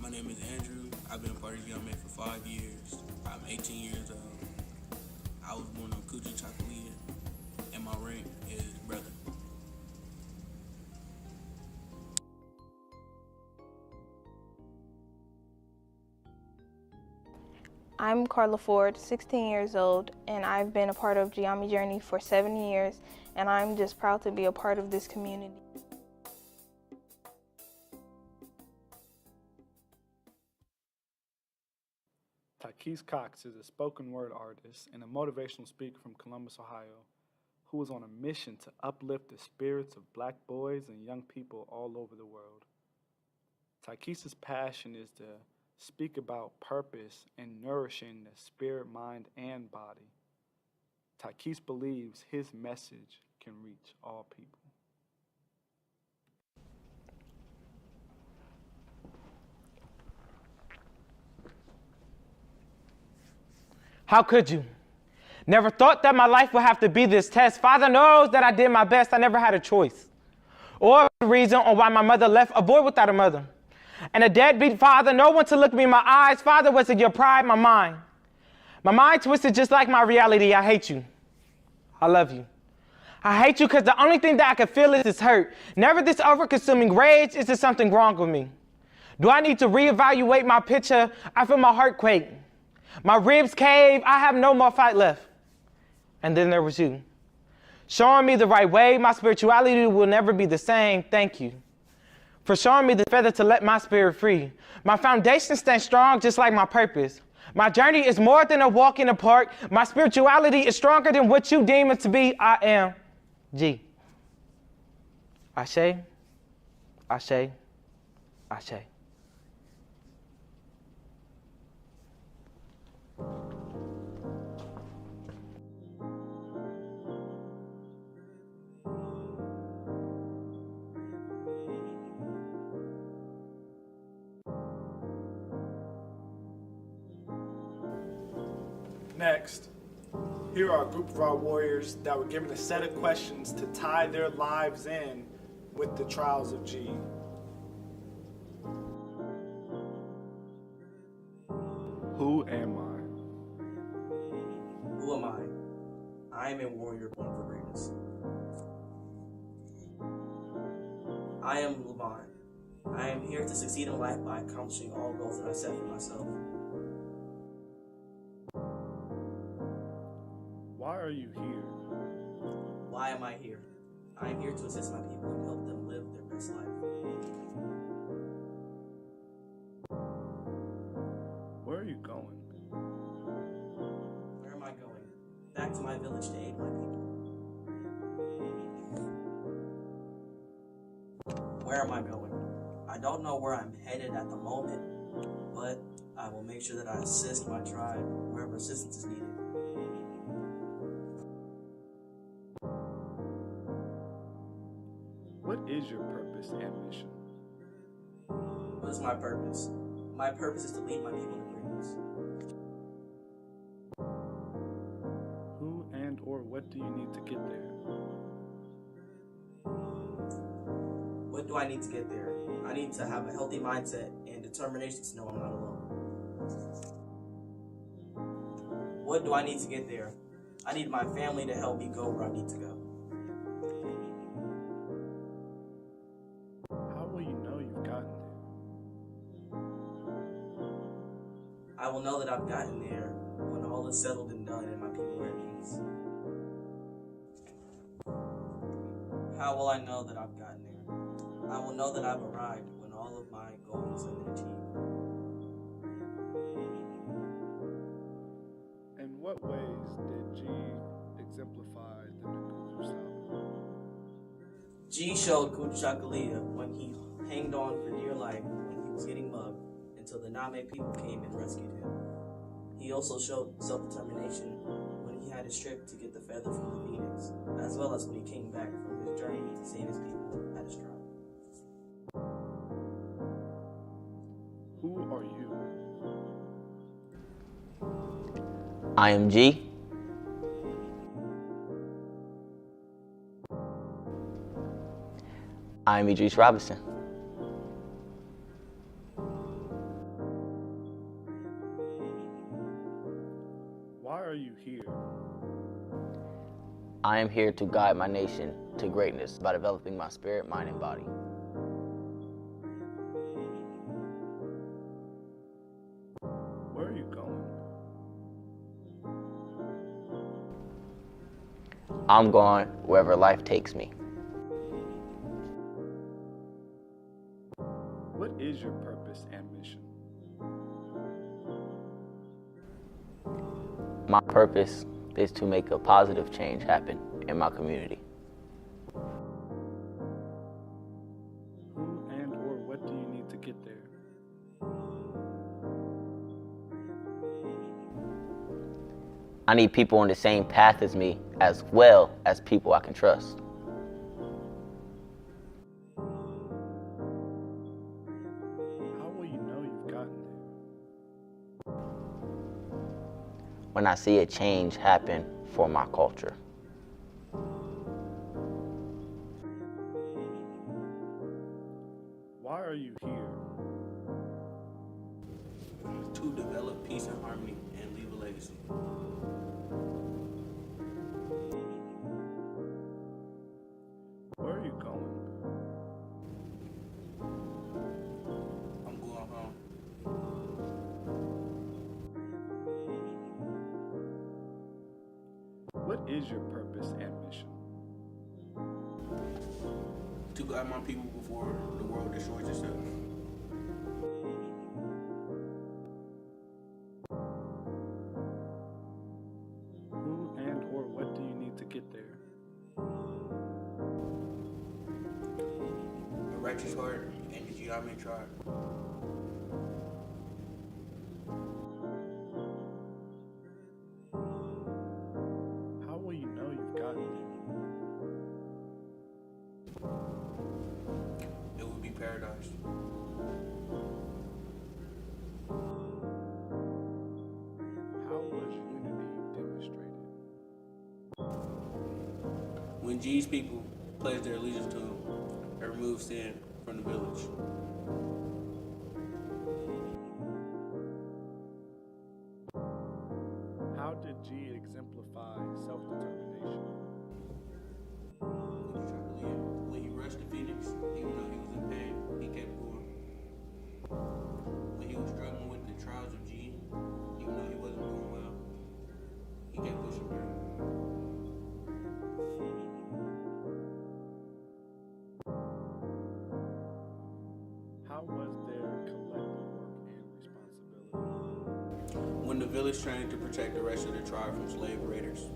My name is Andrew. I've been a part of Ujamaa for 5 years. I'm 18 years old. I was born on Coochie Chocolate, and my rank is brother. I'm Carla Ford, 16 years old, and I've been a part of Ujamaa Journey for 7 years, and I'm just proud to be a part of this community. Tykees Cox is a spoken word artist and a motivational speaker from Columbus, Ohio, who is on a mission to uplift the spirits of Black boys and young people all over the world. Tykees' passion is to speak about purpose and nourishing the spirit, mind, and body. Tykees believes his message can reach all people. How could you? Never thought that my life would have to be this test. Father knows that I did my best. I never had a choice. Or the reason on why my mother left a boy without a mother. And a deadbeat father, no one to look me in my eyes. Father, was it your pride, my mind? My mind twisted just like my reality. I hate you. I love you. I hate you because the only thing that I can feel is this hurt. Never this over-consuming rage. Is there something wrong with me? Do I need to reevaluate my picture? I feel my heart quake. My ribs cave. I have no more fight left. And then there was you. Showing me the right way. My spirituality will never be the same. Thank you for showing me the feather to let my spirit free. My foundation stands strong just like my purpose. My journey is more than a walk in the park. My spirituality is stronger than what you deem it to be. I am G. Ashe, Ashe, Ashe. Next, here are a group of our warriors that were given a set of questions to tie their lives in with the trials of G. Who am I? Who am I? I am a warrior born for greatness. I am Levon. I am here to succeed in life by accomplishing all goals that I set for myself. Why are you here? Why am I here? I am here to assist my people and help them live their best life. Where are you going? back to my village to aid my people. Where am I going? I don't know where I'm headed at the moment, but I will make sure that I assist my tribe wherever assistance is needed. What is your purpose and mission? What is my purpose? My purpose is to lead my people to greatness. Who and or what do you need to get there? What do I need to get there? I need to have a healthy mindset and determination to know I'm not alone. What do I need to get there? I need my family to help me go where I need to go. How will you know you've gotten there? I will know that I've gotten there when all is settled and done and my people are at peace. How will I know that I've gotten there? I will know that I've arrived when all of my goals have been achieved. In what ways did G exemplify the Nukuzu Saba? G showed Kuchakalia when he hanged on for dear life when he was getting mugged until the Name people came and rescued him. He also showed self-determination when he had his trip to get the feather from the phoenix, as well as when he came back from his journey to save his people at his tribe. Who are you? I am G. I am Idris Robinson. Why are you here? I am here to guide my nation to greatness by developing my spirit, mind, and body. Where are you going? I'm going wherever life takes me. What is your purpose and mission? My purpose is to make a positive change happen in my community. Who and or what do you need to get there? I need people on the same path as me, as well as people I can trust. How will you know you've gotten there? When I see a change happen for my culture. Why are you here? To develop peace and harmony and leave a legacy. Where are you going? I'm going home. What is your purpose and mission? To guide my people before the world destroys itself. Who and or what do you need to get there? A righteous heart and the Ujamaa tribe. How will you know you've gotten there? It will be paradise. How was unity demonstrated? When G's people pledge their allegiance to him and remove sin from the village. How did G exemplify self-determination? When he rushed the Phoenix, even though he was in pain, he kept going. When he was struggling with the trials of G, even though he wasn't doing well, he kept pushing through. How was their collective work and responsibility? When the village trained to protect the rest of the tribe from slave raiders,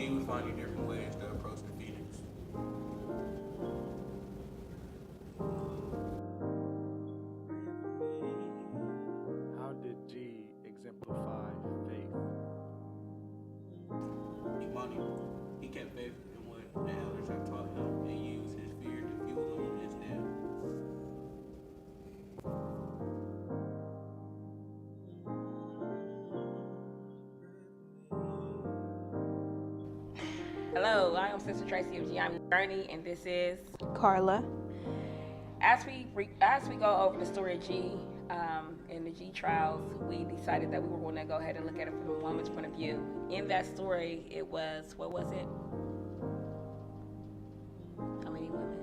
G was finding different ways to approach the Phoenix. How did G exemplify faith? Imani, he kept faith in what the elders had taught him and used his fear to fuel him instead. Hello, I am Sister Tracy of Geometry Journey, and this is Carla. As we go over the story of G in the G trials, we decided that we were going to go ahead and look at it from a woman's point of view. In that story, it was, what was it? How many women?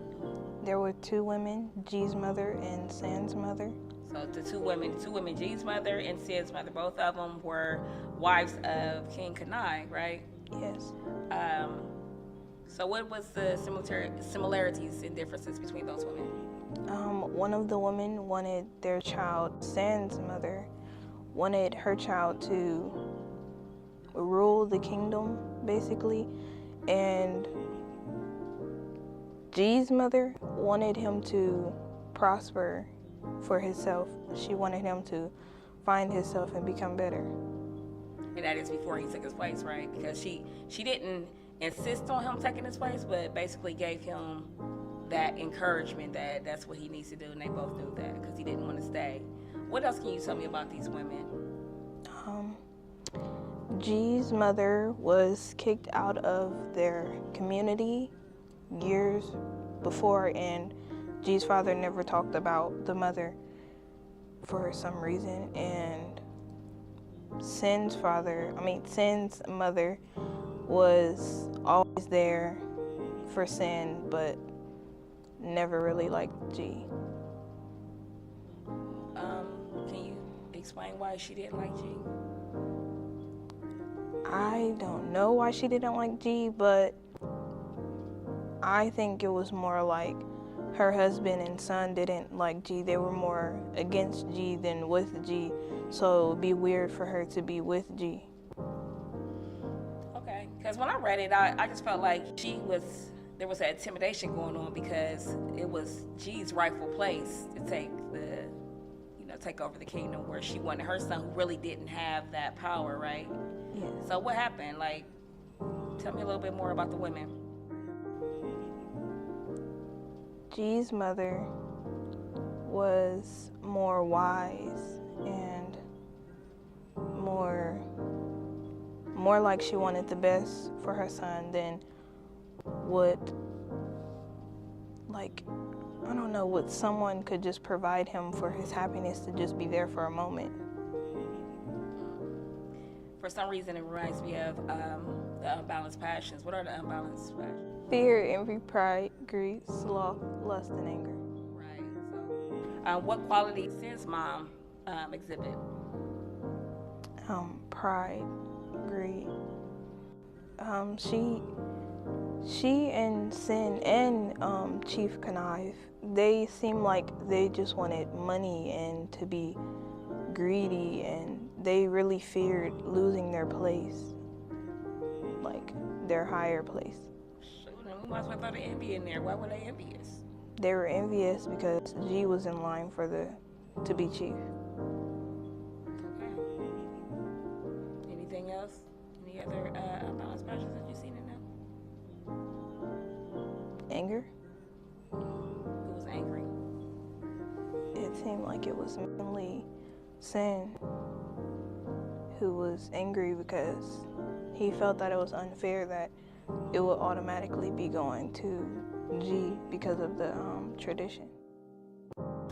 There were 2 women, G's mother and Sin's mother. So the two women, G's mother and Sid's mother, both of them were wives of King Kanai, right? Yes. So what was the similarities and differences between those women? One of the women wanted their child, Sin's mother, wanted her child to rule the kingdom, basically, and G's mother wanted him to prosper for himself. She wanted him to find himself and become better. And that is before he took his place, right? Because she didn't insist on him taking his place, but basically gave him that encouragement that that's what he needs to do, and they both knew that because he didn't want to stay. What else can you tell me about these women? G's mother was kicked out of their community years before, and G's father never talked about the mother for some reason, and Sin's mother was always there for Sin, but never really liked G. Can you explain why she didn't like G? I don't know why she didn't like G, but I think it was more like her husband and son didn't like G. They were more against G than with G, so it would be weird for her to be with G. Okay, because when I read it, I just felt like there was an intimidation going on because it was G's rightful place to take over the kingdom, where she wanted her son, who really didn't have that power, right? Yeah. So what happened? Like, tell me a little bit more about the women. G's mother was more wise and more like she wanted the best for her son than what someone could just provide him for his happiness to just be there for a moment. For some reason, it reminds me of the unbalanced passions. What are the unbalanced passions? Fear, envy, pride, greed, sloth, lust, and anger. Right. So, what qualities Sin's mom exhibit? Pride, greed. She and Sin and Chief Connive, they seem like they just wanted money and to be greedy, and they really feared losing their place, like their higher place. We might as well throw the envy in there. Why were they envious? They were envious because G was in line to be chief. Okay. Anything else? Any other unbalanced passions that you've seen in them? Anger. Who was angry? It seemed like it was mainly Sin who was angry because he felt that it was unfair that it would automatically be going to G because of the tradition.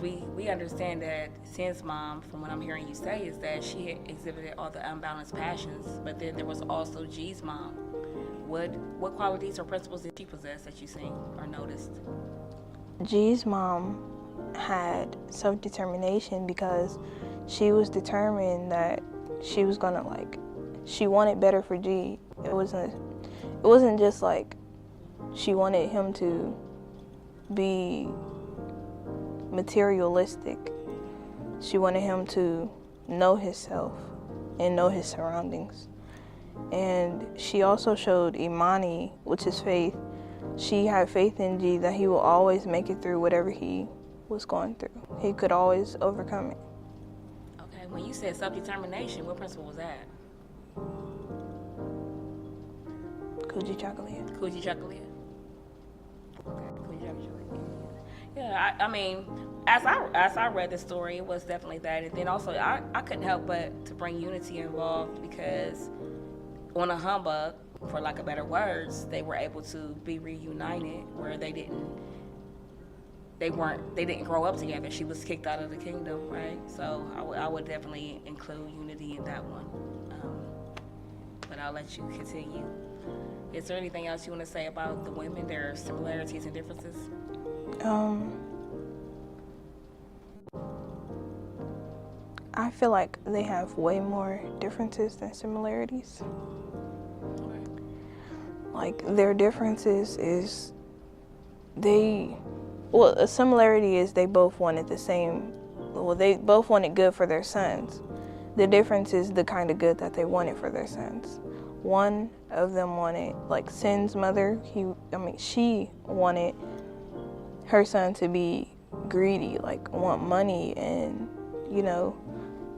We understand that Sin's mom, from what I'm hearing you say, is that she had exhibited all the unbalanced passions, but then there was also G's mom. What qualities or principles did she possess that you seen or noticed? G's mom had self-determination because she was determined that she was gonna she wanted better for G. It wasn't just like she wanted him to be materialistic. She wanted him to know himself and know his surroundings. And she also showed Imani, which is faith. She had faith in G that he will always make it through whatever he was going through. He could always overcome it. Okay, when you said self-determination, what principle was that? Kuji Chakalia. Kuji Chakalia. Okay, Kuji Chakalia. Yeah, I mean, as I read the story, it was definitely that. And then also, I couldn't help but to bring unity involved because on a humbug, for lack of better words, they were able to be reunited where they didn't grow up together. She was kicked out of the kingdom, right? So I would definitely include unity in that one. But I'll let you continue. Is there anything else you want to say about the women, their similarities and differences? I feel like they have way more differences than similarities. Like, their differences is a similarity is they both wanted they both wanted good for their sons. The difference is the kind of good that they wanted for their sons. One of them wanted, like Sin's mother, she wanted her son to be greedy, like want money and,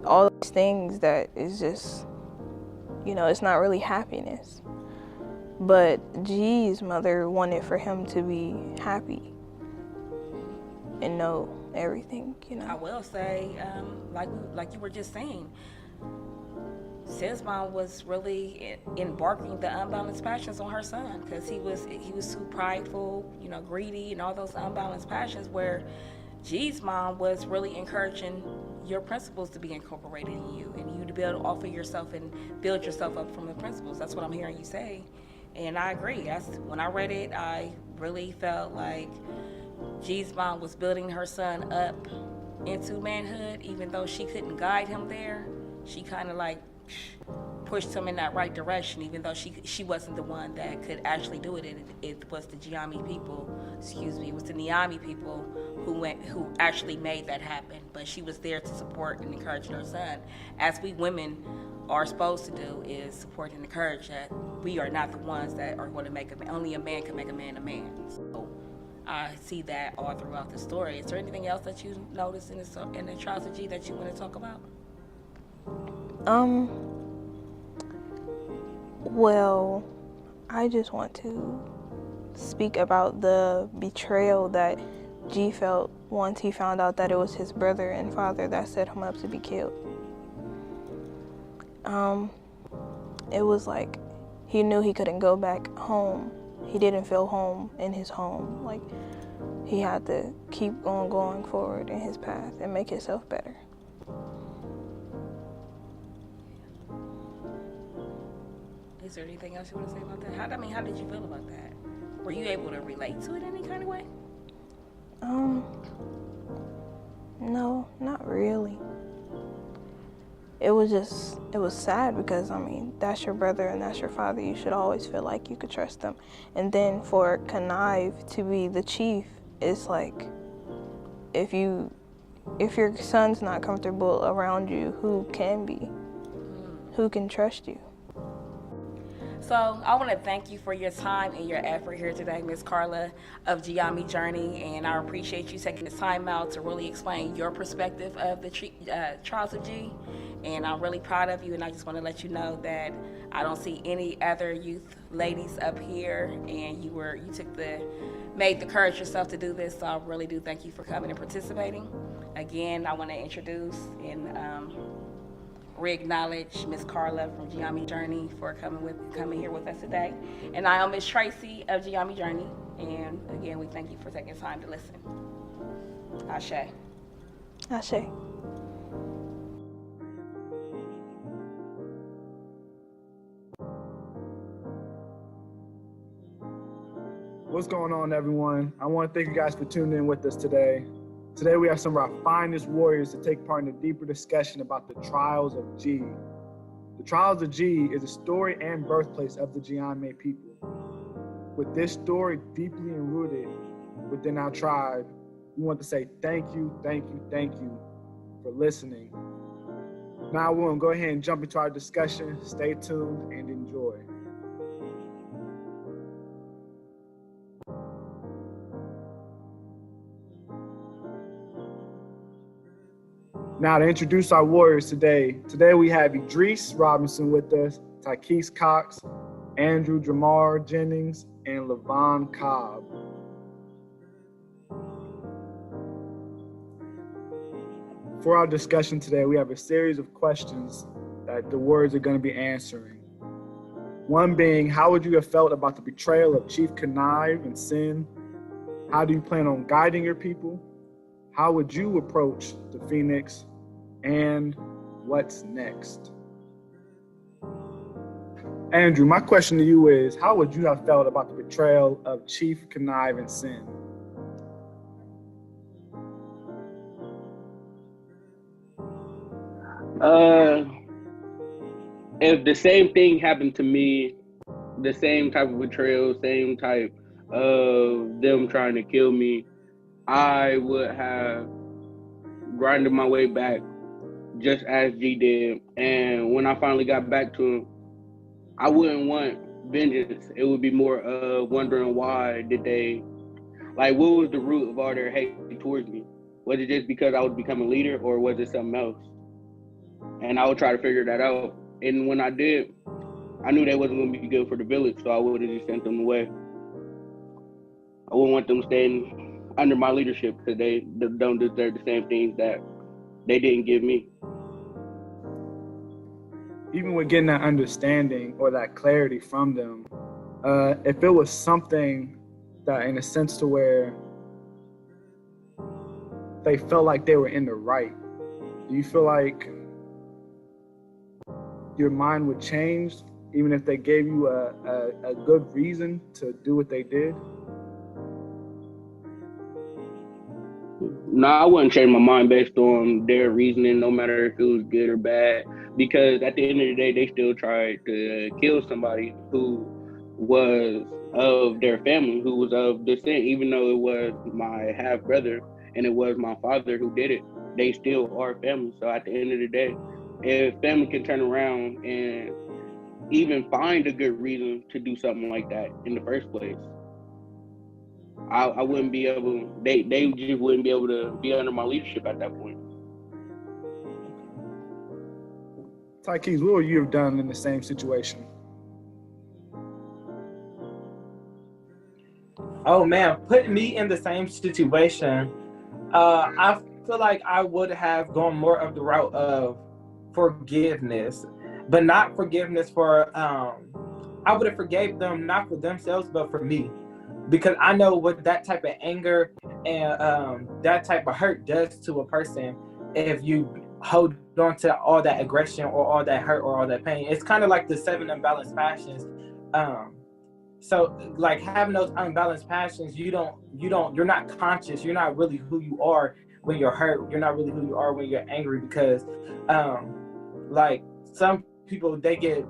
all these things that is just, it's not really happiness. But G's mother wanted for him to be happy and know everything, I will say, like you were just saying, Sin's mom was really embarking the unbalanced passions on her son because he was too prideful, greedy, and all those unbalanced passions. Where G's mom was really encouraging your principles to be incorporated in you and you to build off of yourself and build yourself up from the principles. That's what I'm hearing you say. And I agree. When I read it, I really felt like G's mom was building her son up into manhood, even though she couldn't guide him there. She kind of like pushed him in that right direction, even though she wasn't the one that could actually do it. It was the Niami people who actually made that happen. But she was there to support and encourage her son, as we women are supposed to do, is support and encourage that we are not the ones that are going to make only a man can make a man a man. So I see that all throughout the story. Is there anything else that you noticed in the Trials of G that you want to talk about? Well, I just want to speak about the betrayal that G felt once he found out that it was his brother and father that set him up to be killed. It was like he knew he couldn't go back home. He didn't feel home in his home. Like, he had to keep on going forward in his path and make himself better. Is there anything else you want to say about that? How did you feel about that? Were you able to relate to it in any kind of way? No, not really. It was sad because, that's your brother and that's your father. You should always feel like you could trust them. And then for Connive to be the chief, it's like, if your son's not comfortable around you, who can be? Who can trust you? So I want to thank you for your time and your effort here today, Ms. Carla of Ujamaa Journey, and I appreciate you taking the time out to really explain your perspective of the Trials of G, and I'm really proud of you, and I just want to let you know that I don't see any other youth ladies up here, and you made the courage yourself to do this, so I really do thank you for coming and participating. Again, I want to introduce and re-acknowledge Ms. Carla from Ujamaa Journey for coming here with us today. And I am Ms. Tracy of Ujamaa Journey. And again, we thank you for taking time to listen. Ashe. Ashe. What's going on, everyone? I want to thank you guys for tuning in with us today. Today we have some of our finest warriors to take part in a deeper discussion about the Trials of G. The Trials of G is a story and birthplace of the Ujamaa people. With this story deeply enrooted within our tribe, we want to say thank you for listening. Now we're going to go ahead and jump into our discussion. Stay tuned and enjoy. Now to introduce our warriors today. Today we have Idris Robinson with us, Takis Cox, Andrew Jamar Jennings, and Levon Cobb. For our discussion today, we have a series of questions that the warriors are going to be answering. One being, how would you have felt about the betrayal of Chief Connive and Sin? How do you plan on guiding your people? How would you approach the Phoenix? And what's next? Andrew, my question to you is, how would you have felt about the betrayal of Chief Connive and Sin? If the same thing happened to me, the same type of betrayal, same type of them trying to kill me, I would have grinded my way back just as G did. And when I finally got back to him, I wouldn't want vengeance. It would be more wondering why did they, like, what was the root of all their hate towards me? Was it just because I was becoming a leader, or was it something else? And I would try to figure that out. And when I did, I knew they wasn't going to be good for the village, so I would have just sent them away. I wouldn't want them staying under my leadership because they don't deserve the same things that they didn't give me. Even with getting that understanding or that clarity from them, if it was something that, in a sense, to where they felt like they were in the right, do you feel like your mind would change even if they gave you a good reason to do what they did? No, I wouldn't change my mind based on their reasoning, no matter if it was good or bad, because at the end of the day, they still tried to kill somebody who was of their family, who was of descent, even though it was my half brother and it was my father who did it. They still are family. So at the end of the day, if family can turn around and even find a good reason to do something like that in the first place, I wouldn't be able, they just wouldn't be able to be under my leadership at that point. Takis, what would you have done in the same situation? Oh man, putting me in the same situation, I feel like I would have gone more of the route of forgiveness, but not forgiveness for, I would have forgave them, not for themselves, but for me. Because I know what that type of anger and that type of hurt does to a person if you hold on to all that aggression or all that hurt or all that pain. It's kind of like the 7 unbalanced passions. So like having those unbalanced passions, you're not conscious. You're not really who you are when you're hurt. You're not really who you are when you're angry, because like some people, they get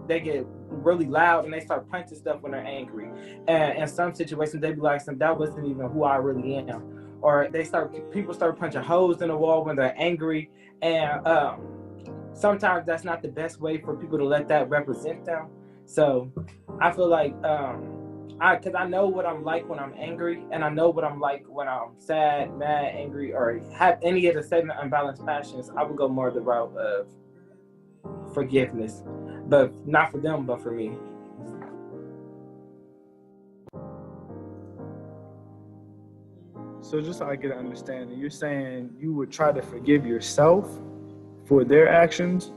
really loud and they start punching stuff when they're angry. And in some situations, they be like, that wasn't even who I really am. Or people start punching holes in the wall when they're angry. And sometimes that's not the best way for people to let that represent them. So I feel like, because I know what I'm like when I'm angry, and I know what I'm like when I'm sad, mad, angry, or have any of the 7 unbalanced passions, I would go more the route of forgiveness, but not for them, but for me. So just so I get an understanding, you're saying you would try to forgive yourself for their actions?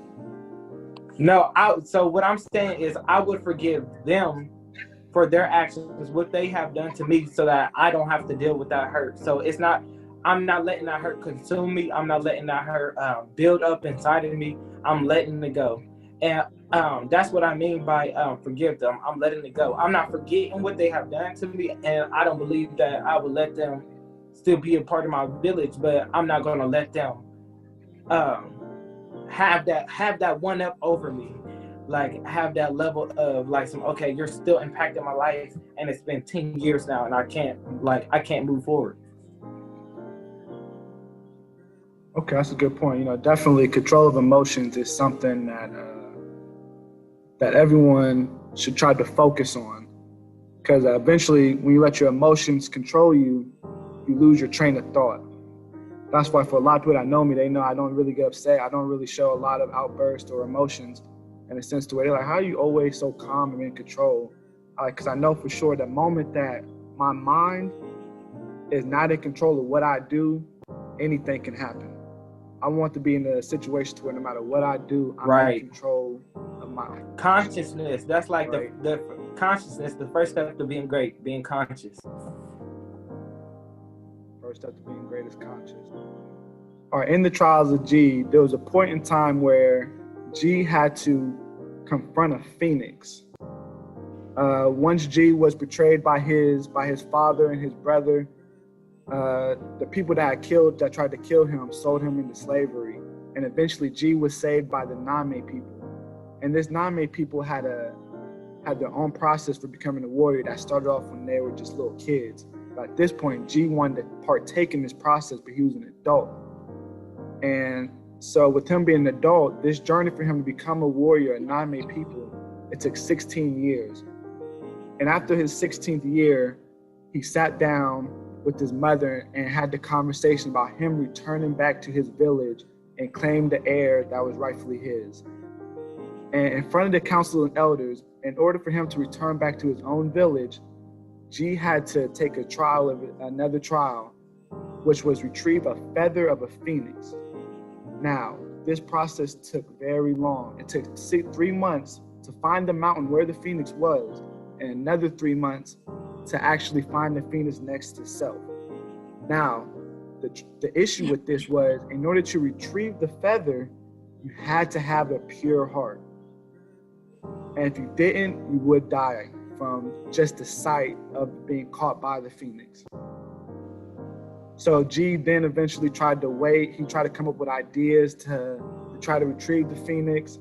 No, so what I'm saying is I would forgive them for their actions, what they have done to me, so that I don't have to deal with that hurt. So I'm not letting that hurt consume me. I'm not letting that hurt build up inside of me. I'm letting it go. And that's what I mean by forgive them. I'm letting it go. I'm not forgetting what they have done to me, and I don't believe that I would let them still be a part of my village, but I'm not going to let them have that one up over me. Like have that level of like okay, you're still impacting my life, and it's been 10 years now, and I can't move forward. Okay, that's a good point. You know, definitely control of emotions is something that everyone should try to focus on, because eventually, when you let your emotions control you, you lose your train of thought. That's why for a lot of people that know me, they know I don't really get upset. I don't really show a lot of outbursts or emotions in a sense to where they're like, how are you always so calm and in control? Because I know for sure the moment that my mind is not in control of what I do, anything can happen. I want to be in a situation where no matter what I do, I'm in control of my consciousness. That's like right. the consciousness, the first step to being great, being conscious. First step to being great is conscious. All right, in the trials of G, there was a point in time where G had to confront a phoenix. Once G was betrayed by his father and his brother, the people that tried to kill him sold him into slavery, and eventually G was saved by the Name people. And this Name people had their own process for becoming a warrior that started off when they were just little kids. But at this point, G wanted to partake in this process, but he was an adult. And so with him being an adult, this journey for him to become a warrior, a Name people, it took 16 years. And after his 16th year, he sat down with his mother and had the conversation about him returning back to his village and claim the heir that was rightfully his. And in front of the council of elders, in order for him to return back to his own village, G had to take another trial, which was retrieve a feather of a phoenix. Now, this process took very long. It took 3 months to find the mountain where the phoenix was, and another 3 months to actually find the phoenix next to self. Now, the issue with this was, in order to retrieve the feather, you had to have a pure heart. And if you didn't, you would die from just the sight of being caught by the phoenix. So G then eventually tried to wait. He tried to come up with ideas to try to retrieve the phoenix.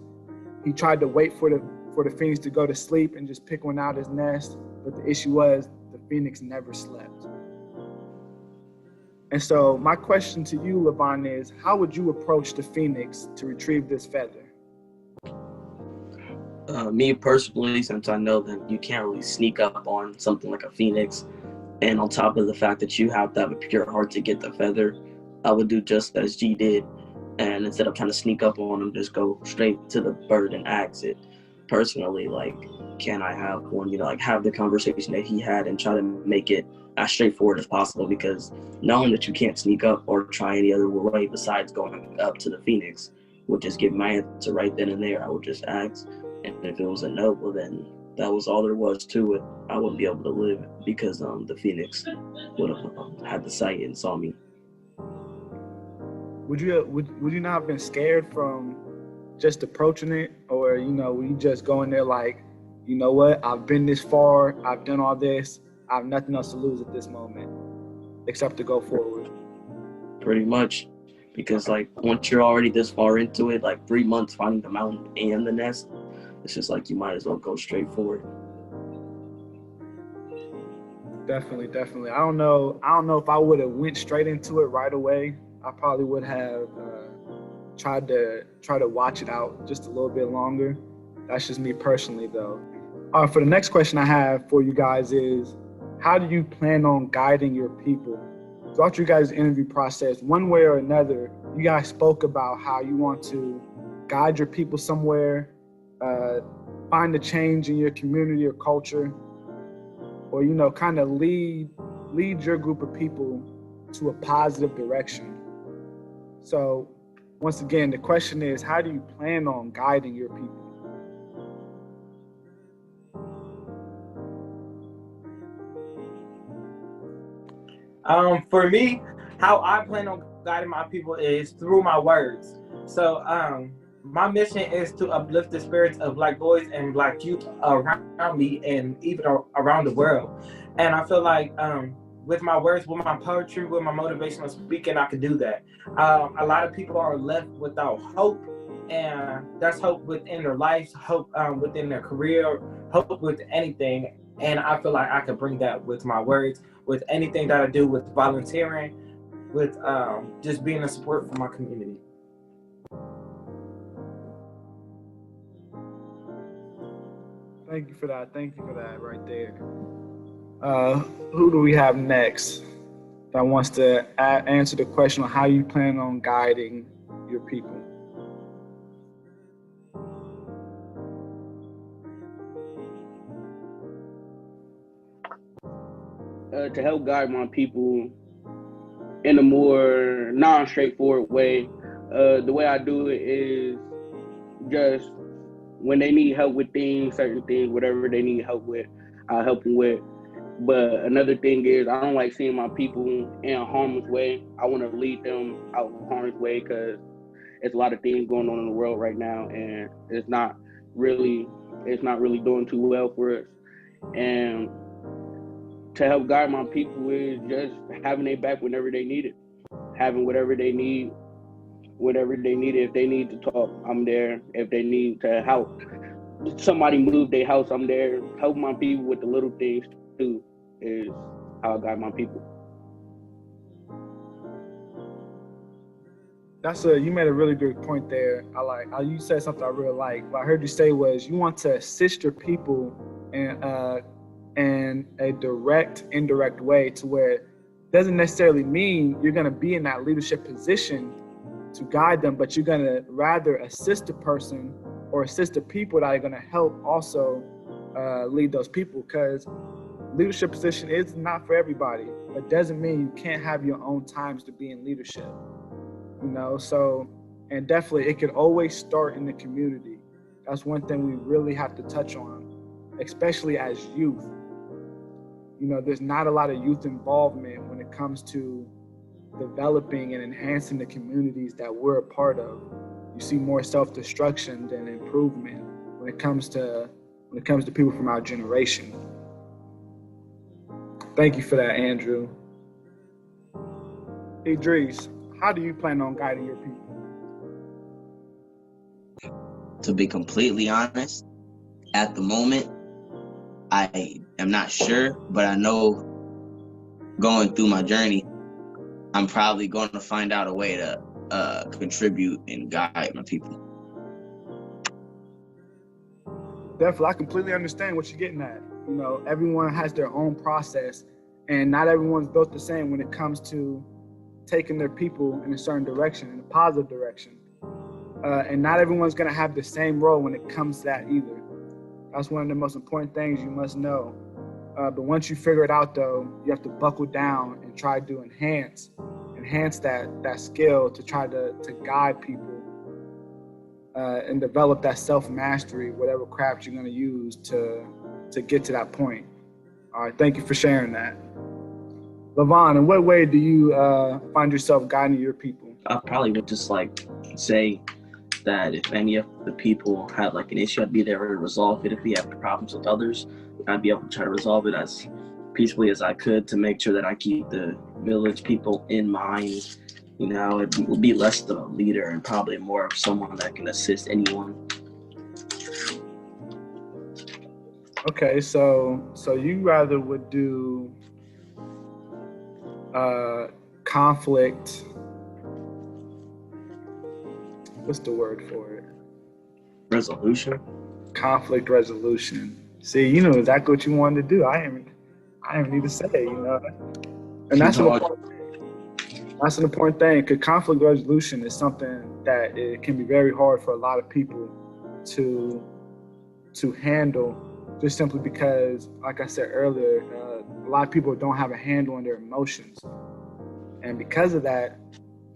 He tried to wait for the phoenix to go to sleep and just pick one out of his nest. But the issue was the phoenix never slept. And so my question to you, Levon, is how would you approach the phoenix to retrieve this feather? Me personally, since I know that you can't really sneak up on something like a phoenix, and on top of the fact that you have to have a pure heart to get the feather, I would do just as G did, and instead of trying to sneak up on him, just go straight to the bird and ask it. Personally, like, can I have one? You know, like have the conversation that he had and try to make it as straightforward as possible, because knowing that you can't sneak up or try any other way besides going up to the phoenix would just give my answer right then and there. I would just ask, and if it was a no, well then that was all there was to it. I wouldn't be able to live because the phoenix would have had the sight and saw me. Would you not have been scared from just approaching it, or would you just go in there like, you know what, I've been this far, I've done all this, I have nothing else to lose at this moment except to go forward? Pretty much, because like once you're already this far into it, like 3 months finding the mountain and the nest, it's just like you might as well go straight forward. Definitely. I don't know if I would have went straight into it right away. I probably would have tried to watch it out just a little bit longer. That's just me personally, though. All right, for the next question I have for you guys is, how do you plan on guiding your people? Throughout your guys' interview process, one way or another, you guys spoke about how you want to guide your people somewhere, find a change in your community or culture, or kind of lead your group of people to a positive direction. So once again, the question is, how do you plan on guiding your people? For me, how I plan on guiding my people is through my words. So my mission is to uplift the spirits of Black boys and Black youth around me and even around the world. And I feel like with my words, with my poetry, with my motivational speaking, I can do that. A lot of people are left without hope, and that's hope within their lives, hope within their career, hope with anything. And I feel like I could bring that with my words, with anything that I do with volunteering, with just being a support for my community. Thank you for that. Thank you for that right there. Who do we have next that wants to answer the question on how you plan on guiding your people? To help guide my people in a more non-straightforward way. The way I do it is just when they need help with things, certain things, whatever they need help with, I'll help them with. But another thing is I don't like seeing my people in a harmless way. I want to lead them out of harm's way because there's a lot of things going on in the world right now, and it's not really doing too well for us. And to help guide my people is just having their back whenever they need it, having whatever they need, whatever they need. If they need to talk, I'm there. If they need to help somebody move their house, I'm there. Help my people with the little things too is how I guide my people. You made a really good point there. I like how you said something I really like. What I heard you say was you want to assist your people in a direct, indirect way to where it doesn't necessarily mean you're going to be in that leadership position to guide them, but you're going to rather assist the person or assist the people that are going to help also lead those people, because leadership position is not for everybody, but doesn't mean you can't have your own times to be in leadership, so, and definitely it could always start in the community. That's one thing we really have to touch on, especially as youth. There's not a lot of youth involvement when it comes to developing and enhancing the communities that we're a part of. You see more self-destruction than improvement when it comes to people from our generation. Thank you for that, Andrew. Idris, how do you plan on guiding your people? To be completely honest, at the moment, I am not sure, but I know going through my journey, I'm probably going to find out a way to contribute and guide my people. Definitely, I completely understand what you're getting at. Everyone has their own process, and not everyone's built the same when it comes to taking their people in a certain direction, in a positive direction. And not everyone's going to have the same role when it comes to that either. That's one of the most important things you must know. But once you figure it out, though, you have to buckle down and try to enhance that skill to try to guide people and develop that self-mastery, whatever craft you're going to use to get to that point. All right, thank you for sharing that. Levon, in what way do you find yourself guiding your people? I probably would just say that if any of the people had an issue, I'd be there to resolve it. If we have problems with others, I'd be able to try to resolve it as peacefully as I could to make sure that I keep the village people in mind. It will be less of a leader and probably more of someone that can assist anyone. Okay, so you rather would do conflict. What's the word for it? Resolution. Conflict resolution. See, you know exactly what you wanted to do. I didn't need to say it, And that's an important thing, because conflict resolution is something that it can be very hard for a lot of people to handle, just simply because, like I said earlier, a lot of people don't have a handle on their emotions. And because of that,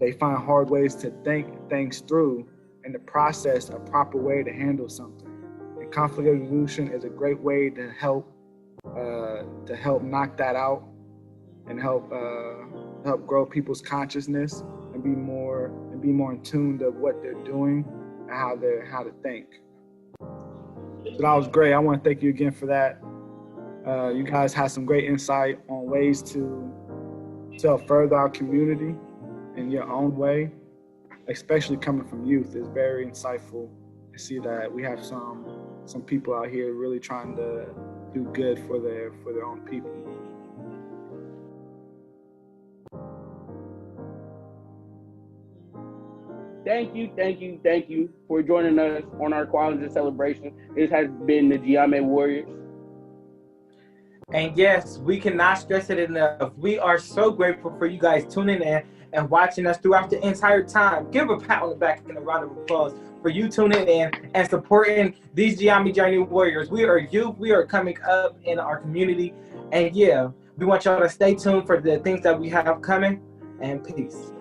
they find hard ways to think things through and to process a proper way to handle something. And conflict resolution is a great way to help knock that out and help grow people's consciousness and be more in tune to what they're doing and how to think. So that was great. I want to thank you again for that. You guys had some great insight on ways to help further our community in your own way, especially coming from youth. It's very insightful to see that we have some people out here really trying to do good for their own people. thank you for joining us on our Kwanzaa celebration. This has been the Ujamaa Warriors. And yes, we cannot stress it enough. We are so grateful for you guys tuning in and watching us throughout the entire time. Give a pat on the back and a round of applause for you tuning in and supporting these Ujamaa Journey Warriors. We are youth. We are coming up in our community. And yeah, we want y'all to stay tuned for the things that we have coming. And peace.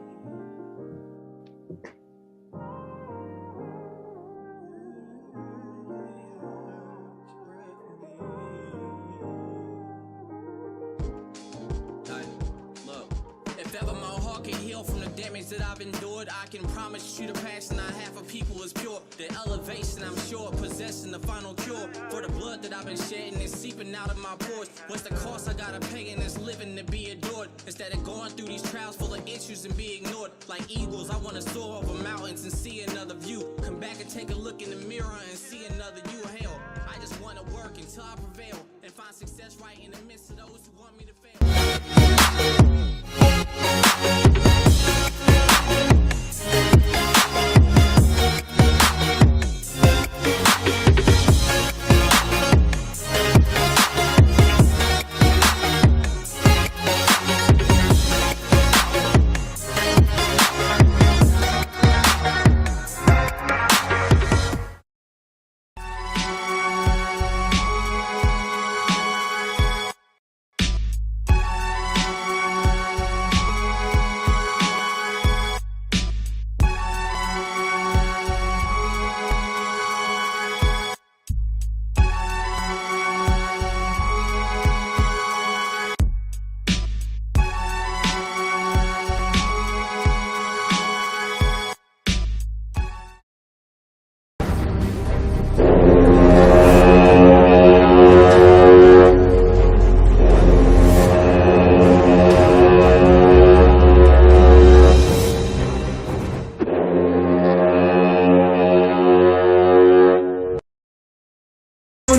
That I've endured, I can promise you the passion I have for people is pure. The elevation, I'm sure, possessing the final cure for the blood that I've been shedding is seeping out of my pores. What's the cost I gotta pay in this living to be adored? Instead of going through these trials full of issues and be ignored, like eagles, I wanna soar over mountains and see another view. Come back and take a look in the mirror and see another you. Hell, I just wanna work until I prevail and find success right in the midst of those who want me to fail.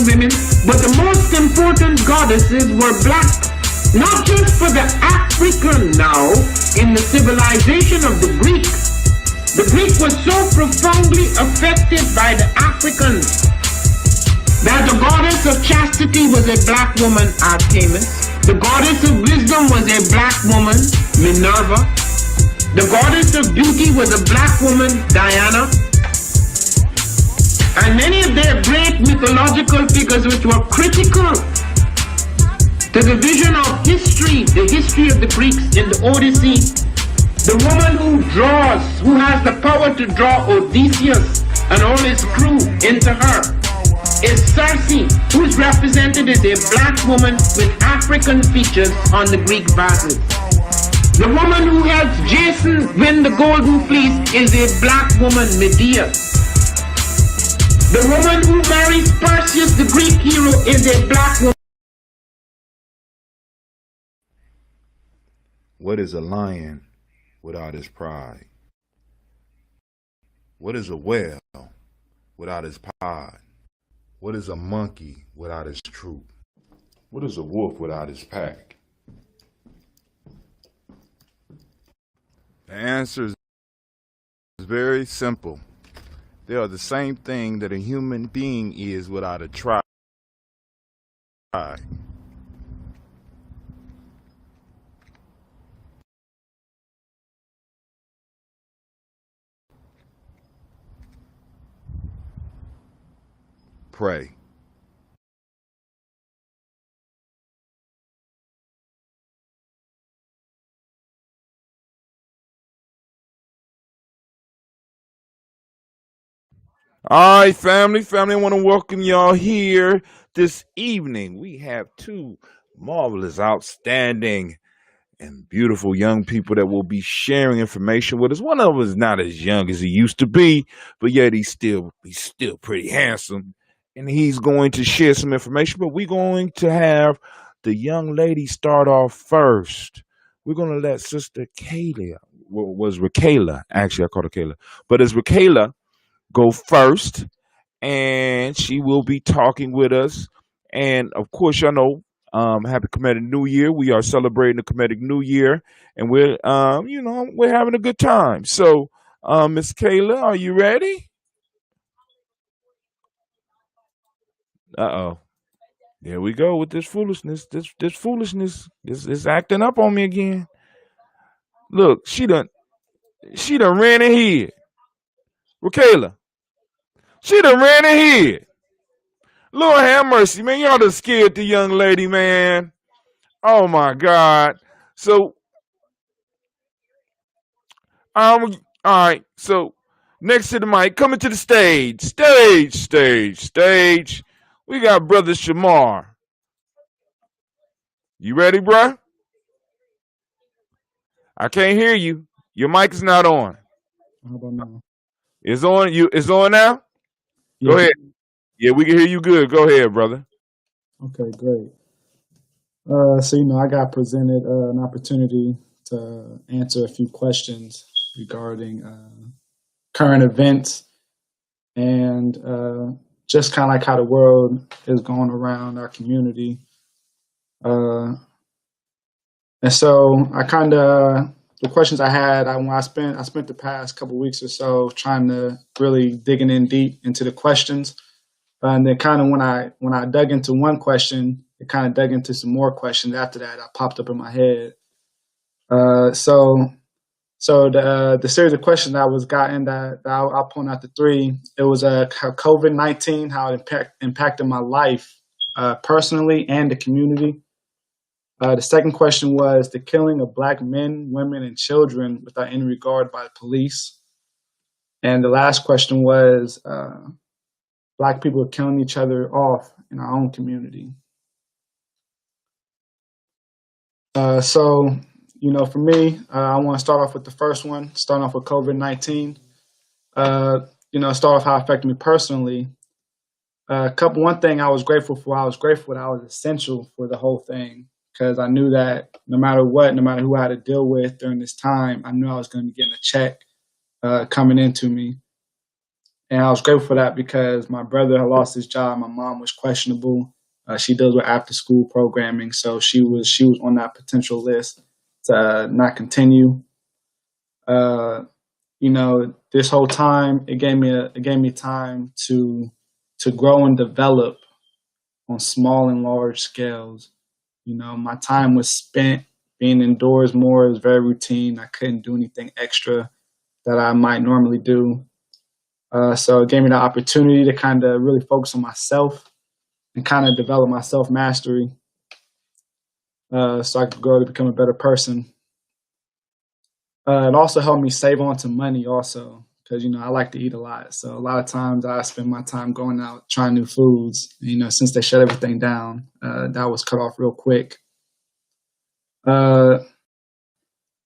Women, but the most important goddesses were black, not just for the African now, in the civilization of the Greek. The Greek was so profoundly affected by the Africans that the goddess of chastity was a black woman, Artemis. The goddess of wisdom was a black woman, Minerva. The goddess of beauty was a black woman, Diana. And many of their great mythological figures which were critical to the vision of history, the history of the Greeks in the Odyssey. The woman who draws, who has the power to draw Odysseus and all his crew into her, is Circe, who is represented as a black woman with African features on the Greek vases. The woman who helps Jason win the golden fleece is a black woman, Medea. The woman who marries Perseus, the Greek hero, is a black woman. What is a lion without his pride? What is a whale without his pod? What is a monkey without his troop? What is a wolf without his pack? The answer is very simple. They are the same thing that a human being is without a tribe. Pray. All right, family, I want to welcome y'all here this evening. We have two marvelous, outstanding, and beautiful young people that will be sharing information with us. One of them is not as young as he used to be, but yet he's still pretty handsome, and he's going to share some information. But we're going to have the young lady start off first. We're going to let Sister Kayla, was Rakayla, actually I called her Kayla, but it's Rakayla, go first, and she will be talking with us. And of course, y'all know, happy Comedic New Year. We are celebrating the Comedic New Year, and we're having a good time. So Miss Kayla, are you ready? Uh-oh. There we go with this foolishness. This foolishness is acting up on me again. Look, she done ran ahead. Kayla, she done ran ahead. Lord have mercy, man. Y'all done scared the young lady, man. Oh my God. So all right. So next to the mic, coming to the stage. Stage. We got brother Shamar. You ready, bruh? I can't hear you. Your mic is not on. How about now? It's on you. It's on now. Yeah. Go ahead. Yeah, we can hear you good. Go ahead, brother. Okay, great. So, I got presented an opportunity to answer a few questions regarding current events and just kind of like how the world is going around our community. And so I kind of the questions I had, I spent the past couple of weeks or so trying to really digging in deep into the questions, and then kind of when I dug into one question, it kind of dug into some more questions after that. That popped up in my head. So the series of questions I was gotten that I'll point out the three. It was how COVID-19, how it impacted my life personally and the community. The second question was the killing of Black men, women, and children without any regard by the police. And the last question was Black people killing each other off in our own community. For me, I want to start off with the first one, starting off with COVID-19. Start off how it affected me personally. One thing I was grateful for, I was essential for the whole thing, because I knew that no matter what, no matter who I had to deal with during this time, I knew I was going to be getting a check coming into me. And I was grateful for that because my brother had lost his job. My mom was questionable. She deals with after school programming, so she was on that potential list to not continue. This whole time it gave me time to grow and develop on small and large scales. My time was spent being indoors more. It was very routine. I couldn't do anything extra that I might normally do. So it gave me the opportunity to kind of really focus on myself and kind of develop my self-mastery so I could grow to become a better person. It also helped me save on to money also because, I like to eat a lot. So a lot of times I spend my time going out trying new foods. Since they shut everything down, that was cut off real quick.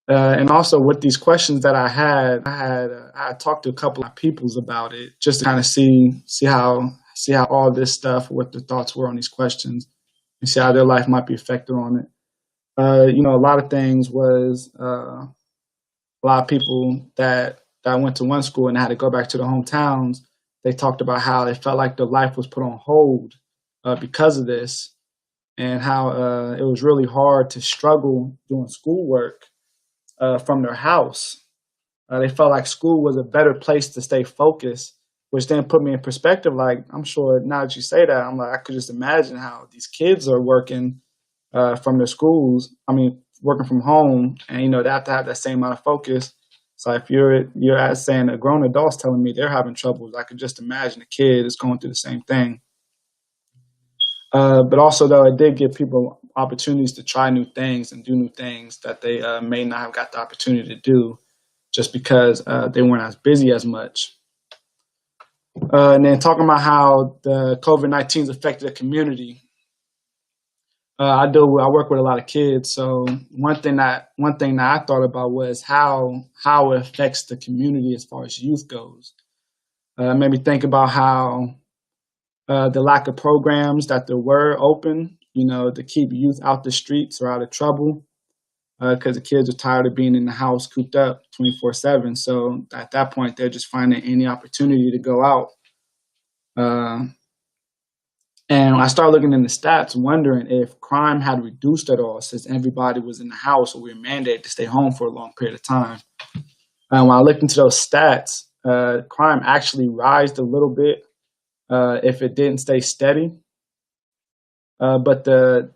And also with these questions that I had talked to a couple of peoples about it just to kind of see how all this stuff, what their thoughts were on these questions and see how their life might be affected on it. A lot of things was a lot of people that went to one school and had to go back to their hometowns. They talked about how they felt like their life was put on hold because of this, and how it was really hard to struggle doing schoolwork from their house. They felt like school was a better place to stay focused, which then put me in perspective. Like, I'm sure now that you say that, I'm like, I could just imagine how these kids are working from their schools. Working from home, and they have to have that same amount of focus. So if you're saying a grown adult's telling me they're having troubles, I could just imagine a kid is going through the same thing. But also, though, it did give people opportunities to try new things and do new things that they may not have got the opportunity to do just because they weren't as busy as much. And then talking about how the COVID-19 has affected the community. I work with a lot of kids, so one thing that I thought about was how it affects the community as far as youth goes. Made me think about how the lack of programs that there were open, to keep youth out the streets or out of trouble, because the kids are tired of being in the house cooped up 24/7. So at that point, they're just finding any opportunity to go out. And I started looking in the stats, wondering if crime had reduced at all since everybody was in the house or we were mandated to stay home for a long period of time. When I looked into those stats, crime actually rised a little bit if it didn't stay steady. But the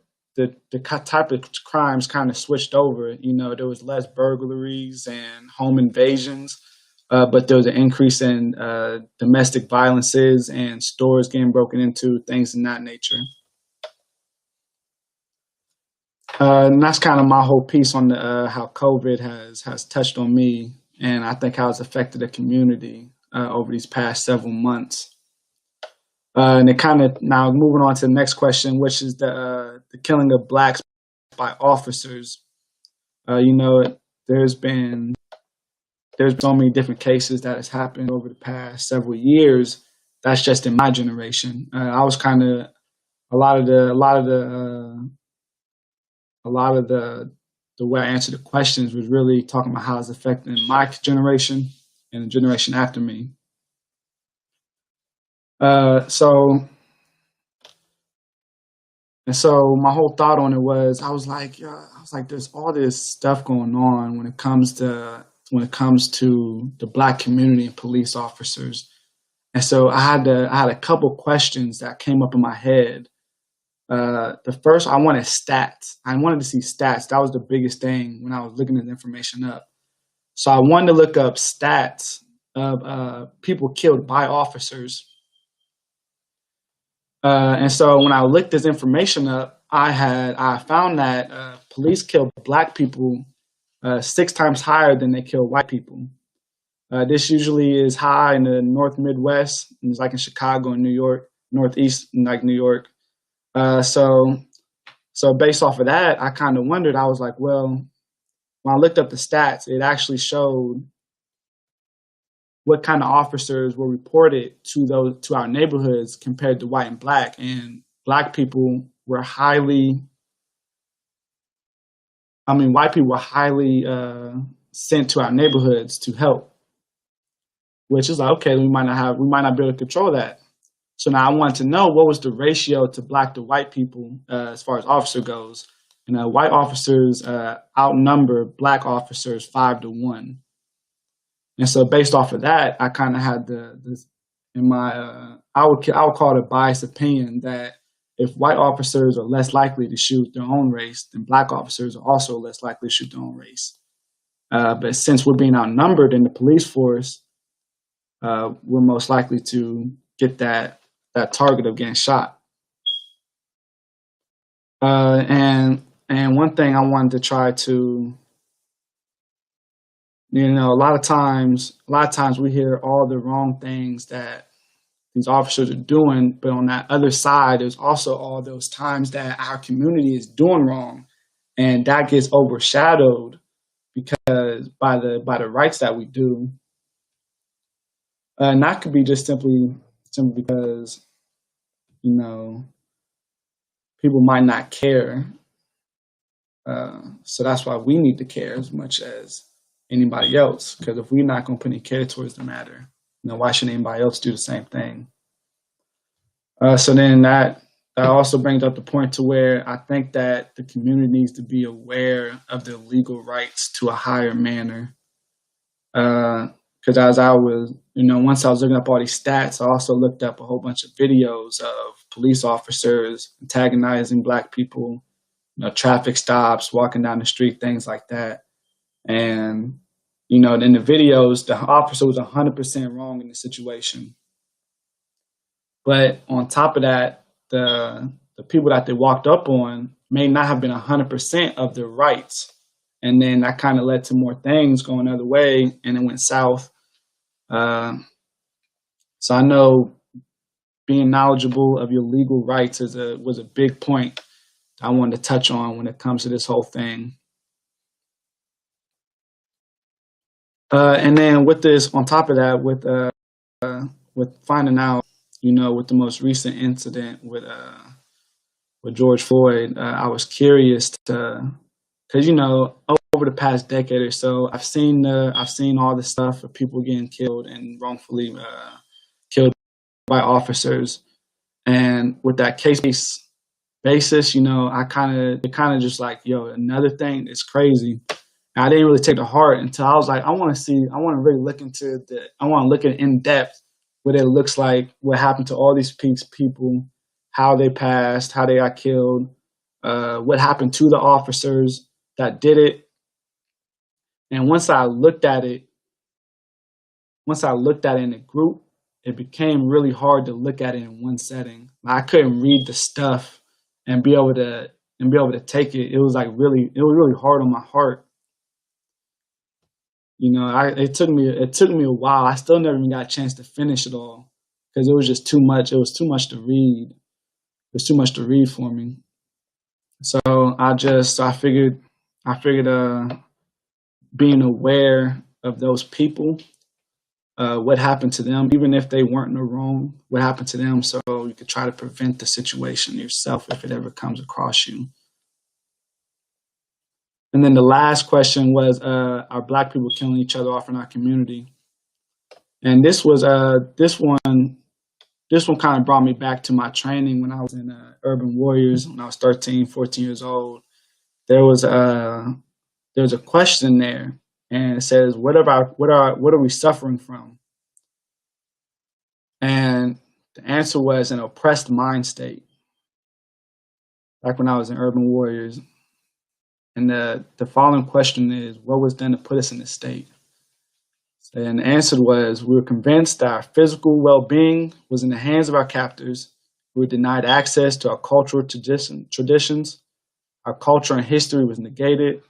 type of crimes kind of switched over. You know, there was less burglaries and home invasions, but there was an increase in domestic violences and stores getting broken into, things in that nature. And that's kind of my whole piece on the, how COVID has touched on me, and I think how it's affected the community over these past several months. And it kind of, now moving on to the next question, which is the killing of blacks by officers. You know, there's been so many different cases that has happened over the past several years. That's just in my generation. I was kind of a lot of the way I answered the questions was really talking about how it's affecting my generation and the generation after me. So my whole thought on it was, I was like, there's all this stuff going on when it comes to the Black community and police officers. And so I had a couple questions that came up in my head. The first, I wanted stats. I wanted to see stats. That was the biggest thing when I was looking this information up. So I wanted to look up stats of people killed by officers. And so when I looked this information up, I found that police kill Black people 6 times higher than they kill white people. This usually is high in the North Midwest, and it's like in Chicago and New York, Northeast, like New York. So based off of that, I kind of wondered. I was like, well, when I looked up the stats, it actually showed what kind of officers were reported to our neighborhoods compared to white and Black. And Black people were white people were highly sent to our neighborhoods to help, which is like, okay, we might not be able to control that. So now I wanted to know what was the ratio to Black to white people as far as officer goes. And white officers outnumber Black officers 5-1. And so based off of that, I kind of had I would call it a biased opinion that if white officers are less likely to shoot their own race, then Black officers are also less likely to shoot their own race. But since we're being outnumbered in the police force, we're most likely to get that target of getting shot. And one thing I wanted to try to, you know, a lot of times we hear all the wrong things that these officers are doing, but on that other side, there's also all those times that our community is doing wrong, and that gets overshadowed because by the rights that we do. And that could be just simply because, you know, people might not care. So that's why we need to care as much as anybody else. Because if we're not going to put any care towards the matter, you know, why should anybody else do the same thing? So then that also brings up the point to where I think that the community needs to be aware of their legal rights to a higher manner. Because as I was, you know, once I was looking up all these stats, I also looked up a whole bunch of videos of police officers antagonizing Black people, you know, traffic stops, walking down the street, things like that. And, you know, in the videos, the officer was 100% wrong in the situation. But on top of that, the people that they walked up on may not have been 100% of their rights. And then that kind of led to more things going the other way, and it went south. So I know being knowledgeable of your legal rights was a big point I wanted to touch on when it comes to this whole thing. And then with this, on top of that, with finding out, you know, with the most recent incident with George Floyd, I was curious because, you know, over the past decade or so, I've seen all the stuff of people getting killed and wrongfully killed by officers, and with that case basis, you know, it kind of just like, yo, another thing that's crazy. I didn't really take to heart until I was like, I want to really look into I want to look at in depth what it looks like, what happened to all these people, how they passed, how they got killed, what happened to the officers that did it. And once I looked at it in a group, it became really hard to look at it in one setting. I couldn't read the stuff and be able to take it. It was really hard on my heart. You know, it took me a while. I still never even got a chance to finish it all because it was just too much. It was too much to read. It was too much to read for me. So I figured being aware of those people, what happened to them, even if they weren't in the wrong, what happened to them, so you could try to prevent the situation yourself if it ever comes across you. And then the last question was, are Black people killing each other off in our community? And this one kind of brought me back to my training when I was in Urban Warriors when I was 13, 14 years old. There was a question there, and it says, what are we suffering from? And the answer was an oppressed mind state. Back when I was in Urban Warriors. And the following question is, what was done to put us in this state? And the answer was, we were convinced that our physical well-being was in the hands of our captors. We were denied access to our cultural traditions. Our culture and history was negated.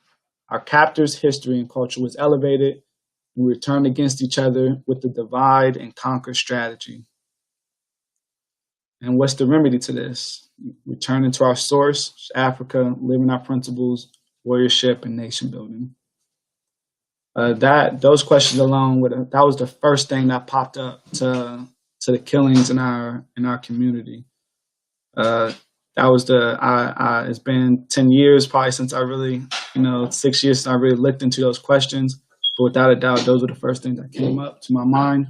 Our captors' history and culture was elevated. We were turned against each other with the divide and conquer strategy. And what's the remedy to this? Return into our source, Africa, living our principles, warriorship, and nation building. Those questions alone, that was the first thing that popped up to the killings in our community. It's been 10 years probably since I really, 6 years since I really looked into those questions. But without a doubt, those were the first things that came up to my mind.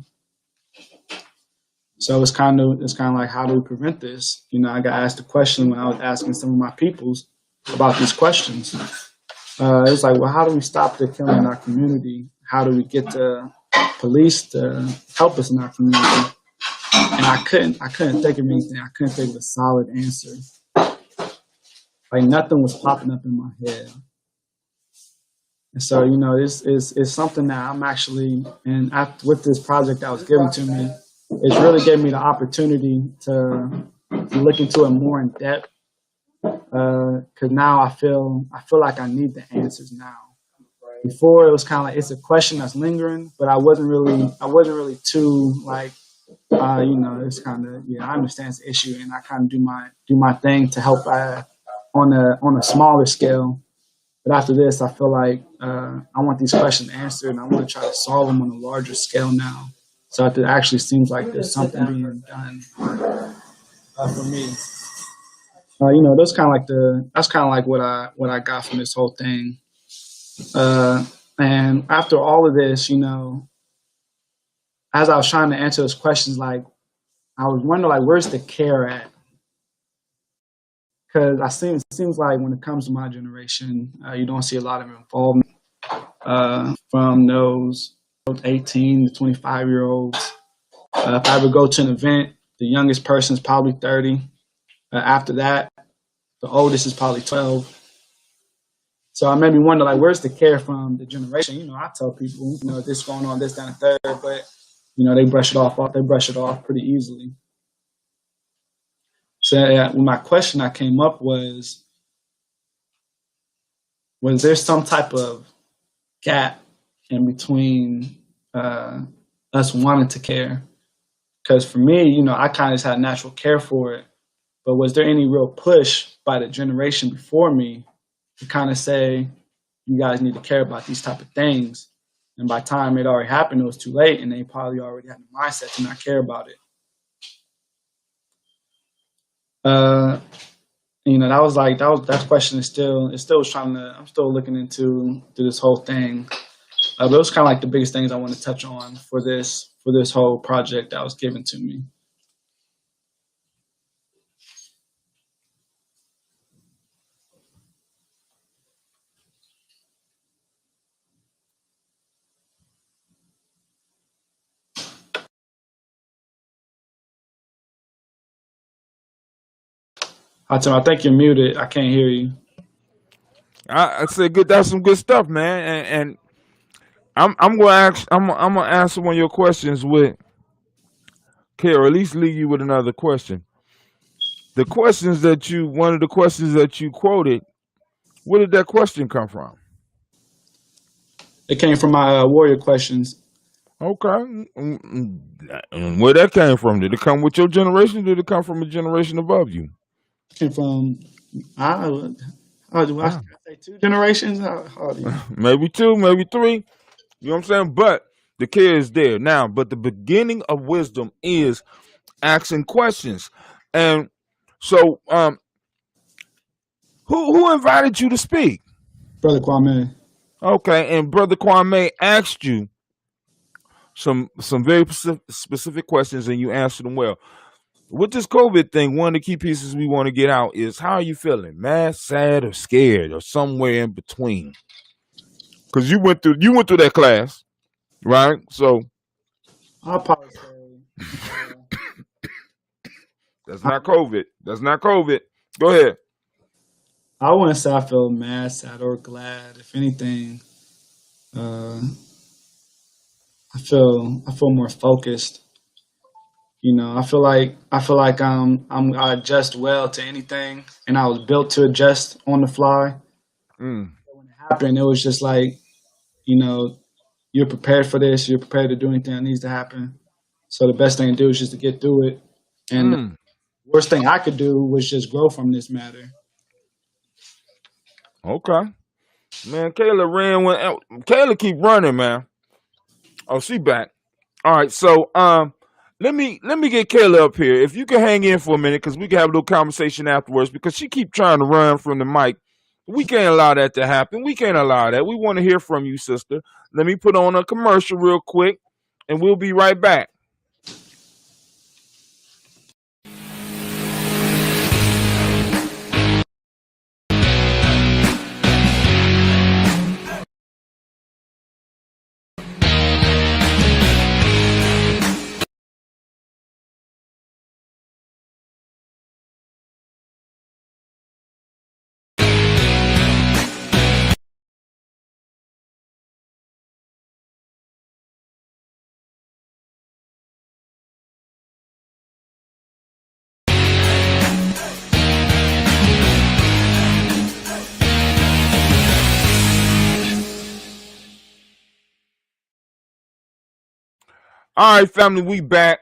So it's kind of like, how do we prevent this? I got asked a question when I was asking some of my peoples about these questions. It was like, well, how do we stop the killing in our community? How do we get the police to help us in our community? And I couldn't think of anything. I couldn't think of a solid answer. Like nothing was popping up in my head. And so, it's something that I'm actually, with this project that was given to me, it's really gave me the opportunity to look into it more in depth. Because now I feel like I need the answers now. Before it was kind of like it's a question that's lingering, but I wasn't really too like, it's kind of I understand it's an issue, and I kind of do my thing to help on a smaller scale. But after this, I feel like I want these questions answered, and I want to try to solve them on a larger scale now. So it actually seems like there's something being done for me. That's kind of like what I got from this whole thing. And after all of this, as I was trying to answer those questions, like I was wondering, like, where's the care at? Because it seems like when it comes to my generation, you don't see a lot of involvement from those 18 to 25-year-olds. If I ever go to an event, the youngest person is probably 30. After that, the oldest is probably 12. So I made me wonder, like, where's the care from the generation? I tell people, this going on, this, that, and third, but they brush it off. They brush it off pretty easily. So my question I came up was there some type of gap in between us wanting to care? Because for me, I kind of just had natural care for it. But was there any real push by the generation before me to kind of say, you guys need to care about these type of things? And by the time it already happened, it was too late, and they probably already had the mindset to not care about it. That question is still I'm still looking into this whole thing. But it was kind of like the biggest things I want to touch on for this whole project that was given to me. I think you're muted. I can't hear you. I said good. That's some good stuff, man. And I'm gonna ask. I'm gonna answer one of your questions with care, or at least leave you with another question. One of the questions that you quoted, where did that question come from? It came from my warrior questions. Okay. And where that came from? Did it come with your generation? Did it come from a generation above you? It came from I Ah. say 2 generations. How do you? Maybe two, maybe three. You know what I'm saying? But the care is there now. But the beginning of wisdom is asking questions. And so, who invited you to speak? Brother Kwame. Okay, and Brother Kwame asked you some very specific questions, and you answered them well. With this COVID thing, one of the key pieces we want to get out is how are you feeling? Mad, sad, or scared, or somewhere in between? Because you went through that class, right? So I'll probably say that's not COVID. That's not COVID. Go ahead. I wouldn't say I feel mad, sad, or glad. If anything, I feel more focused. I feel like I adjust well to anything, and I was built to adjust on the fly. Mm. When it happened, it was just like, you're prepared for this. You're prepared to do anything that needs to happen. So the best thing to do is just to get through it. And the worst thing I could do was just grow from this matter. Okay. Man, Kayla keep running, man. Oh, she back. All right, so let me get Kayla up here. If you can hang in for a minute, because we can have a little conversation afterwards. Because she keep trying to run from the mic. We can't allow that to happen. We can't allow that. We want to hear from you, sister. Let me put on a commercial real quick, and we'll be right back. All right, family, we back.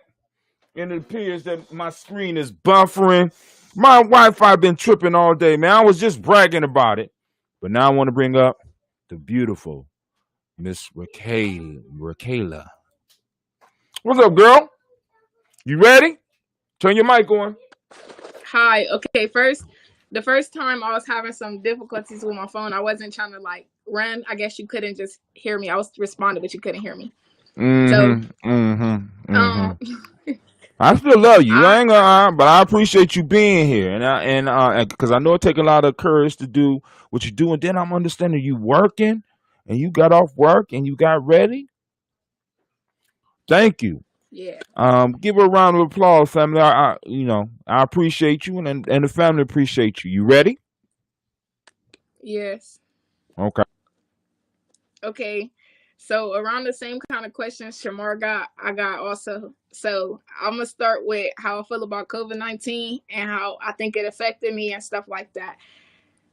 And it appears that my screen is buffering. My Wi-Fi been tripping all day, man. I was just bragging about it. But now I want to bring up the beautiful Miss Raquela. What's up, girl? You ready? Turn your mic on. Hi. Okay. The first time I was having some difficulties with my phone. I wasn't trying to run. I guess you couldn't just hear me. I was responding, but you couldn't hear me. I still love you. I ain't gonna, but I appreciate you being here, and because I know it take a lot of courage to do what you do, and then I'm understanding you working, and you got off work and you got ready. Thank you. Yeah. Give her a round of applause, family. I appreciate you, and the family appreciate you. You ready? Yes. Okay. Okay. So around the same kind of questions Shamar got, I got also. So I'm gonna start with how I feel about COVID-19 and how I think it affected me and stuff like that.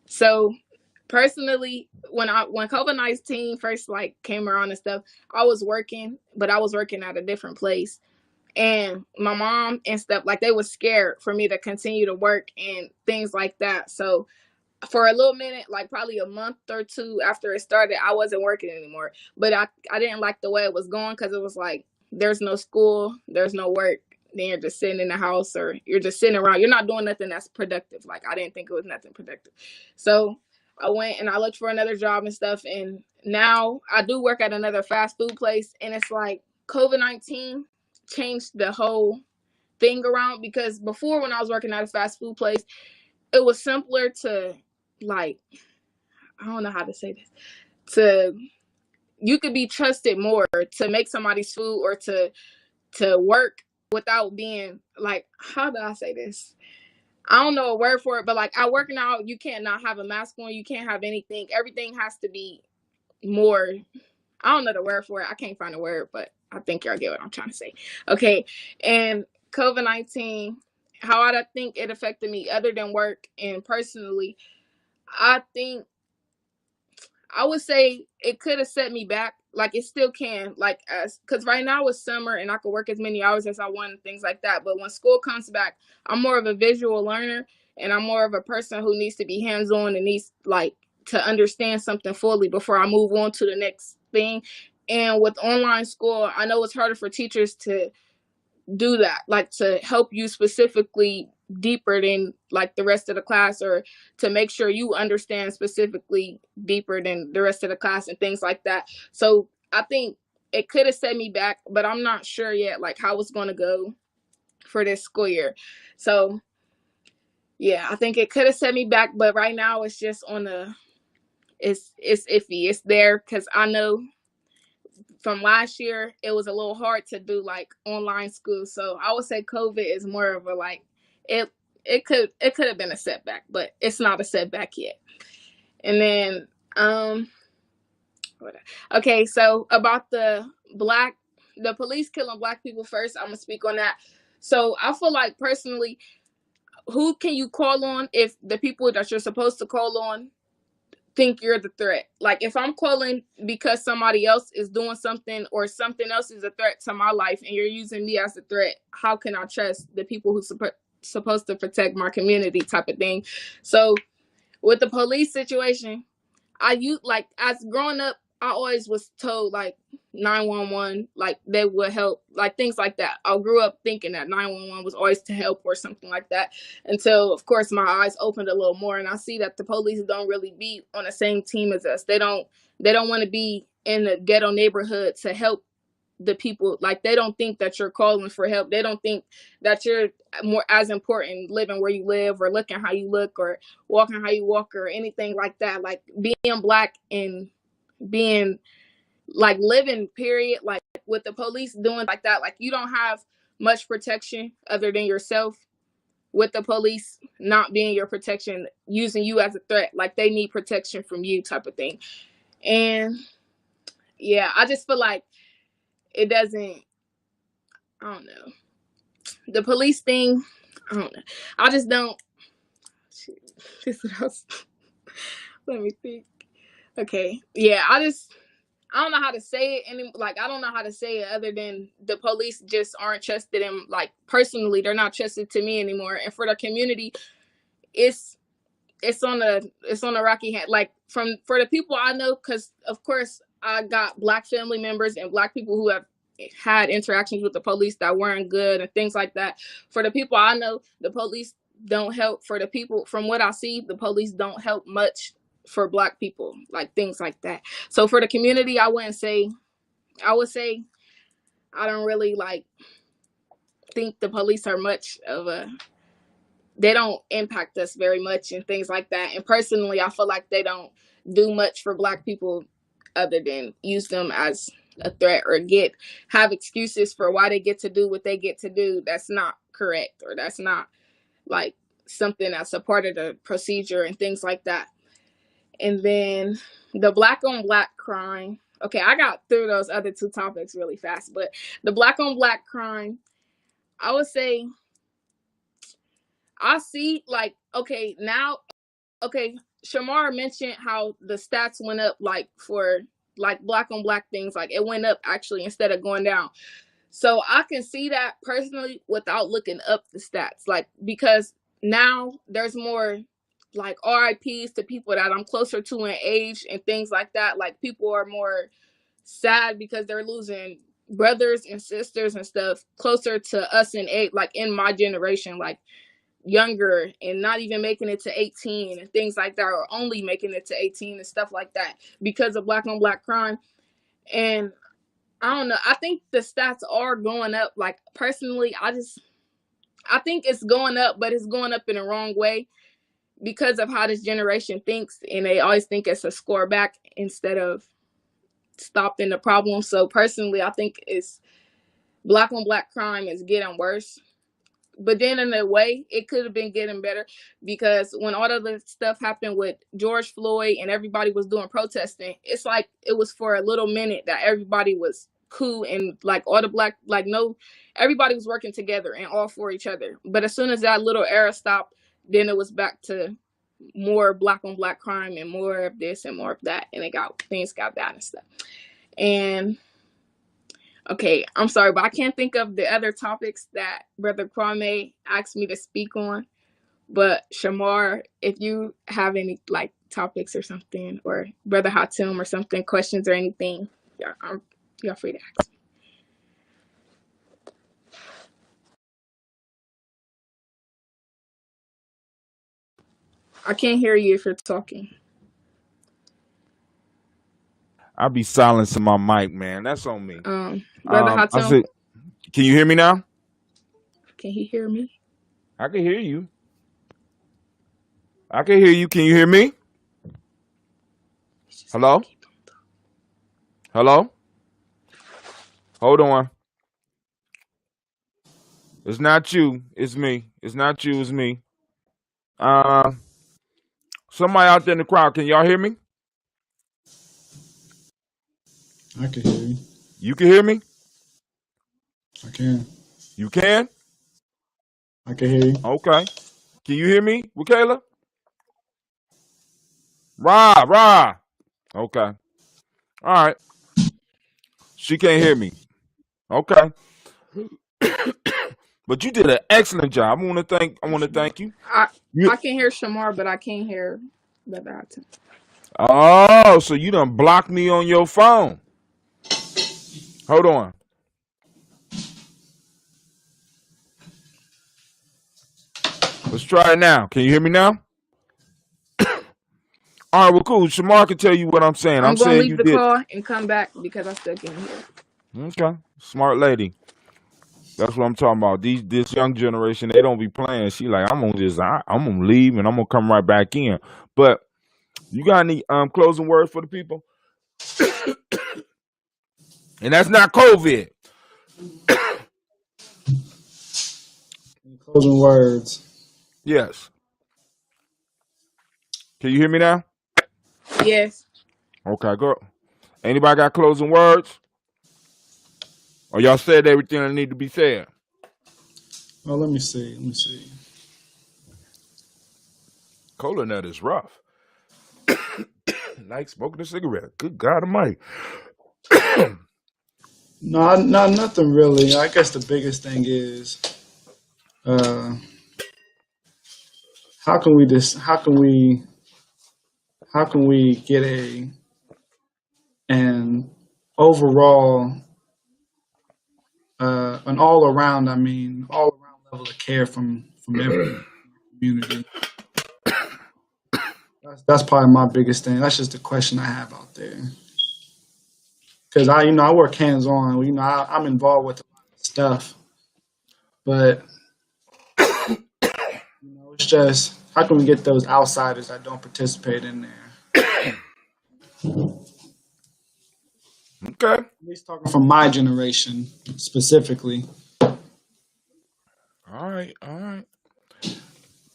So personally, when COVID-19 first came around and stuff, I was working, but I was working at a different place. And my mom and stuff, they were scared for me to continue to work and things like that. So for a little minute, probably a month or two after it started, I wasn't working anymore. But I didn't like the way it was going, because it was there's no school, there's no work. Then you're just sitting in the house, or you're just sitting around. You're not doing nothing that's productive. I didn't think it was nothing productive. So I went and I looked for another job and stuff. And now I do work at another fast food place. And it's COVID-19 changed the whole thing around, because before, when I was working at a fast food place, it was simpler to I don't know how to say this, you could be trusted more to make somebody's food, or to work without being how do I say this? I don't know a word for it, but like at work now, you can't not have a mask on. You can't have anything. Everything has to be more. I don't know the word for it. I can't find a word, but I think y'all get what I'm trying to say. Okay, and COVID-19, how I think it affected me other than work and personally, I think I would say it could have set me back. Like it still can, like because right now it's summer and I could work as many hours as I want and things like that. But when school comes back, I'm more of a visual learner and I'm more of a person who needs to be hands-on and needs like to understand something fully before I move on to the next thing. And with online school, I know it's harder for teachers to do that, like to help you specifically deeper than like the rest of the class, or to make sure you understand specifically deeper than the rest of the class and things like that. So I think it could have set me back, but I'm not sure yet like how it's going to go for this school year. So yeah, I think it could have set me back, but right now it's just on the it's iffy. It's there because I know from last year it was a little hard to do like online school. So I would say COVID is more of a like it could have been a setback, but it's not a setback yet. And then okay, so about the police killing Black people first, I'm gonna speak on that. So I feel like personally, who can you call on if the people that you're supposed to call on think you're the threat? Like if I'm calling because somebody else is doing something or something else is a threat to my life and you're using me as a threat, how can I trust the people who supposed to protect my community type of thing? So with the police situation, like as growing up, I always was told like 911, like they would help, like things like that. I grew up thinking that 911 was always to help or something like that, until of course my eyes opened a little more and I see that the police don't really be on the same team as us. They don't want to be in the ghetto neighborhood to help the people. Like they don't think that you're calling for help. They don't think that you're more as important living where you live or looking how you look or walking how you walk or anything like that. Like being Black and being like living period, like with the police doing like that, like you don't have much protection other than yourself, with the police not being your protection, using you as a threat, like they need protection from you type of thing. And yeah, I just feel like it doesn't, I don't know, the police thing, I don't know, I just don't this is what I was, let me think. Okay, yeah, I don't know how to say it any, like I don't know how to say it other than the police just aren't trusted, and like personally they're not trusted to me anymore. And for the community, it's on a rocky hand. Like for the people I know, because of course I got Black family members and Black people who have had interactions with the police that weren't good and things like that. For the people I know, the police don't help. For the people, from what I see, the police don't help much for Black people, like things like that. So for the community, I would say I don't really like think the police are much of they don't impact us very much and things like that. And personally, I feel like they don't do much for Black people other than use them as a threat or have excuses for why they get to do what they get to do. That's not correct, or that's not like something that's a part of the procedure and things like that. And then the Black on Black crime. Okay, I got through those other two topics really fast, but the Black on Black crime, I would say I see like, okay, Shamar mentioned how the stats went up like for like Black on Black things, like it went up actually instead of going down. So I can see that personally without looking up the stats, like because now there's more like RIPs to people that I'm closer to in age and things like that. Like people are more sad because they're losing brothers and sisters and stuff closer to us in age, like in my generation, like younger and not even making it to 18 and things like that, or only making it to 18 and stuff like that because of Black on Black crime. And I don't know, I think the stats are going up. Like personally, I think it's going up, but it's going up in the wrong way because of how this generation thinks, and they always think it's a score back instead of stopping the problem. So personally, I think it's Black on Black crime is getting worse. but then in a way, it could have been getting better because when all of the stuff happened with George Floyd and everybody was doing protesting, it's like it was for a little minute that everybody was cool and like all the black, like no, everybody was working together and all for each other. But as soon as that little era stopped, then it was back to more black on black crime and more of this and more of that, and things got bad and stuff. And okay, I'm sorry, but I can't think of the other topics that Brother Kwame asked me to speak on. But Shamar, if you have any like topics or something, or Brother Hatim or something, questions or anything, you're free to ask. I can't hear you if you're talking. I'll be silencing my mic, man. That's on me. Brother I Hatim, said, can you hear me now? can he hear me? I can hear you. I can hear you. Can you hear me? Hello? Hello? Hold on. It's not you. It's me. It's not you. It's me. Somebody out there in the crowd, can y'all hear me? I can hear you. You can hear me? I can. You can? I can hear you. Okay. Can you hear me, Wakayla? Rah. Okay. All right. She can't hear me. Okay. But you did an excellent job. I want to thank you. I can hear Shamar, but I can't hear Brother Hatim. Oh, so you done blocked me on your phone. Hold on. Let's try it now. Can you hear me now? All right, well, cool. Shamar can tell you what I'm saying. I'm going to saying leave you the did. call and come back because I still can't hear. Okay. Smart lady. That's what I'm talking about. This young generation, they don't be playing. She like, I'm gonna leave and I'm gonna come right back in. But you got any closing words for the people? And that's not COVID. Closing words. Yes. Can you hear me now? Yes. Okay, go. Anybody got closing words? Or y'all said everything that need to be said? Oh, let me see. Cola nut is rough. Like smoking a cigarette. Good God Almighty. No, nothing really. I guess the biggest thing is, how can we get an overall, an all around level of care from every community. That's probably my biggest thing. That's just the question I have out there. Because I work hands on. I'm involved with a lot of stuff, but it's just how can we get those outsiders that don't participate in there? Okay. At least talking from my generation specifically. All right.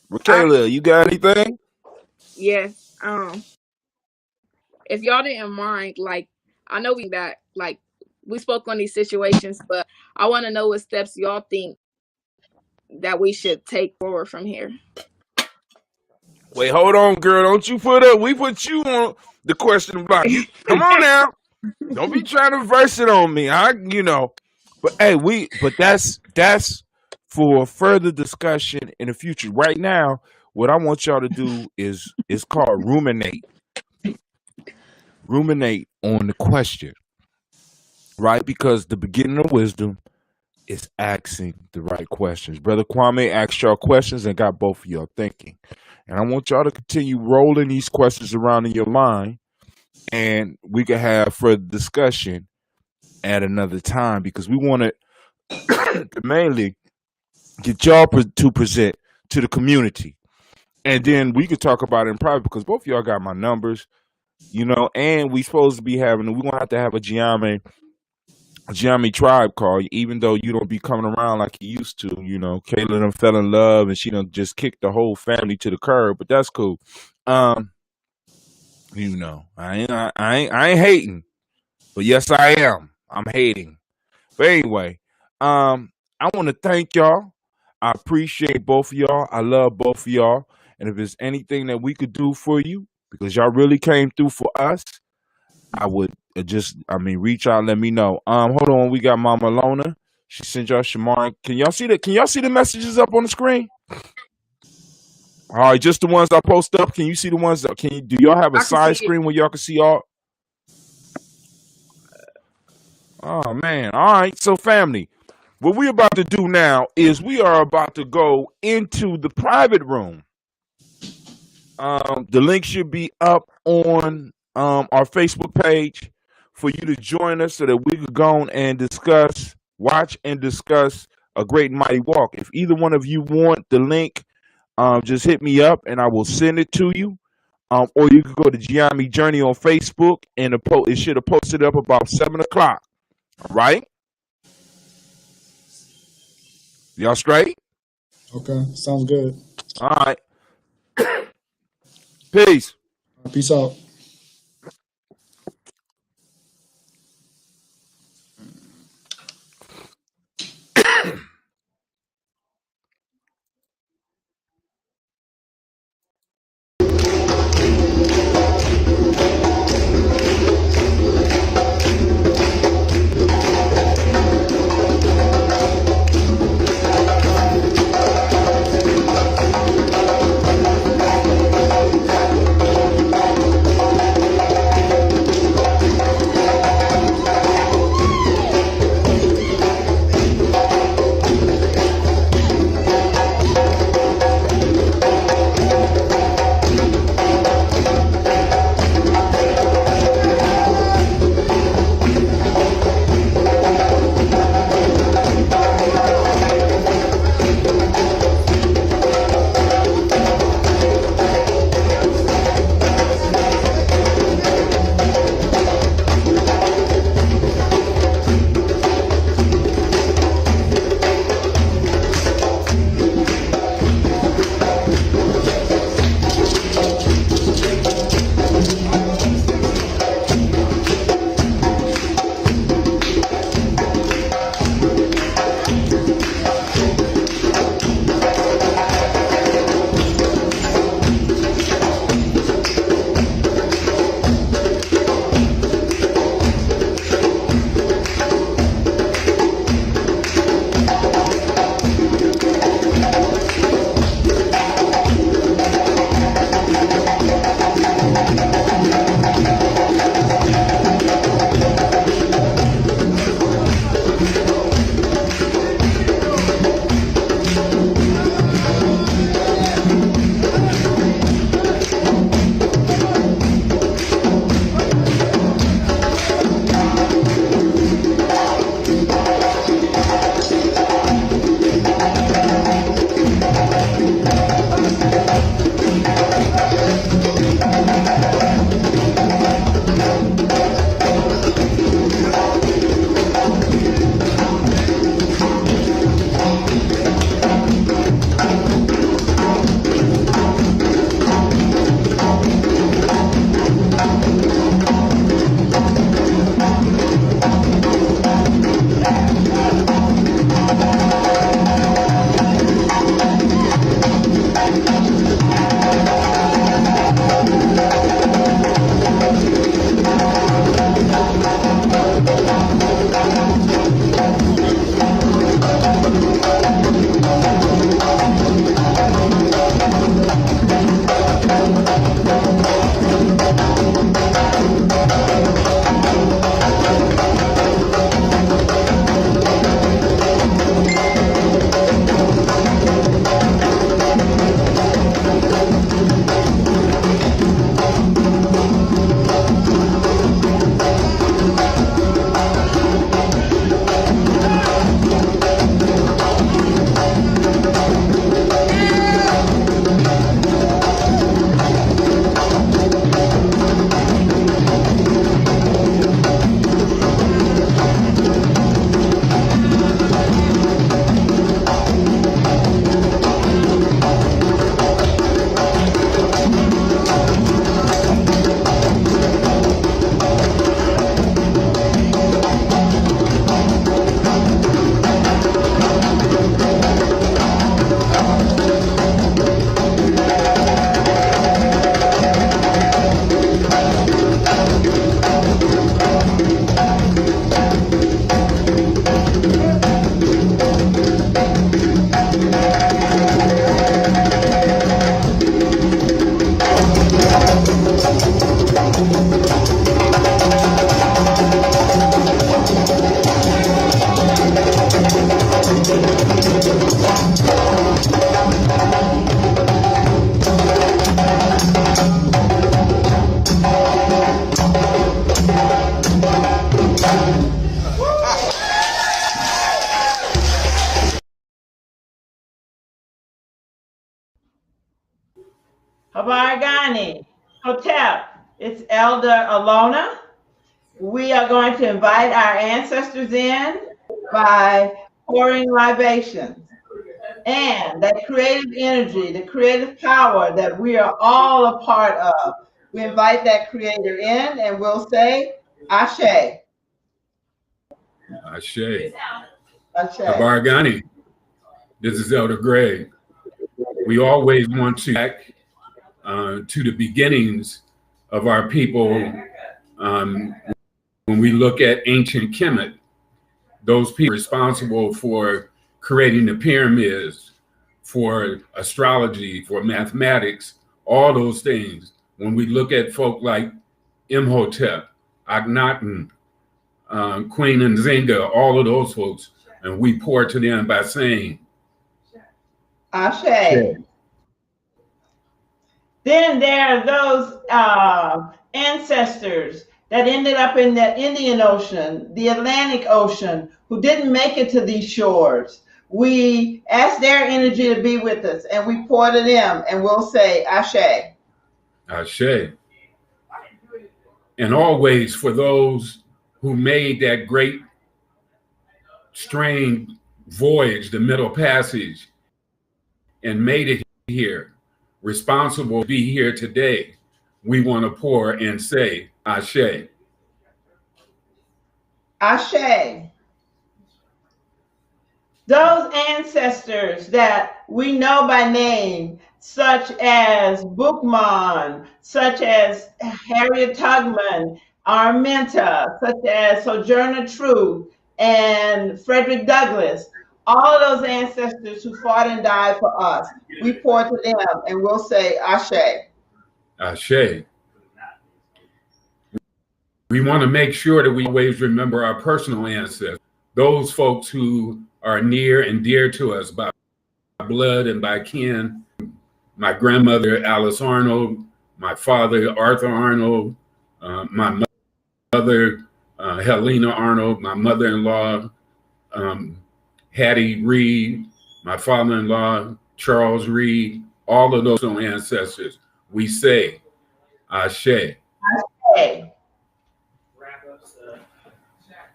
Michaela, you got anything? Yes. If y'all didn't mind, like, I know we spoke on these situations, but I want to know what steps y'all think that we should take forward from here. Wait, hold on, girl. Don't you we put you on the question block. Come on now. Don't be trying to verse it on me. But hey, that's for further discussion in the future. Right now, what I want y'all to do is called ruminate. Ruminate on the question. Right? Because the beginning of wisdom is asking the right questions. Brother Kwame asked y'all questions and got both of y'all thinking. And I want y'all to continue rolling these questions around in your mind, and we can have further discussion at another time because we want to mainly get y'all to present to the community. And then we could talk about it in private because both of y'all got my numbers, and we supposed to be we're going to have a Ujamaa Ujamaa tribe call, even though you don't be coming around like you used to. You know, Kayla done fell in love and she done just kicked the whole family to the curb, but that's cool. You know, I ain't hating, but yes, I am. I'm hating. But anyway, I want to thank y'all. I appreciate both of y'all. I love both of y'all. And if there's anything that we could do for you, because y'all really came through for us, I would reach out and let me know. Hold on, we got Mama Lona. She sent y'all Shamar. Can y'all see the messages up on the screen? All right, just the ones I post up. Can you see the ones that do y'all have a side screen where y'all can see all? Oh man. All right, so family. What we're about to do now is we are about to go into the private room. The link should be up on our Facebook page for you to join us so that we could go and watch and discuss a great and mighty walk. If either one of you want the link, just hit me up and I will send it to you. Or you can go to Ujamaa Journey on Facebook and it should have posted up about 7 o'clock. All right? Y'all straight? Okay, sounds good. All right. Peace. Peace out. Habargani, Hotep, it's Elder Alona. We are going to invite our ancestors in by pouring libations. And that creative energy, the creative power that we are all a part of, we invite that creator in and we'll say, Ashe. Ashe. Ashe. Habargani, this is Elder Greg. We always want to back to the beginnings of our people. When we look at ancient Kemet, those people responsible for creating the pyramids, for astrology, for mathematics, all those things. When we look at folk like Imhotep, Akhenaten, Queen Nzinga, all of those folks, and we pour to them by saying, Ashe. Then there are those ancestors that ended up in the Indian Ocean, the Atlantic Ocean, who didn't make it to these shores. We ask their energy to be with us, and we pour to them, and we'll say, Ashe. Ashe. And always for those who made that great strange voyage, the Middle Passage, and made it here, responsible to be here today, we want to pour and say, Ashe. Ashe. Those ancestors that we know by name, such as Bookman, such as Harriet Tubman, Arminta, such as Sojourner Truth, and Frederick Douglass, all of those ancestors who fought and died for us, we pour to them and we'll say, Ashe. Ashe. We want to make sure that we always remember our personal ancestors, those folks who are near and dear to us by blood and by kin. My grandmother, Alice Arnold, my father, Arthur Arnold, my mother, Helena Arnold, my mother-in-law, Hattie Reed, my father-in-law, Charles Reed, all of those ancestors. We say, Ashe. Ashe.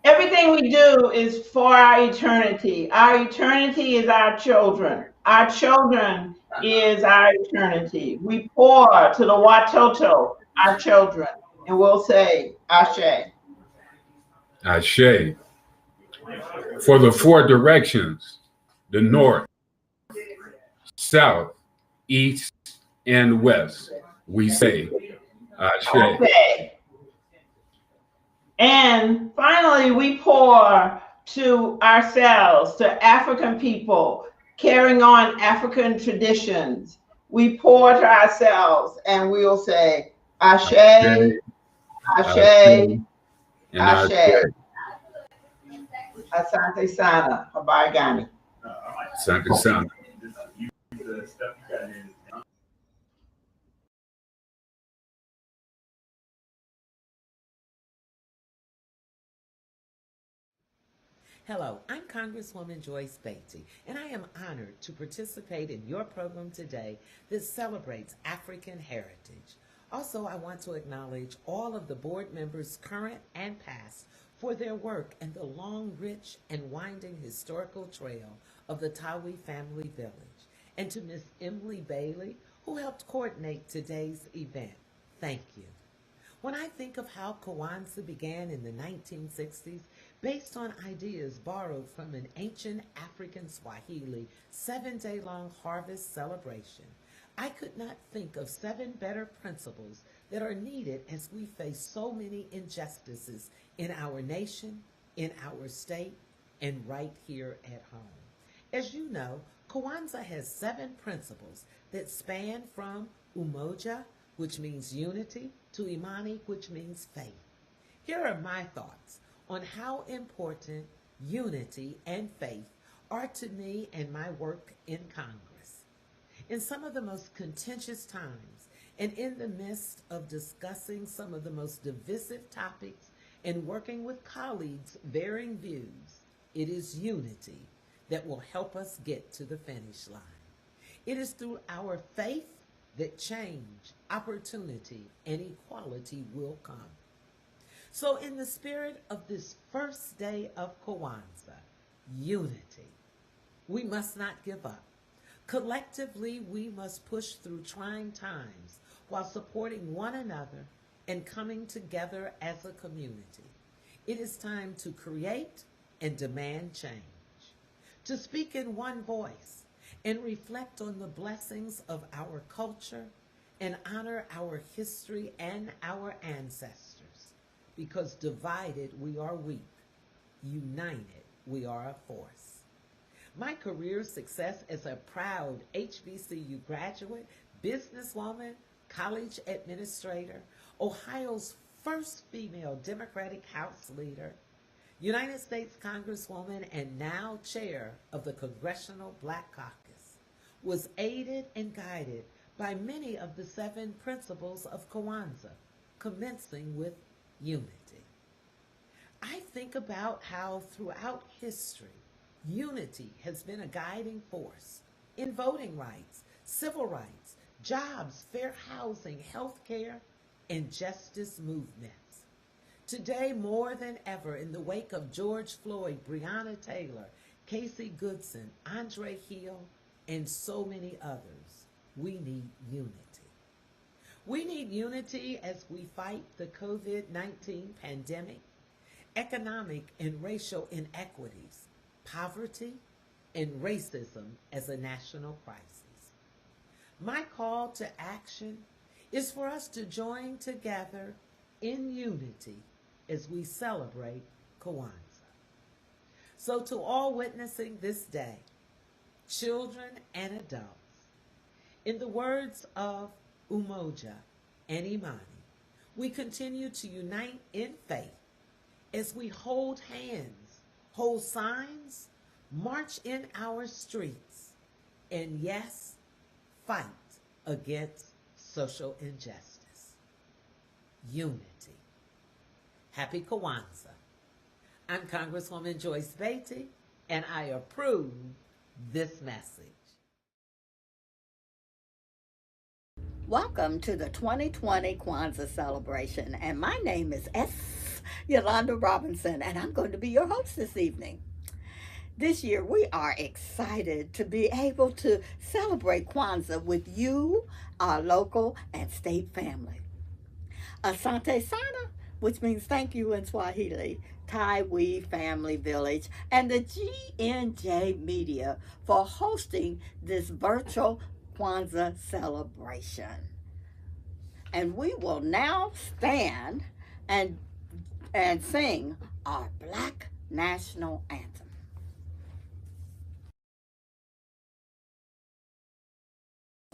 Everything we do is for our eternity. Our eternity is our children. Our children is our eternity. We pour to the Watoto, our children, and we'll say, Ashe. Ashe. For the four directions, the north, south, east, and west, we say, Ashe. Ashe. And finally, we pour to ourselves, to African people, carrying on African traditions. We pour to ourselves and we'll say, Ashe, Ashe, Ashe. Asante Sana, Habargani. Asante Sana. Hello, I'm Congresswoman Joyce Beatty, and I am honored to participate in your program today that celebrates African heritage. Also, I want to acknowledge all of the board members, current and past, for their work in the long, rich, and winding historical trail of the Tawi family village, and to Miss Emily Bailey, who helped coordinate today's event. Thank you. When I think of how Kwanzaa began in the 1960s, based on ideas borrowed from an ancient African Swahili 7-day-long harvest celebration, I could not think of 7 better principles that are needed as we face so many injustices in our nation, in our state, and right here at home. As you know, Kwanzaa has 7 principles that span from umoja, which means unity, to imani, which means faith. Here are my thoughts on how important unity and faith are to me and my work in Congress. In some of the most contentious times, and in the midst of discussing some of the most divisive topics and working with colleagues' varying views, it is unity that will help us get to the finish line. It is through our faith that change, opportunity, and equality will come. So in the spirit of this first day of Kwanzaa, unity, we must not give up. Collectively, we must push through trying times while supporting one another and coming together as a community. It is time to create and demand change, to speak in one voice and reflect on the blessings of our culture and honor our history and our ancestors, because divided we are weak, united we are a force. My career success as a proud HBCU graduate, businesswoman, college administrator, Ohio's first female Democratic House leader, United States Congresswoman, and now chair of the Congressional Black Caucus, was aided and guided by many of the 7 principles of Kwanzaa, commencing with unity. I think about how throughout history, unity has been a guiding force in voting rights, civil rights, jobs, fair housing, health care, and justice movements. Today, more than ever, in the wake of George Floyd, Breonna Taylor, Casey Goodson, Andre Hill, and so many others, we need unity. We need unity as we fight the COVID-19 pandemic, economic and racial inequities, poverty, and racism as a national crisis. My call to action is for us to join together in unity as we celebrate Kwanzaa. So to all witnessing this day, children and adults, in the words of Umoja and Imani, we continue to unite in faith as we hold hands, hold signs, march in our streets, and yes, fight against social injustice. Unity. Happy Kwanzaa. I'm Congresswoman Joyce Beatty, and I approve this message. Welcome to the 2020 Kwanzaa celebration, and my name is Yolanda Robinson, and I'm going to be your host this evening. This year, we are excited to be able to celebrate Kwanzaa with you, our local and state family. Asante Sana, which means thank you in Swahili, Thai We Family Village, and the GNJ Media for hosting this virtual Kwanzaa celebration. And we will now stand and sing our Black National Anthem.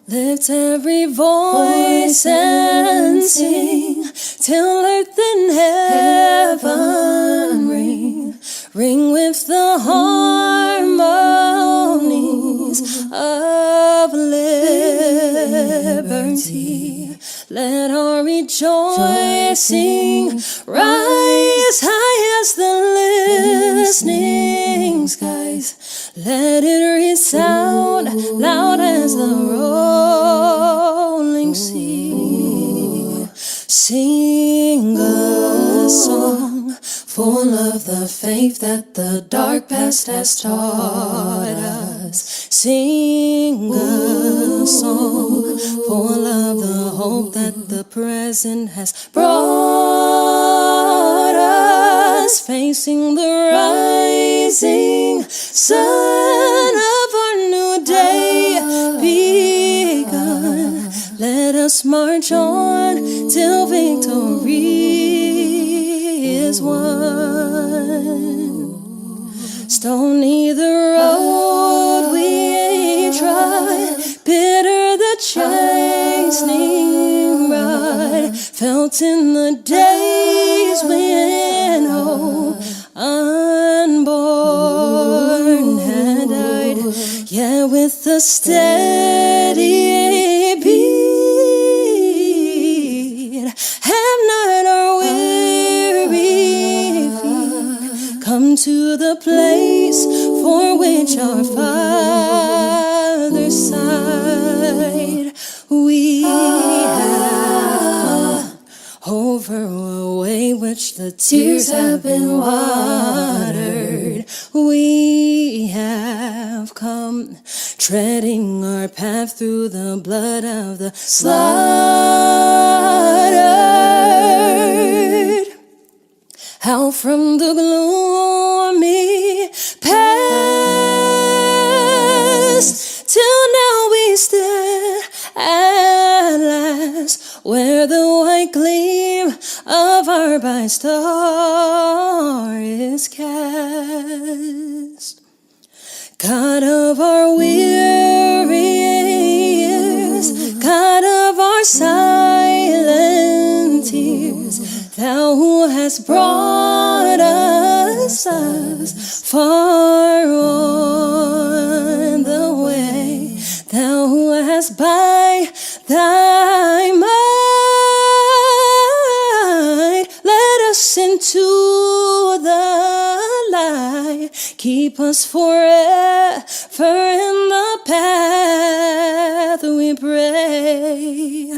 Lift every voice and sing till earth and heaven ring. Ring with the harmonies of liberty. Let our rejoicing rise high as the listening skies. Let it resound loud as the rolling sea. Sing a song full of the faith that the dark past has taught us. Sing a song full of the hope that the present has brought us. Facing the rising sun of our new day begun. Let us march on till victory is won. Stony the road we trod, bitter the chastening rod, felt in the days when hope unborn had died. Yeah, with a steady beat, have not our weary feet come to the place for which our fathers sighed. We the tears have been watered. We have come, treading our path through the blood of the slaughtered. Out from the gloomy past, till now we stand at last, where the white gleam of our bright star is cast. God of our weary years, God of our silent tears, Thou who hast brought us far on the way, Thou who hast by Thy might led us into the light. Keep us forever in the path, we pray.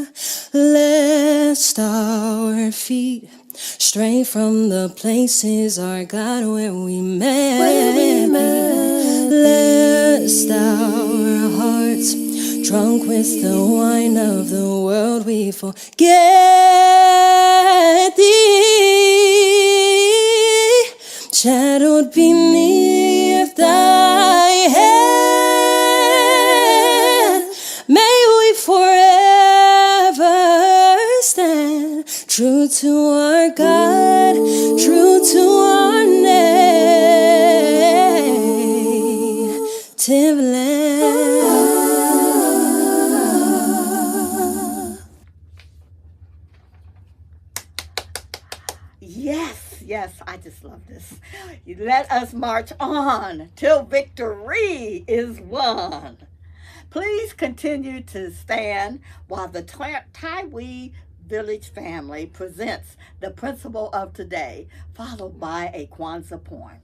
Lest our feet stray from the places, our God, where we met. Lest our hearts, drunk with the wine of the world, we forget Thee. Shadowed beneath Thy hand, may we forever stand true to our God, true to our native land. Yes, I just love this. Let us march on till victory is won. Please continue to stand while the Taiwi Village family presents the principle of today, followed by a Kwanzaa poem.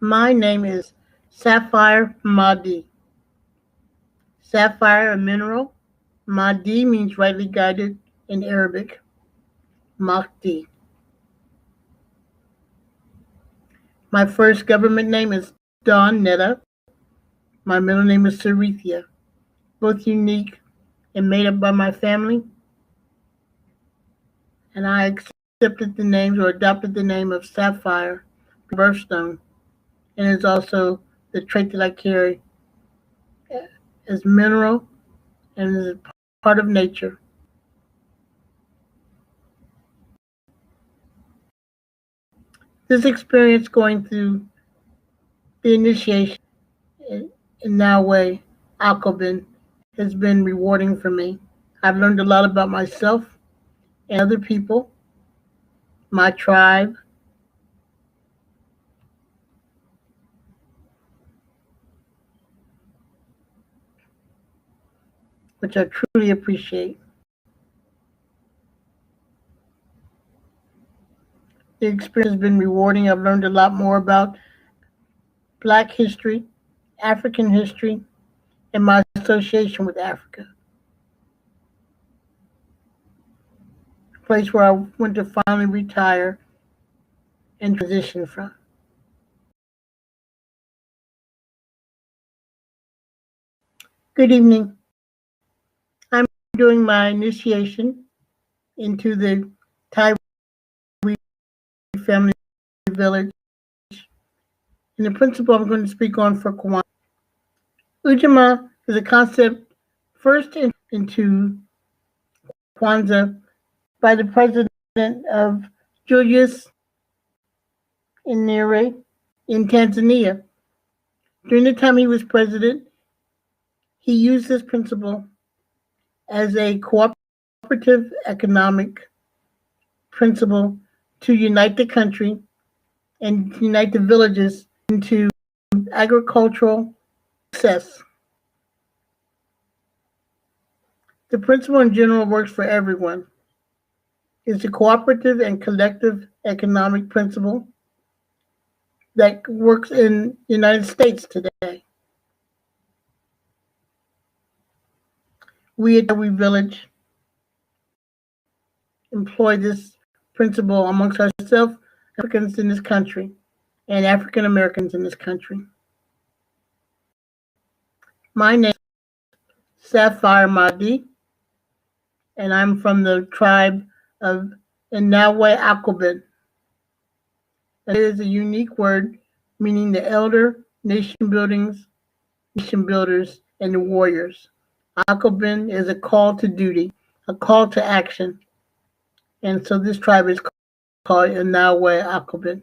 My name is Sapphire Mahdi. Sapphire, a mineral. Mahdi means rightly guided in Arabic. Mahdi. My first government name is Dawn Netta. My middle name is Sarithia. Both unique and made up by my family. And I accepted the names or adopted the name of Sapphire, birthstone, and is also the trait that I carry as mineral and is a part of nature. This experience going through the initiation in Nawe Akobin has been rewarding for me. I've learned a lot about myself and other people, my tribe, which I truly appreciate. The experience has been rewarding. I've learned a lot more about Black history, African history, and my association with Africa. A place where I went to finally retire and transition from. Good evening. I'm doing my initiation into the Taiwi family village. And the principle I'm going to speak on for Kwanzaa. Ujamaa is a concept first into Kwanzaa by the president of Julius Nyerere in Tanzania. During the time he was president, he used this principle as a cooperative economic principle to unite the country and unite the villages into agricultural success. The principle in general works for everyone. It's a cooperative and collective economic principle that works in the United States today. We at We Village employ this principle amongst ourselves, Africans in this country, and African Americans in this country. My name is Sapphire Mahdi, and I'm from the tribe of Inawe Akobin. It is a unique word meaning the elder, nation builders, and the warriors. Akobin is a call to duty, a call to action. And so this tribe is called Inawe Akobin.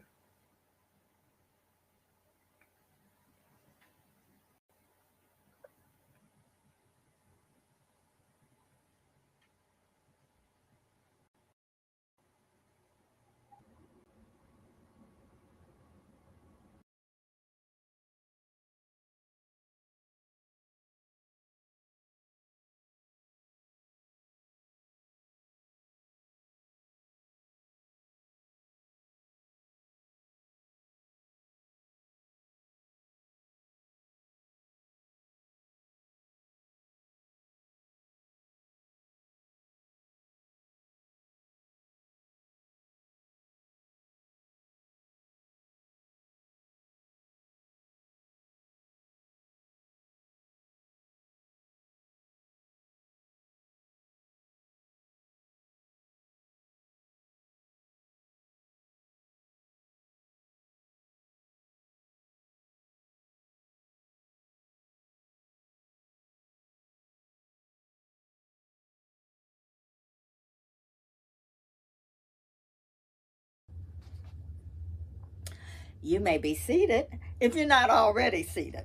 You may be seated if you're not already seated.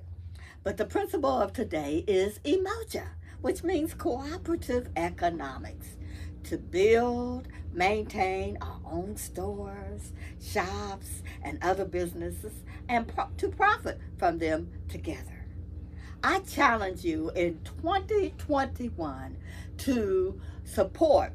But the principle of today is Ujamaa, which means cooperative economics. To build, maintain our own stores, shops, and other businesses, and to profit from them together. I challenge you in 2021 to support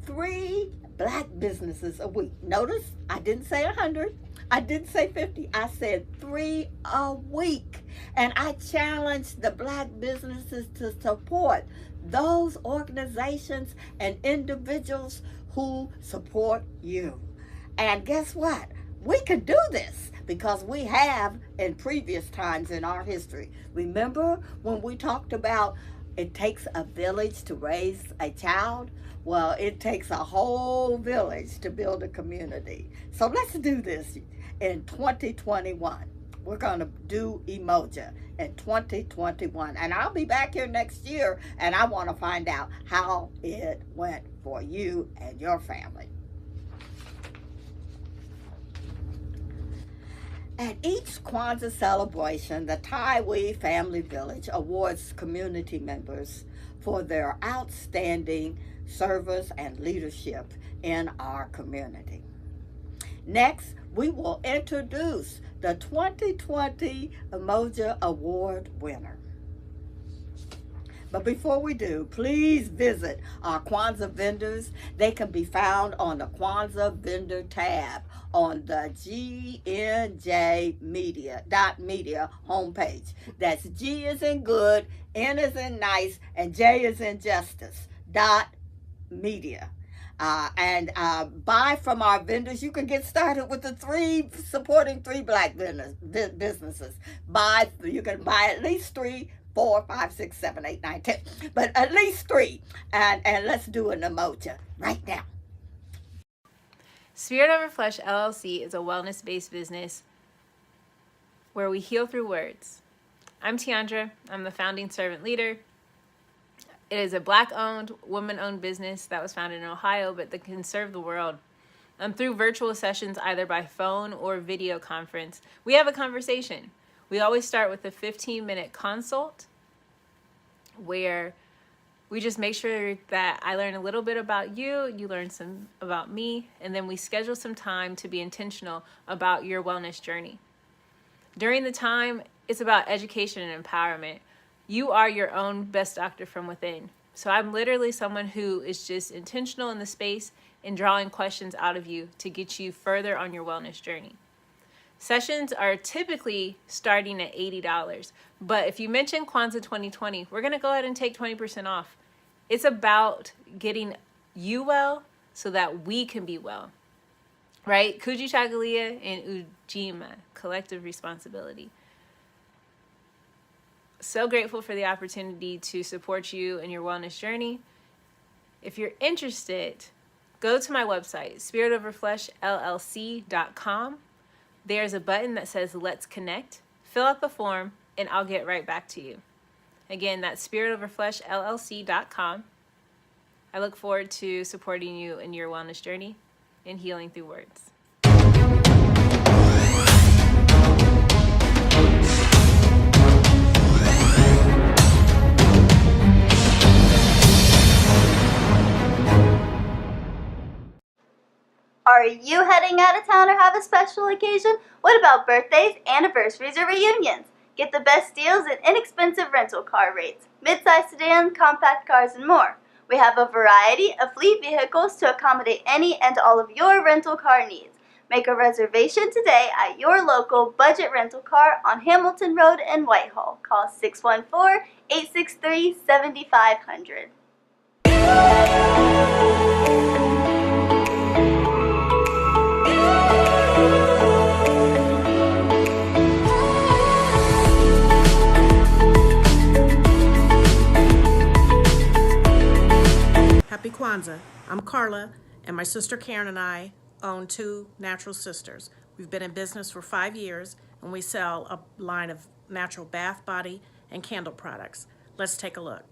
3 Black businesses a week. Notice I didn't say 100. I didn't say 50. I said 3 a week. And I challenge the Black businesses to support those organizations and individuals who support you. And guess what? We can do this because we have in previous times in our history. Remember when we talked about it takes a village to raise a child? Well, it takes a whole village to build a community. So let's do this in 2021. We're going to do Ujamaa in 2021. And I'll be back here next year, and I want to find out how it went for you and your family. At each Kwanzaa celebration, the Taiwi Family Village awards community members for their outstanding service and leadership in our community. Next, we will introduce the 2020 Ujamaa Award winner. But before we do, please visit our Kwanzaa vendors. They can be found on the Kwanzaa vendor tab on the GNJmedia.media homepage. That's G is in good, N is in nice, and J is in justice. .media. And buy from our vendors. You can get started with the supporting 3 Black businesses. You can buy at least 3, 4, 5, 6, 7, 8, 9, 10, but at least 3. And let's do an Ujamaa right now. Spirit Over Flesh LLC is a wellness-based business where we heal through words. I'm Tiandra. I'm the founding servant leader. It is a Black-owned, woman-owned business that was founded in Ohio, but that can serve the world. Through virtual sessions, either by phone or video conference, we have a conversation. We always start with a 15-minute consult where we just make sure that I learn a little bit about you, you learn some about me, and then we schedule some time to be intentional about your wellness journey. During the time, it's about education and empowerment. You are your own best doctor from within. So I'm literally someone who is just intentional in the space and drawing questions out of you to get you further on your wellness journey. Sessions are typically starting at $80, but if you mention Kwanzaa 2020, we're going to go ahead and take 20% off. It's about getting you well so that we can be well, right? Kujichagulia and Ujamaa, collective responsibility. So grateful for the opportunity to support you in your wellness journey. If you're interested, go to my website, spiritoverfleshllc.com. There's a button that says Let's Connect. Fill out the form, and I'll get right back to you. Again, that's spiritoverfleshllc.com. I look forward to supporting you in your wellness journey and healing through words. Are you heading out of town or have a special occasion? What about birthdays, anniversaries, or reunions? Get the best deals and inexpensive rental car rates, midsize sedans, compact cars, and more. We have a variety of fleet vehicles to accommodate any and all of your rental car needs. Make a reservation today at your local budget rental car on Hamilton Road in Whitehall. Call 614-863-7500. Happy Kwanzaa. I'm Carla, and my sister Karen and I own 2 Natural Sisters. We've been in business for 5 years, and we sell a line of natural bath, body, and candle products. Let's take a look.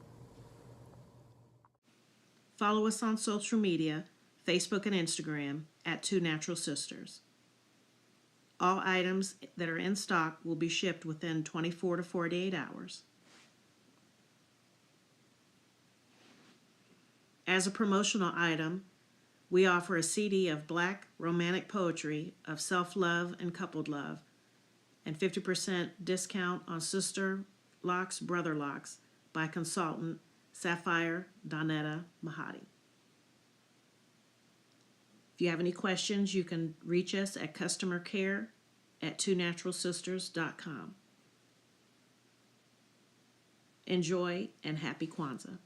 Follow us on social media, Facebook and Instagram, at 2 Natural Sisters. All items that are in stock will be shipped within 24 to 48 hours. As a promotional item, we offer a CD of Black romantic poetry of self-love and coupled love, and 50% discount on Sister Locks, Brother Locks by consultant Sapphire Donetta Mahadi. If you have any questions, you can reach us at customercare@twonaturalsisters.com. Enjoy and happy Kwanzaa.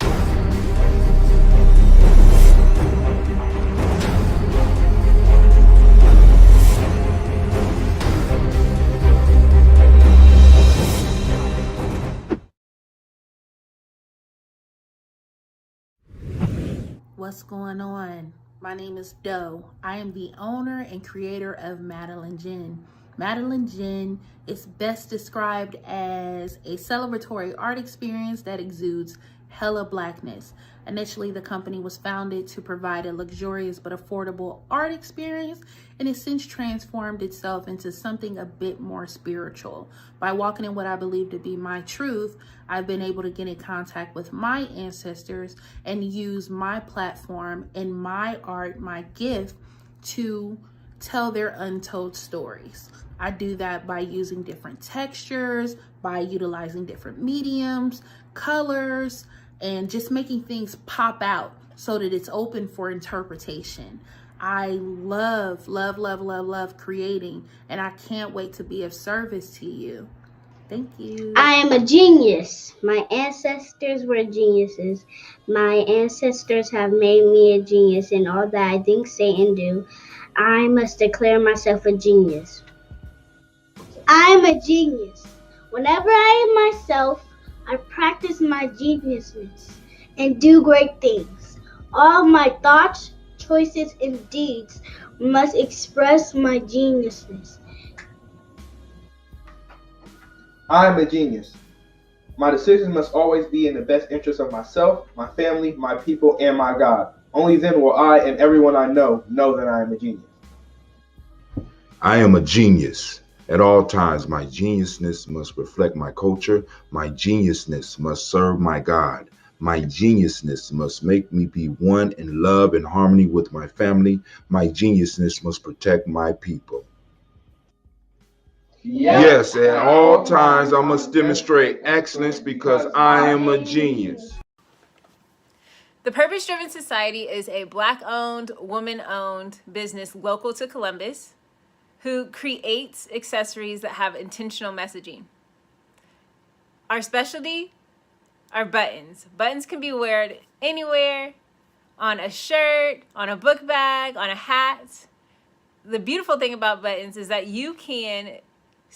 What's going on? My name is Doe. I am the owner and creator of Madeline Gin. Madeline Gin is best described as a celebratory art experience that exudes hella blackness. Initially, the company was founded to provide a luxurious but affordable art experience, and it's since transformed itself into something a bit more spiritual. By walking in what I believe to be my truth, I've been able to get in contact with my ancestors and use my platform and my art, my gift, to tell their untold stories. I do that by using different textures, by utilizing different mediums, colors, and just making things pop out so that it's open for interpretation. I love creating, and I can't wait to be of service to you. Thank you. I am a genius. My ancestors were geniuses. My ancestors have made me a genius in all that I think, say, and do. I must declare myself a genius. I am a genius. Whenever I am myself, I practice my geniusness and do great things. All my thoughts, choices, and deeds must express my geniusness. I am a genius. My decisions must always be in the best interest of myself, my family, my people, and my God. Only then will I and everyone I know that I am a genius. I am a genius. At all times, my geniusness must reflect my culture. My geniusness must serve my God. My geniusness must make me be one in love and harmony with my family. My geniusness must protect my people. Yes, at all times, I must demonstrate excellence because I am a genius. The Purpose Driven Society is a Black-owned, woman-owned business local to Columbus who creates accessories that have intentional messaging. Our specialty are buttons. Buttons can be worn anywhere, on a shirt, on a book bag, on a hat. The beautiful thing about buttons is that you can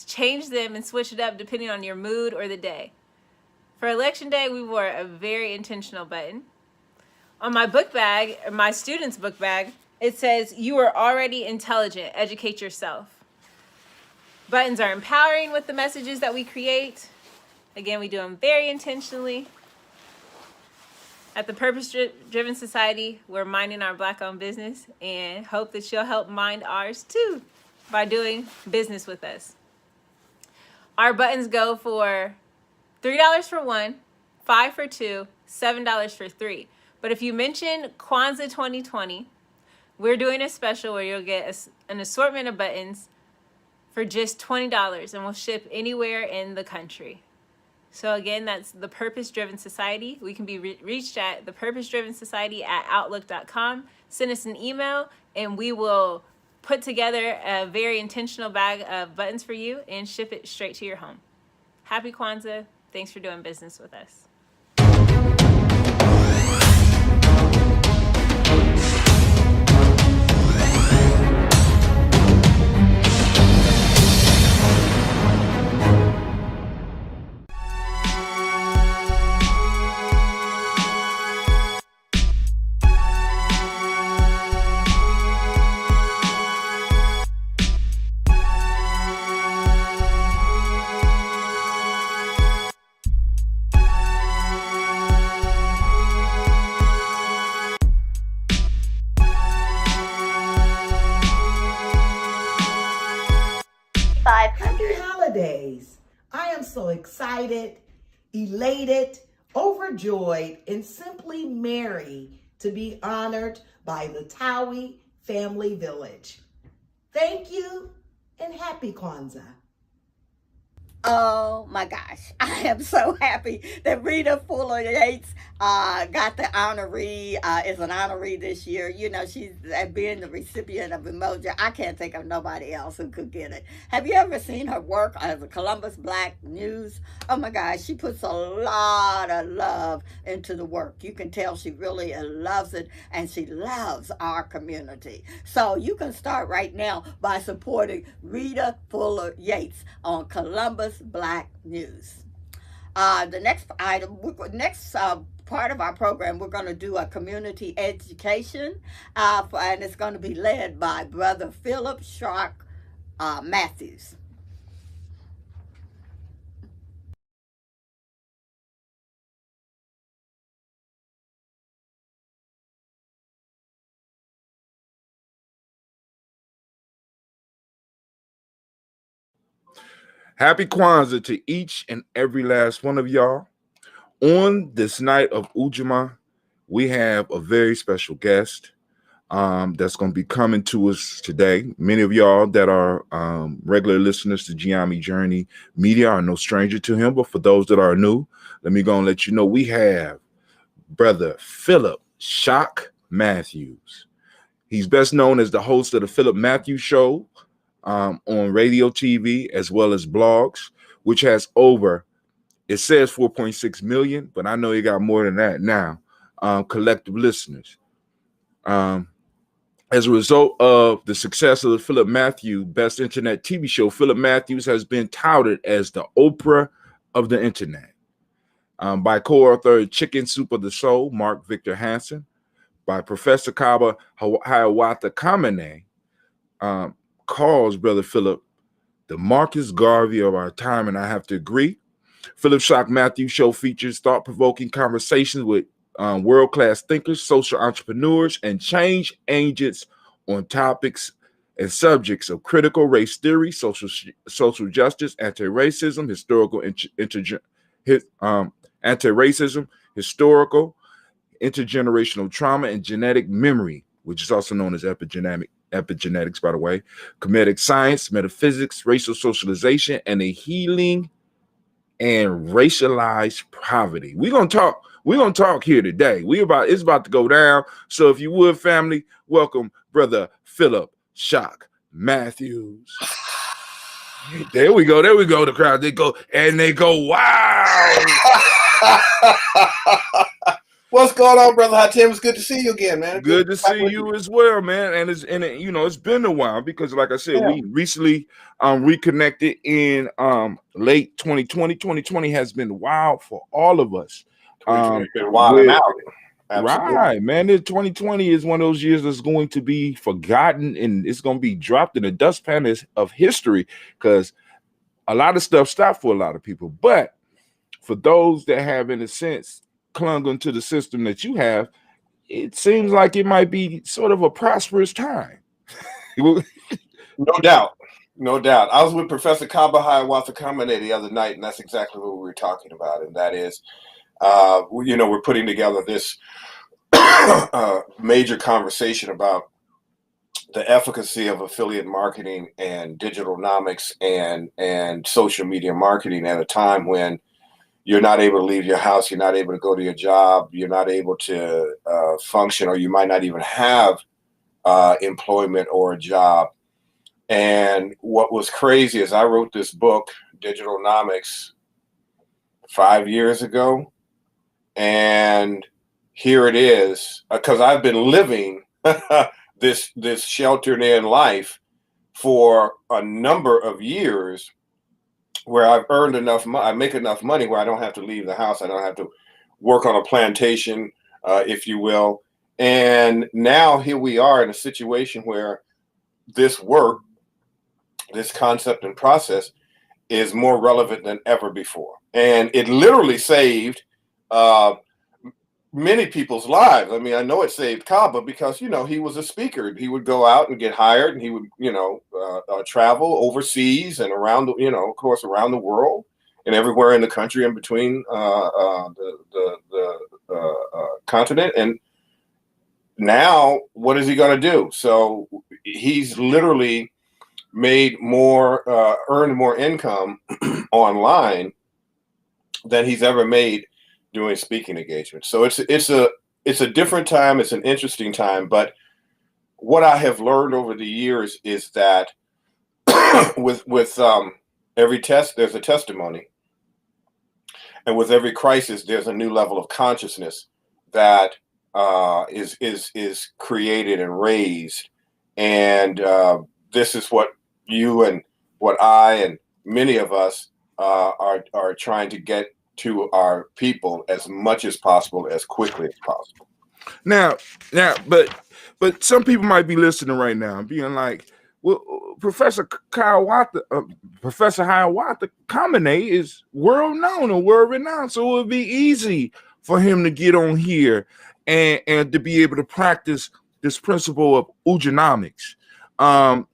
change them and switch it up depending on your mood or the day. For election day, we wore a very intentional button. On my book bag, or my student's book bag, it says, "You are already intelligent, educate yourself." Buttons are empowering with the messages that we create. Again, we do them very intentionally. At the Purpose Driven Society, we're minding our Black-owned business and hope that you'll help mind ours too by doing business with us. Our buttons go for $3 for one, $5 for two, $7 for three. But if you mention Kwanzaa 2020, we're doing a special where you'll get an assortment of buttons for just $20, and we'll ship anywhere in the country. So again, that's the Purpose Driven Society. We can be reached at thepurposedrivensociety@outlook.com. Send us an email, and we will put together a very intentional bag of buttons for you and ship it straight to your home. Happy Kwanzaa. Thanks for doing business with us. Happy holidays. I am so excited, elated, overjoyed, and simply merry to be honored by the Tawi Family Village. Thank you and happy Kwanzaa. Oh my gosh, I am so happy that Rita Fuller Yates got the honoree, is an honoree this year. You know, she's being the recipient of emoji. I can't think of nobody else who could get it. Have you ever seen her work as a Columbus Black News? Oh my gosh, she puts a lot of love into the work. You can tell she really loves it, and she loves our community. So you can start right now by supporting Rita Fuller Yates on Columbus Black News. The next item, part of our program, we're going to do a community education, and it's going to be led by Brother Philip Shark Matthews. Happy Kwanzaa to each and every last one of y'all. On this night of Ujamaa, we have a very special guest that's going to be coming to us today. Many of y'all that are regular listeners to Ujamaa Journey Media are no stranger to him, but for those that are new, let me go and let you know we have Brother Philip Shark Matthews. He's best known as the host of the Philip Matthews Show on radio, TV, as well as blogs, which has over, it says 4.6 million, but I know you got more than that now, collective listeners. As a result of the success of the Philip Matthews Best Internet TV show, Philip Matthews has been touted as the Oprah of the Internet by co-author Chicken Soup of the Soul, Mark Victor Hansen, by Professor Kaba Hiawatha Kamene, calls Brother Philip the Marcus Garvey of our time, and I have to agree. Philip Shark Matthews Show features thought-provoking conversations with world-class thinkers, social entrepreneurs, and change agents on topics and subjects of critical race theory, social justice, anti-racism, intergenerational trauma, and genetic memory, which is also known as epigenetics, by the way, comedic science, metaphysics, racial socialization, and the healing and racialized poverty. We're gonna talk here today. It's about to go down. So if you would, family, welcome Brother Philip Shark Matthews. There we go. The crowd, they go, wow. What's going on, Brother Hatem? It's good to see you again, man. Good to see you as well, man. And it's been a while because, like I said, we recently reconnected in late 2020. 2020 has been wild for all of us. 2020 has been wild and out. Absolutely. Right, man. 2020 is one of those years that's going to be forgotten, and it's going to be dropped in the dustpan of history because a lot of stuff stopped for a lot of people. But for those that have, in a sense, clung onto the system that you have, it seems like it might be sort of a prosperous time. No doubt. No doubt. I was with Professor Kaba Hiawatha Kamene the other night, and that's exactly what we were talking about. And that is, we're putting together this major conversation about the efficacy of affiliate marketing and digitalnomics and social media marketing at a time when you're not able to leave your house, you're not able to go to your job, you're not able to function, or you might not even have employment or a job. And what was crazy is I wrote this book, Digitalnomics, 5 years ago. And here it is, because I've been living this sheltered in life for a number of years, where I've earned enough money, I make enough money where I don't have to leave the house. I don't have to work on a plantation, if you will. And now here we are in a situation where this work, this concept and process is more relevant than ever before. And it literally saved many people's lives. I mean, I know it saved Kaba because, he was a speaker. He would go out and get hired, and he would, travel overseas and around, of course, around the world and everywhere in the country in between the continent. And now what is he going to do? So he's literally made more, earned more income online than he's ever made doing speaking engagements. So it's a different time. It's an interesting time. But what I have learned over the years is that with every test, there's a testimony, and with every crisis, there's a new level of consciousness that is created and raised. And this is what you and what I and many of us are trying to get to our people as much as possible, as quickly as possible. Now, but some people might be listening right now and being like, well, Professor Hiawatha Kamene is world known or world renowned, so it would be easy for him to get on here and to be able to practice this principle of Ujanomics,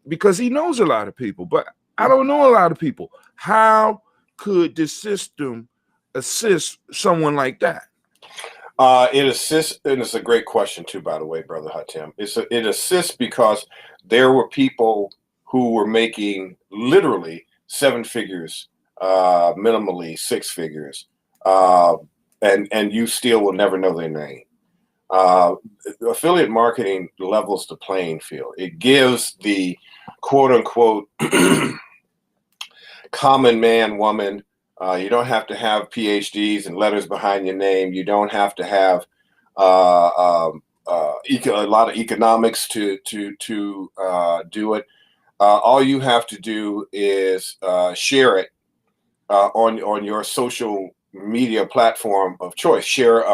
because he knows a lot of people, but I don't know a lot of people. How could the system assist someone like that? It assists, and it's a great question too, by the way, Brother Hatem. It assists because there were people who were making literally 7 figures, minimally 6 figures, and you still will never know their name. Affiliate marketing levels the playing field. It gives the quote unquote common man, woman. You don't have to have PhDs and letters behind your name. You don't have to have a lot of economics to do it. All you have to do is share it on your social media platform of choice. Share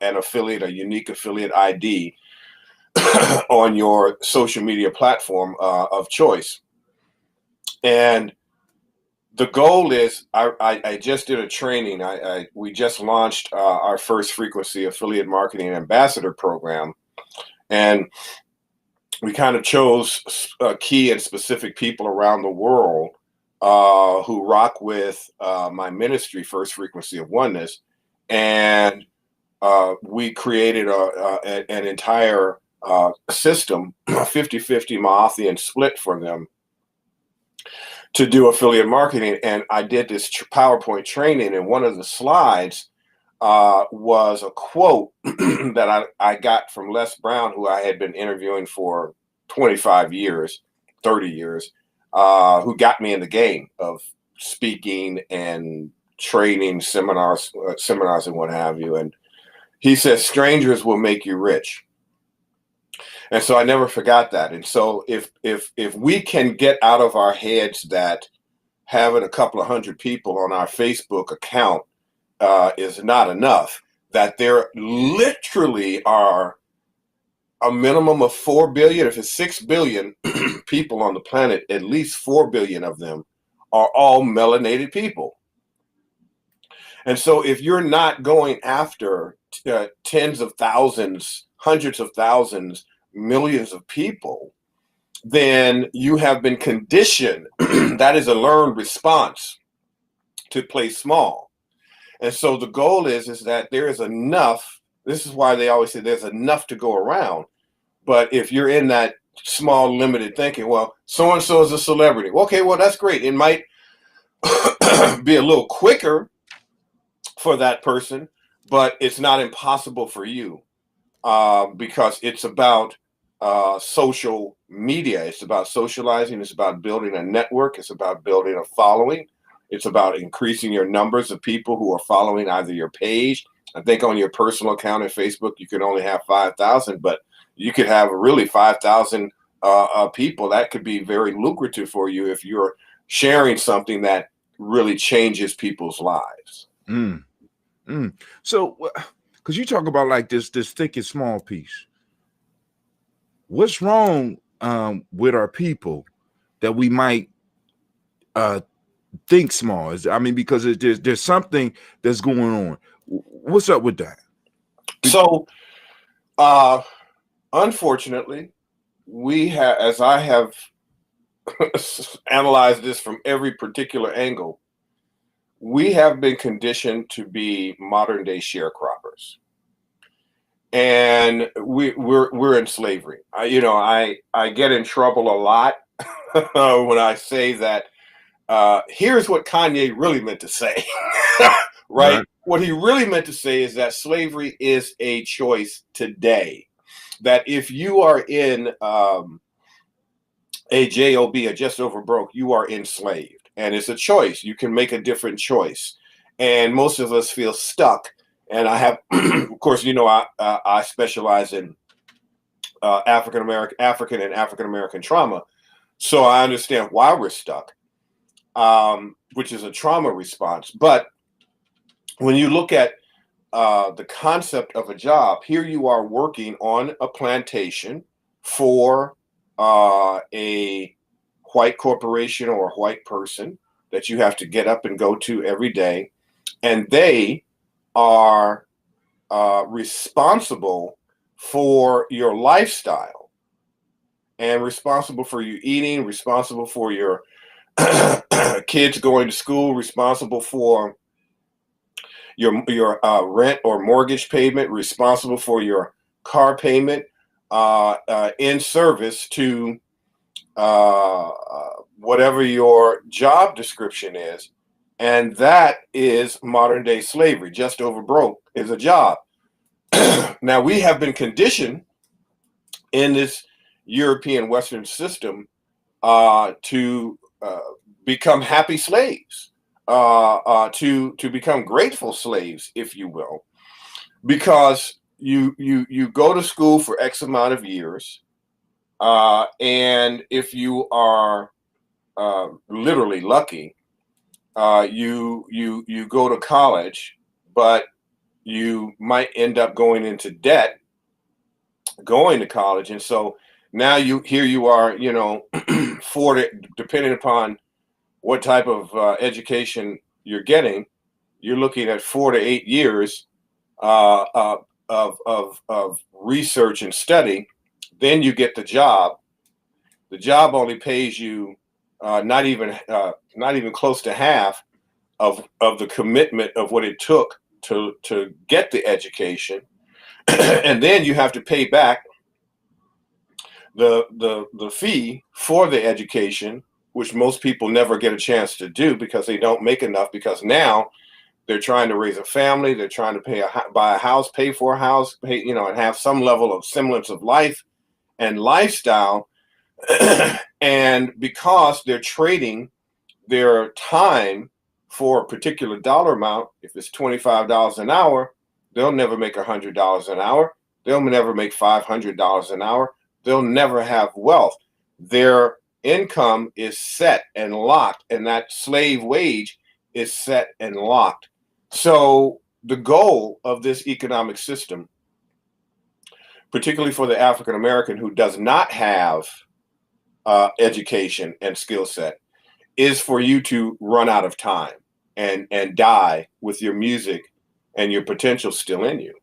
an affiliate, a unique affiliate ID on your social media platform of choice. And the goal is, I just did a training. We just launched our first frequency affiliate marketing ambassador program, and we kind of chose key and specific people around the world who rock with my ministry, First Frequency of Oneness, and we created an entire system, a 50-50 Maathian split for them to do affiliate marketing. And I did this PowerPoint training, and one of the slides was a quote that I got from Les Brown, who I had been interviewing for 25 years, 30 years, who got me in the game of speaking and training seminars and what have you. And he says, strangers will make you rich. And so I never forgot that. And so if we can get out of our heads that having a couple of hundred people on our Facebook account is not enough, that there literally are a minimum of 4 billion, if it's 6 billion people on the planet, at least 4 billion of them are all melanated people. And so if you're not going after tens of thousands, hundreds of thousands, millions of people, then you have been conditioned. That is a learned response to play small. And so the goal is that there is enough. This is why they always say there's enough to go around. But if you're in that small, limited thinking, well, so-and-so is a celebrity. Okay, well, that's great. It might be a little quicker for that person, but it's not impossible for you because it's about social media. It's about socializing. It's about building a network. It's about building a following. It's about increasing your numbers of people who are following either your page. I think on your personal account at Facebook, you can only have 5,000, but you could have really 5,000 people. That could be very lucrative for you if you're sharing something that really changes people's lives. So, because you talk about like this thick and small piece, what's wrong with our people that we might think small? I mean, because there's something that's going on. What's up with that? So, unfortunately, we have, as I have analyzed this from every particular angle, we have been conditioned to be modern day sharecroppers, and we're in slavery. I get in trouble a lot when I say that. Here's what Kanye really meant to say, right? What he really meant to say is that slavery is a choice today. That if you are in a job, a just over broke, you are enslaved, and it's a choice. You can make a different choice, and most of us feel stuck. And I have, of course, I specialize in African and African American trauma, so I understand why we're stuck, which is a trauma response. But when you look at the concept of a job, here you are working on a plantation for a white corporation or a white person that you have to get up and go to every day, and they are responsible for your lifestyle and responsible for you eating, responsible for your kids going to school, responsible for your rent or mortgage payment, responsible for your car payment, in service to whatever your job description is. And that is modern day slavery. Just over broke is a job. Now, we have been conditioned in this European Western system to become happy slaves, to become grateful slaves, if you will, because you go to school for X amount of years, and if you are literally lucky, you go to college, but you might end up going into debt going to college. And so now you are, 40, depending upon what type of education you're getting, you're looking at 4 to 8 years of research and study. Then you get the job. The job only pays you not even close to half of the commitment of what it took to get the education. And then you have to pay back the fee for the education, which most people never get a chance to do because they don't make enough, because now they're trying to raise a family, they're trying to buy a house, pay for a house, and have some level of semblance of life and lifestyle. And because they're trading their time for a particular dollar amount, if it's $25 an hour, they'll never make $100 an hour. They'll never make $500 an hour. They'll never have wealth. Their income is set and locked, and that slave wage is set and locked. So the goal of this economic system, particularly for the African American who does not have education and skill set, is for you to run out of time and die with your music and your potential still in you.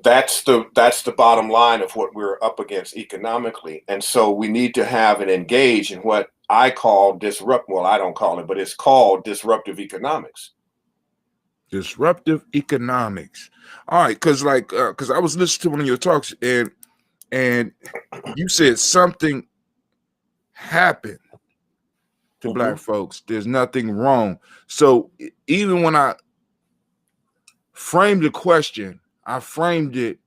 That's the bottom line of what we're up against economically. And so we need to have and engage in what I call I don't call it, but it's called disruptive economics. Disruptive economics. All right, because I was listening to one of your talks, and you said something happened to Black folks. There's nothing wrong. So even when I framed the question, I framed it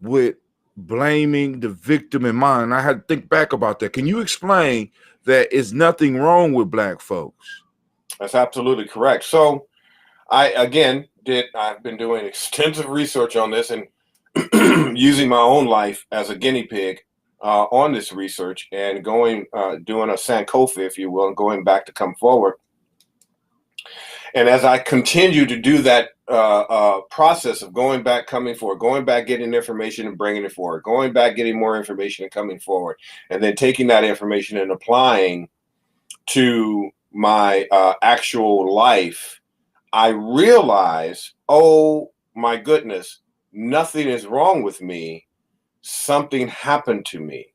with blaming the victim in mind. I had to think back about that. Can you explain that it's nothing wrong with Black folks? That's absolutely correct. So I've been doing extensive research on this and using my own life as a guinea pig on this research and doing a Sankofa, if you will, and going back to come forward. And as I continue to do that process of going back, coming forward, going back, getting information and bringing it forward, going back, getting more information and coming forward, and then taking that information and applying to my actual life, I realize, oh my goodness, nothing is wrong with me. Something happened to me.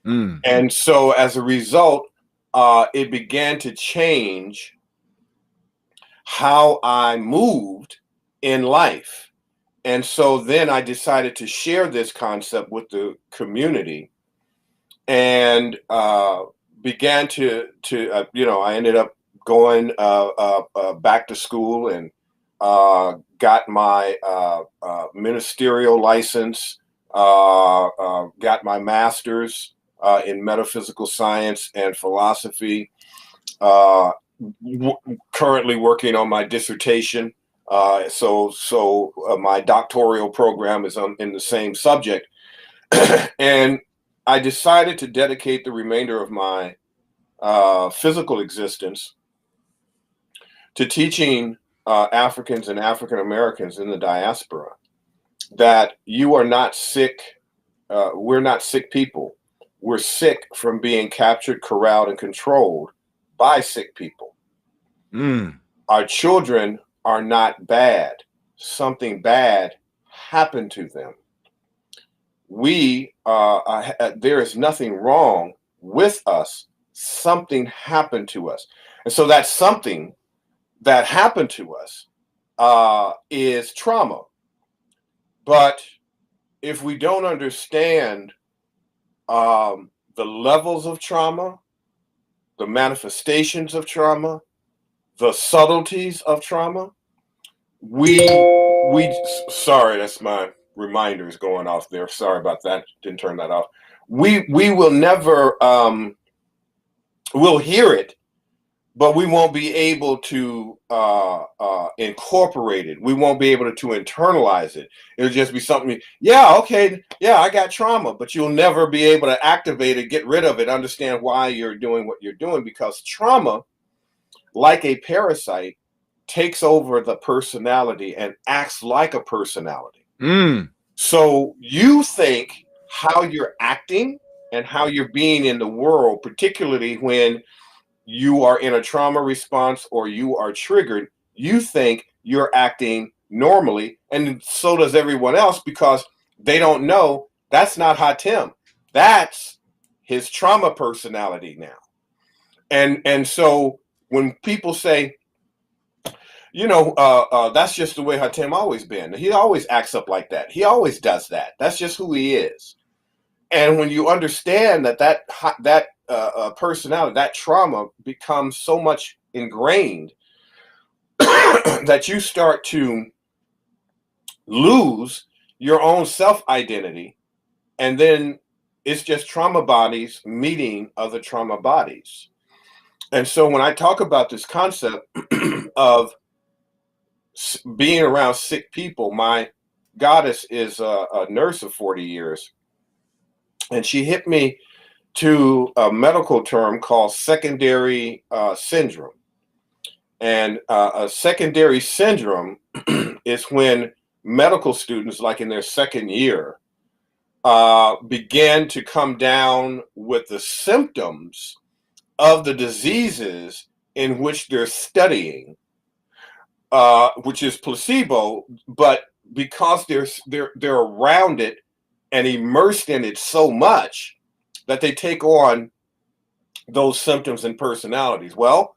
And so as a result, it began to change how I moved in life. And so then I decided to share this concept with the community and began to I ended up going back to school and got my ministerial license, got my master's in metaphysical science and philosophy, currently working on my dissertation. So my doctoral program is in the same subject. And I decided to dedicate the remainder of my physical existence to teaching Africans and African Americans in the diaspora that you are not sick. We're not sick people. We're sick from being captured, corralled, and controlled by sick people. Our children are not bad. Something bad happened to them. There is nothing wrong with us. Something happened to us. And so that something that happened to us is trauma. But if we don't understand the levels of trauma, the manifestations of trauma, the subtleties of trauma, sorry, that's my reminders going off there. Sorry about that. Didn't turn that off. We will never, we'll hear it, but we won't be able to incorporate it. We won't be able to internalize it. It'll just be something, I got trauma, but you'll never be able to activate it, get rid of it, understand why you're doing what you're doing, because trauma, like a parasite, takes over the personality and acts like a personality. So you think how you're acting and how you're being in the world, particularly when you are in a trauma response or you are triggered, you think you're acting normally, and so does everyone else, because they don't know that's not Hatem. That's his trauma personality now. And so when people say, that's just the way Hatem always been. He always acts up like that. He always does that. That's just who he is. And when you understand that personality, that trauma becomes so much ingrained that you start to lose your own self-identity, and then it's just trauma bodies meeting other trauma bodies. And so when I talk about this concept of being around sick people, my goddess is a nurse of 40 years. And she hit me to a medical term called secondary syndrome. And a secondary syndrome is when medical students, like in their second year, begin to come down with the symptoms of the diseases in which they're studying, which is placebo, but because they're around it and immersed in it so much that they take on those symptoms and personalities. Well,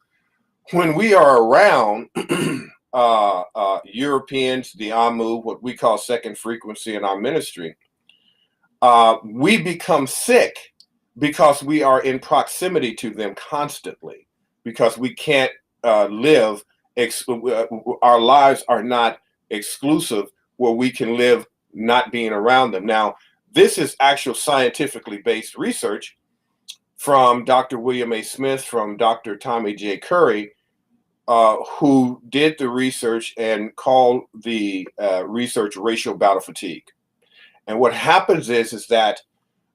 when we are around Europeans, the Amu, what we call second frequency in our ministry, we become sick because we are in proximity to them constantly, because we can't live, our lives are not exclusive where we can live not being around them. Now, this is actual scientifically based research from Dr. William A. Smith, from Dr. Tommy J. Curry, who did the research and called the research racial battle fatigue. And what happens is that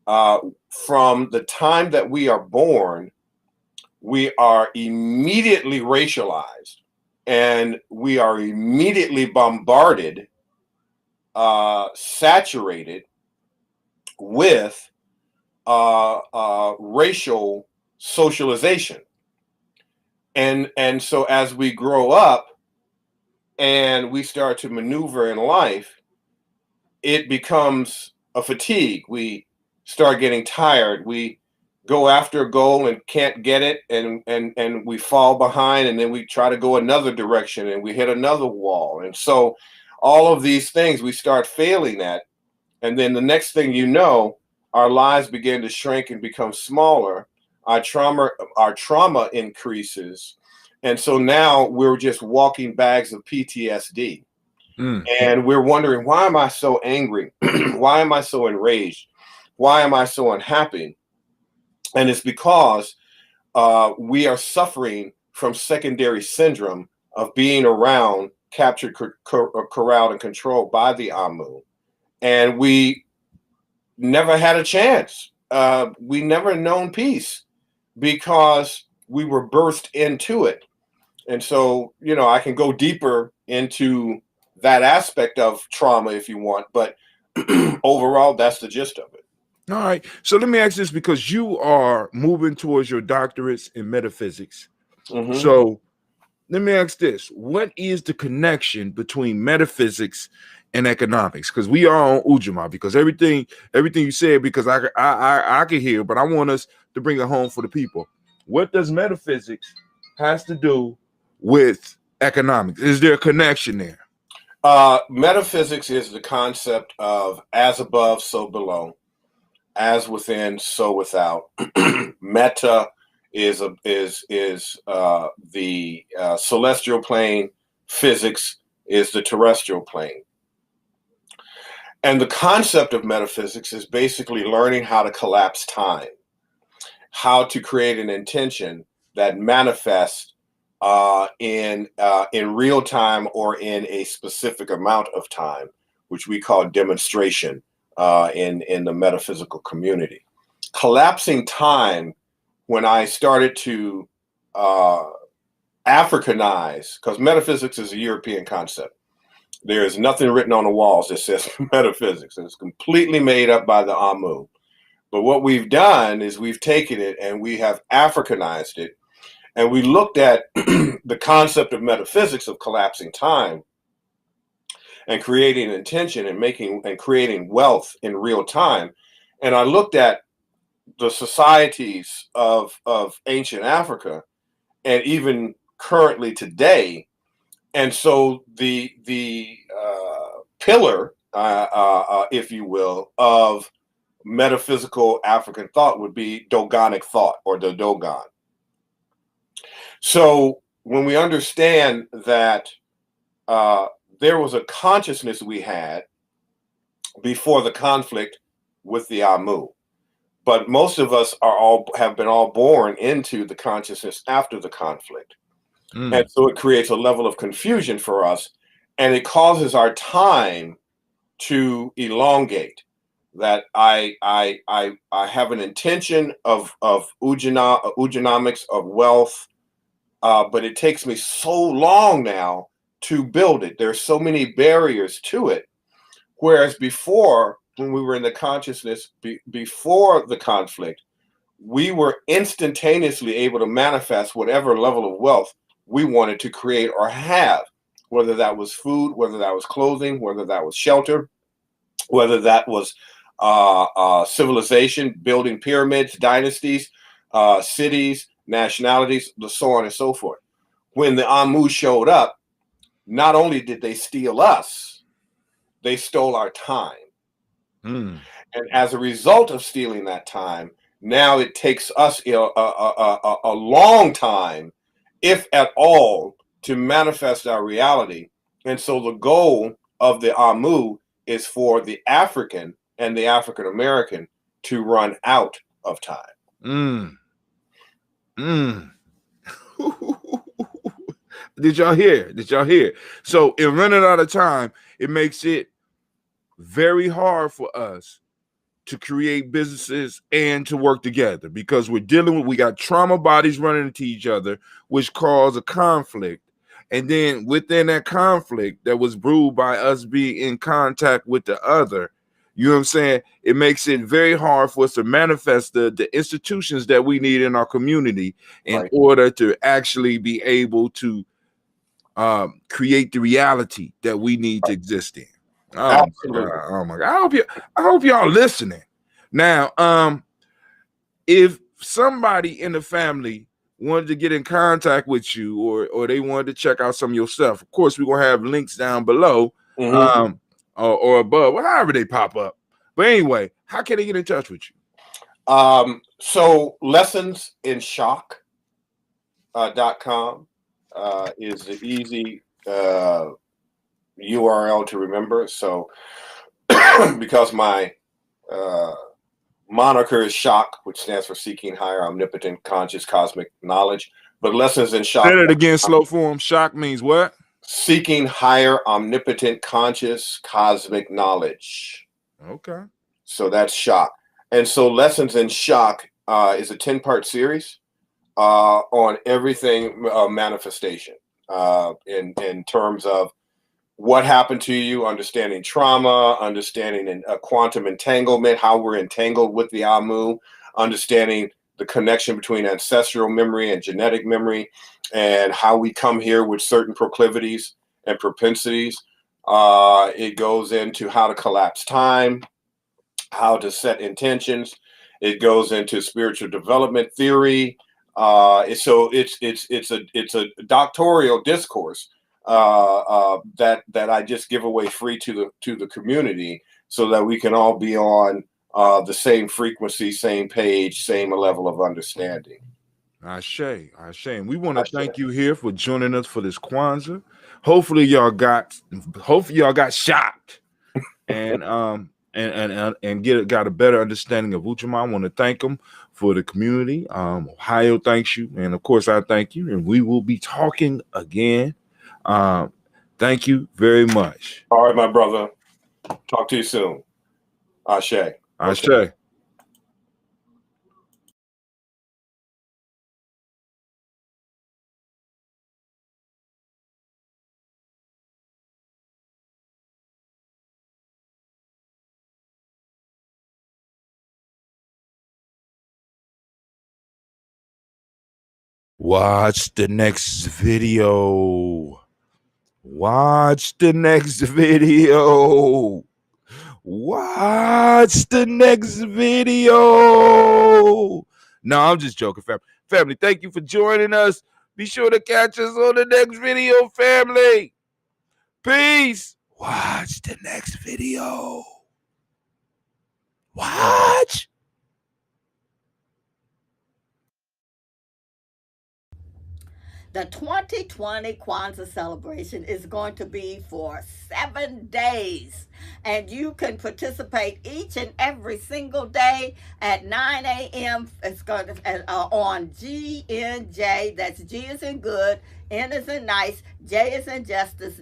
from the time that we are born, we are immediately racialized, and we are immediately bombarded, saturated with racial socialization. And so as we grow up and we start to maneuver in life, it becomes a fatigue. We start getting tired. We go after a goal and can't get it, and we fall behind, and then we try to go another direction and we hit another wall. And so all of these things we start failing at, and then the next thing you know, our lives begin to shrink and become smaller. Our trauma increases. And so now we're just walking bags of PTSD. And we're wondering, why am I so angry? Why am I so enraged? Why am I so unhappy? And it's because we are suffering from secondary syndrome of being around, captured, corralled, and controlled by the Amu. And we never had a chance. We never known peace because we were birthed into it. And so, you know, I can go deeper into that aspect of trauma if you want, but overall, that's the gist of it. All right. So let me ask this, because you are moving towards your doctorates in metaphysics. Mm-hmm. So let me ask this. What is the connection between metaphysics and economics? Because we are on Ujamaa, because everything you said, because I can hear, but I want us to bring it home for the people. What does metaphysics has to do with economics? Is there a connection there? Metaphysics is the concept of as above, so below, as within, so without. Meta is the celestial plane. Physics is the terrestrial plane. And the concept of metaphysics is basically learning how to collapse time, how to create an intention that manifests in real time or in a specific amount of time, which we call demonstration in the metaphysical community. Collapsing time, when I started to Africanize, because metaphysics is a European concept. There is nothing written on the walls that says metaphysics. It's completely made up by the Amu. But what we've done is we've taken it and we have Africanized it. And we looked at the concept of metaphysics of collapsing time and creating intention and creating wealth in real time. And I looked at the societies of ancient Africa and even currently today. And so the pillar, if you will, of metaphysical African thought would be Dogonic thought, or the Dogon. So when we understand that there was a consciousness we had before the conflict with the Amu, But most of us have been born into the consciousness after the conflict. And so it creates a level of confusion for us, and it causes our time to elongate. That I have an intention of Ujanomics, of wealth, but it takes me so long now to build it. There's so many barriers to it. Whereas before, when we were in the consciousness before the conflict, we were instantaneously able to manifest whatever level of wealth we wanted to create or have, whether that was food, whether that was clothing, whether that was shelter, whether that was civilization, building pyramids, dynasties, cities, nationalities, so on and so forth. When the Amu showed up, not only did they steal us, they stole our time. And as a result of stealing that time, now it takes us a long time, if at all, to manifest our reality. And so the goal of the Amu is for the African and the African American to run out of time. Did y'all hear? Did y'all hear? So in running out of time, it makes it very hard for us to create businesses and to work together, because we got trauma bodies running into each other, which cause a conflict. And then within that conflict that was brewed by us being in contact with the other, you know what I'm saying? It makes it very hard for us to manifest the institutions that we need in our community in order to actually be able to create the reality that we need to exist in. Oh my God. Oh my God. I hope y'all listening. Now, if somebody in the family wanted to get in contact with you, or they wanted to check out some of your stuff, of course, we're gonna have links down below, or above, however they pop up. But anyway, how can they get in touch with you? So lessonsinshock.com is the easy URL to remember. So because my moniker is Shock, which stands for Seeking Higher Omnipotent Conscious Cosmic Knowledge. But Lessons in Shock. Say it again, slow form. Shock means what? Seeking Higher Omnipotent Conscious Cosmic Knowledge. Okay. So that's Shock. And so Lessons in Shock is a 10-part series on everything manifestation in terms of what happened to you, understanding trauma, understanding quantum entanglement, how we're entangled with the Amu, understanding the connection between ancestral memory and genetic memory, and how we come here with certain proclivities and propensities. It goes into how to collapse time, how to set intentions. It goes into spiritual development theory. So it's a doctoral discourse that I just give away free to the community, so that we can all be on the same frequency, same page, same level of understanding. Ashe. And we want to thank you here for joining us for this Kwanzaa. Hopefully y'all got shocked and got a better understanding of Ujamaa. I want to thank them for the community. Ohio thanks you, and of course I thank you, and we will be talking again. Thank you very much. All right, my brother. Talk to you soon. Ashe. Ashe. Okay. Watch the next video. Watch the next video. Watch the next video. No, I'm just joking, family. Family, thank you for joining us. Be sure to catch us on the next video, family. Peace. Watch the next video. Watch. The 2020 Kwanzaa celebration is going to be for 7 days, and you can participate each and every single day at 9 a.m. It's going to on GNJ. That's G is in good, N is in nice, J is in justice.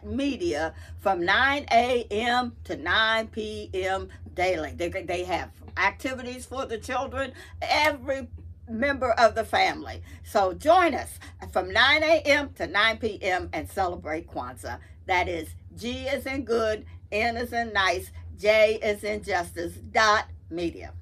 .media from 9 a.m. to 9 p.m. daily. They have activities for the children, every member of the family. So join us from 9 a.m. to 9 p.m. and celebrate Kwanzaa. That is G is in good, N is in nice, J is in justice. .media.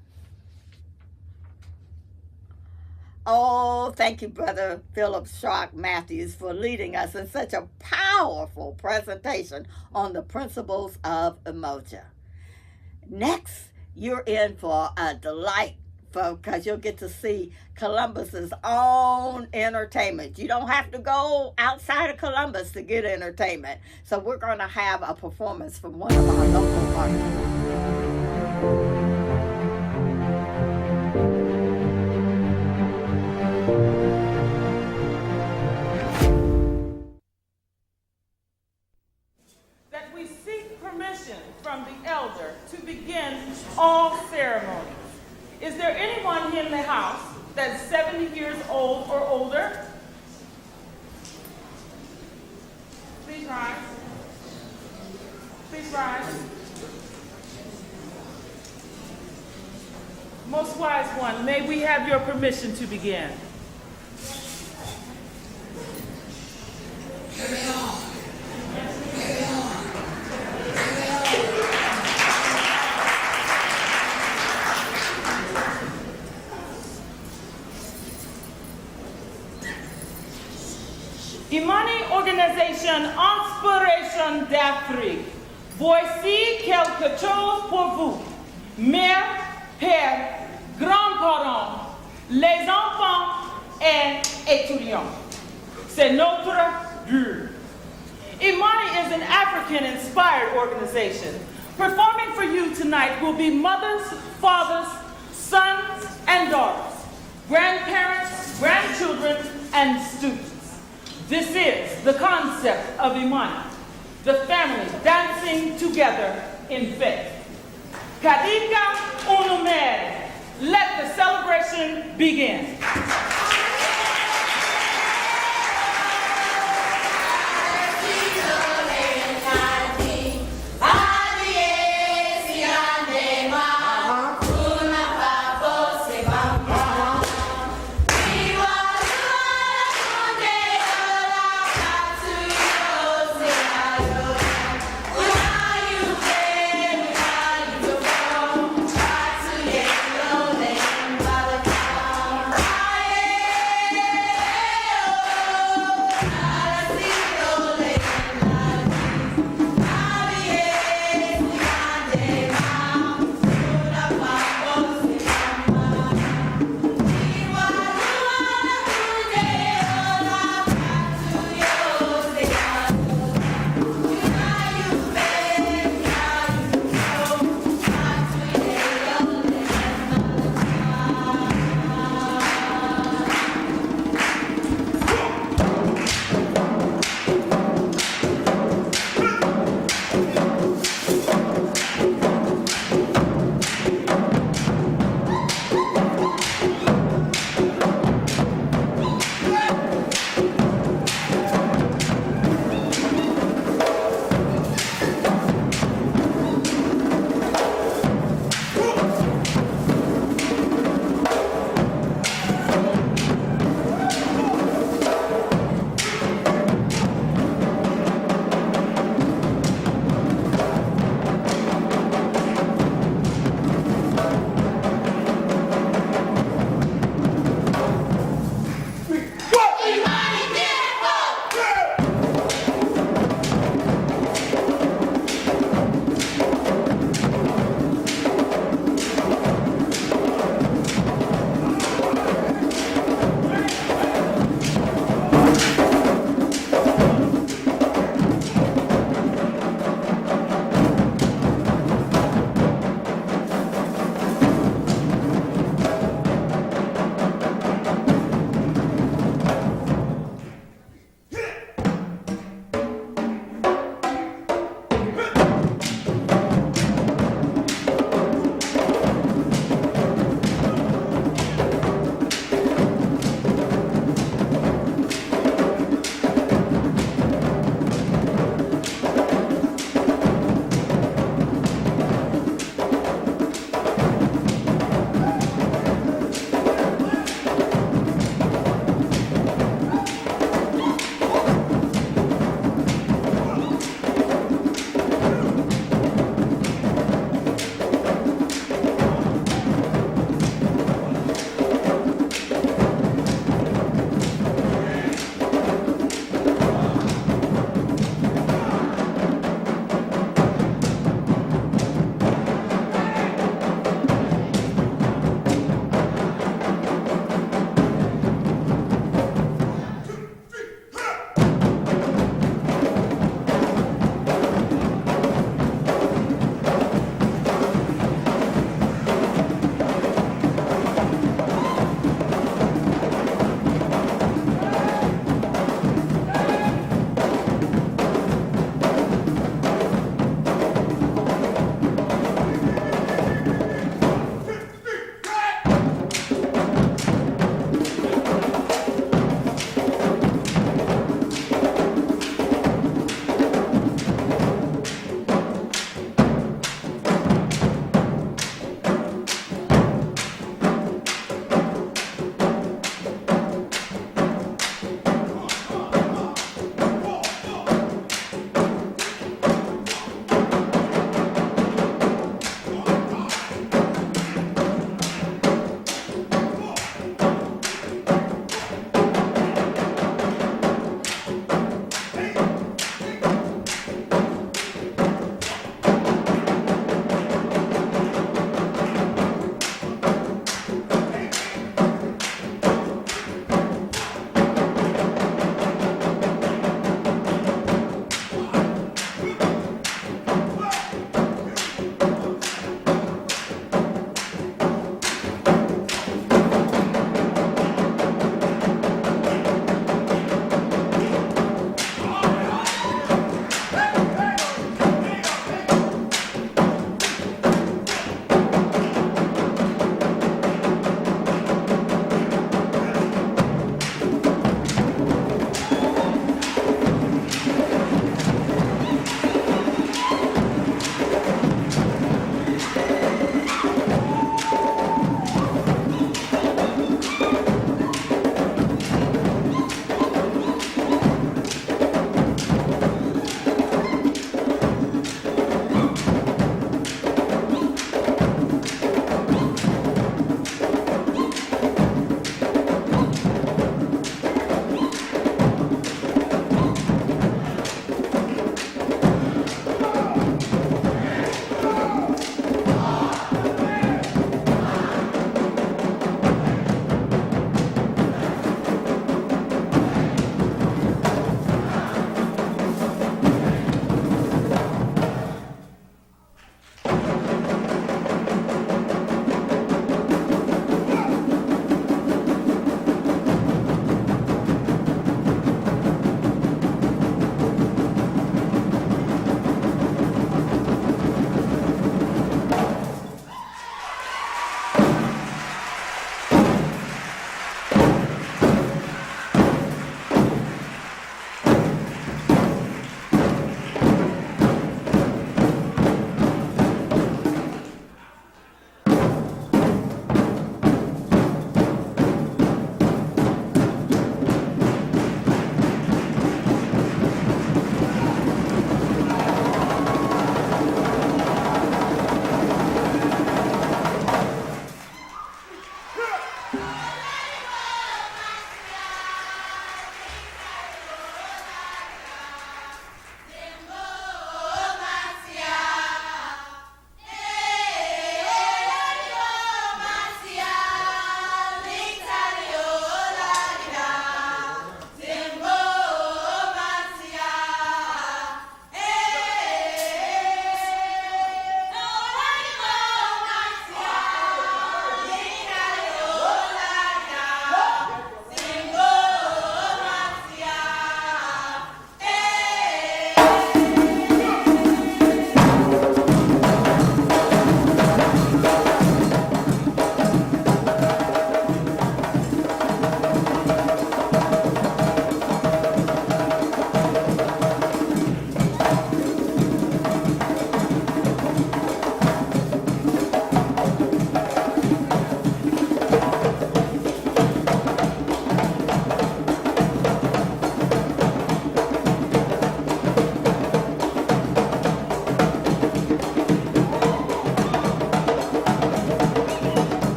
Oh, thank you, Brother Philip Shark Matthews, for leading us in such a powerful presentation on the principles of Umoja. Next, you're in for a delight, because you'll get to see Columbus's own entertainment. You don't have to go outside of Columbus to get entertainment. So we're going to have a performance from one of our local artists. That we seek permission from the elder to begin all ceremonies. Is there anyone in the house that's 70 years old or older? Please rise. Please rise. Most wise one, may we have your permission to begin? Imani Organisation Inspiration d'Afrique, voici quelque chose pour vous, mères, pères, grands-parents, les enfants et étudiants. C'est notre but. Imani is an African-inspired organization. Performing for you tonight will be mothers, fathers, sons, and daughters, grandparents, grandchildren, and students. This is the concept of Imani, the family dancing together in faith. Kadika Unumer, let the celebration begin. Bye.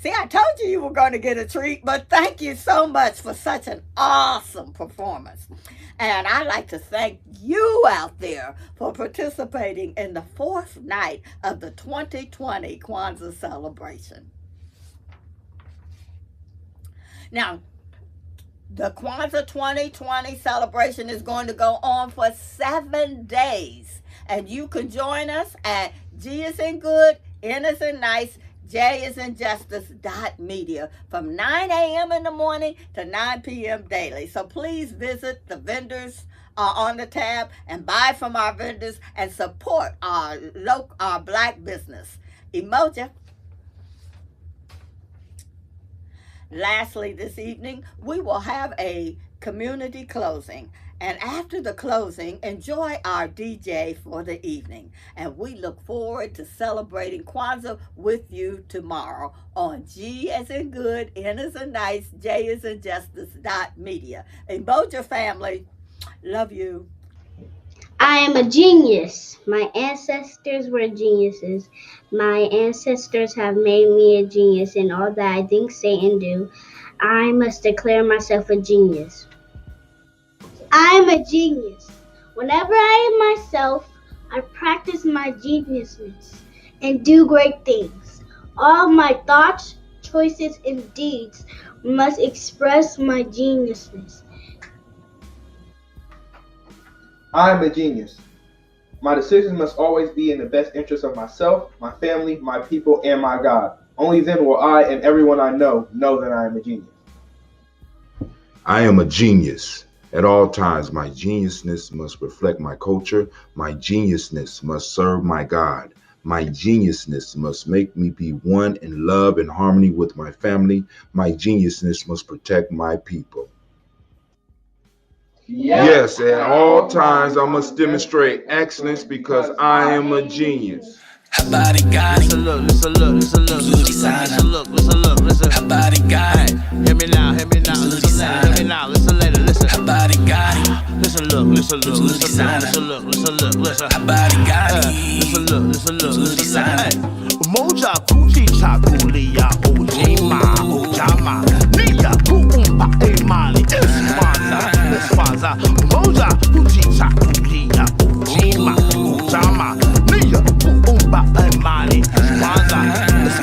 See, I told you you were going to get a treat, but thank you so much for such an awesome performance. And I'd like to thank you out there for participating in the fourth night of the 2020 Kwanzaa celebration. Now, the Kwanzaa 2020 celebration is going to go on for 7 days. And you can join us at G is in good, N is in nice, J is in justice.media from 9 a.m. in the morning to 9 p.m. daily. So please visit the vendors on the tab and buy from our vendors and support our Black business. Emoji. Lastly, this evening, we will have a community closing. And after the closing, enjoy our DJ for the evening. And we look forward to celebrating Kwanzaa with you tomorrow on G as in good, N as in nice, J as in justice.media. Emoji family, love you. I am a genius. My ancestors were geniuses. My ancestors have made me a genius in all that I think, say, and do. I must declare myself a genius. I am a genius. Whenever I am myself, I practice my geniusness and do great things. All my thoughts, choices, and deeds must express my geniusness. I am a genius. My decisions must always be in the best interest of myself, my family, my people, and my God. Only then will I and everyone I know that I am a genius. I am a genius. At all times, my geniusness must reflect my culture. My geniusness must serve my God. My geniusness must make me be one in love and harmony with my family. My geniusness must protect my people. Yes, at all times, I must demonstrate excellence because I am a genius. Her body got it. Listen, look. Listen, look. Listen, Her body got it. Hear me now. Hear me now. Listen later. Listen. Her body got it. Listen, look. Listen, Her body got it. Listen. Hey. Moja Kuchi Chakulia Ujamaa Nia Kuumba Emali Kwanzaa Moja Kuchi Chakulia Ujamaa Nia Kuumba Emali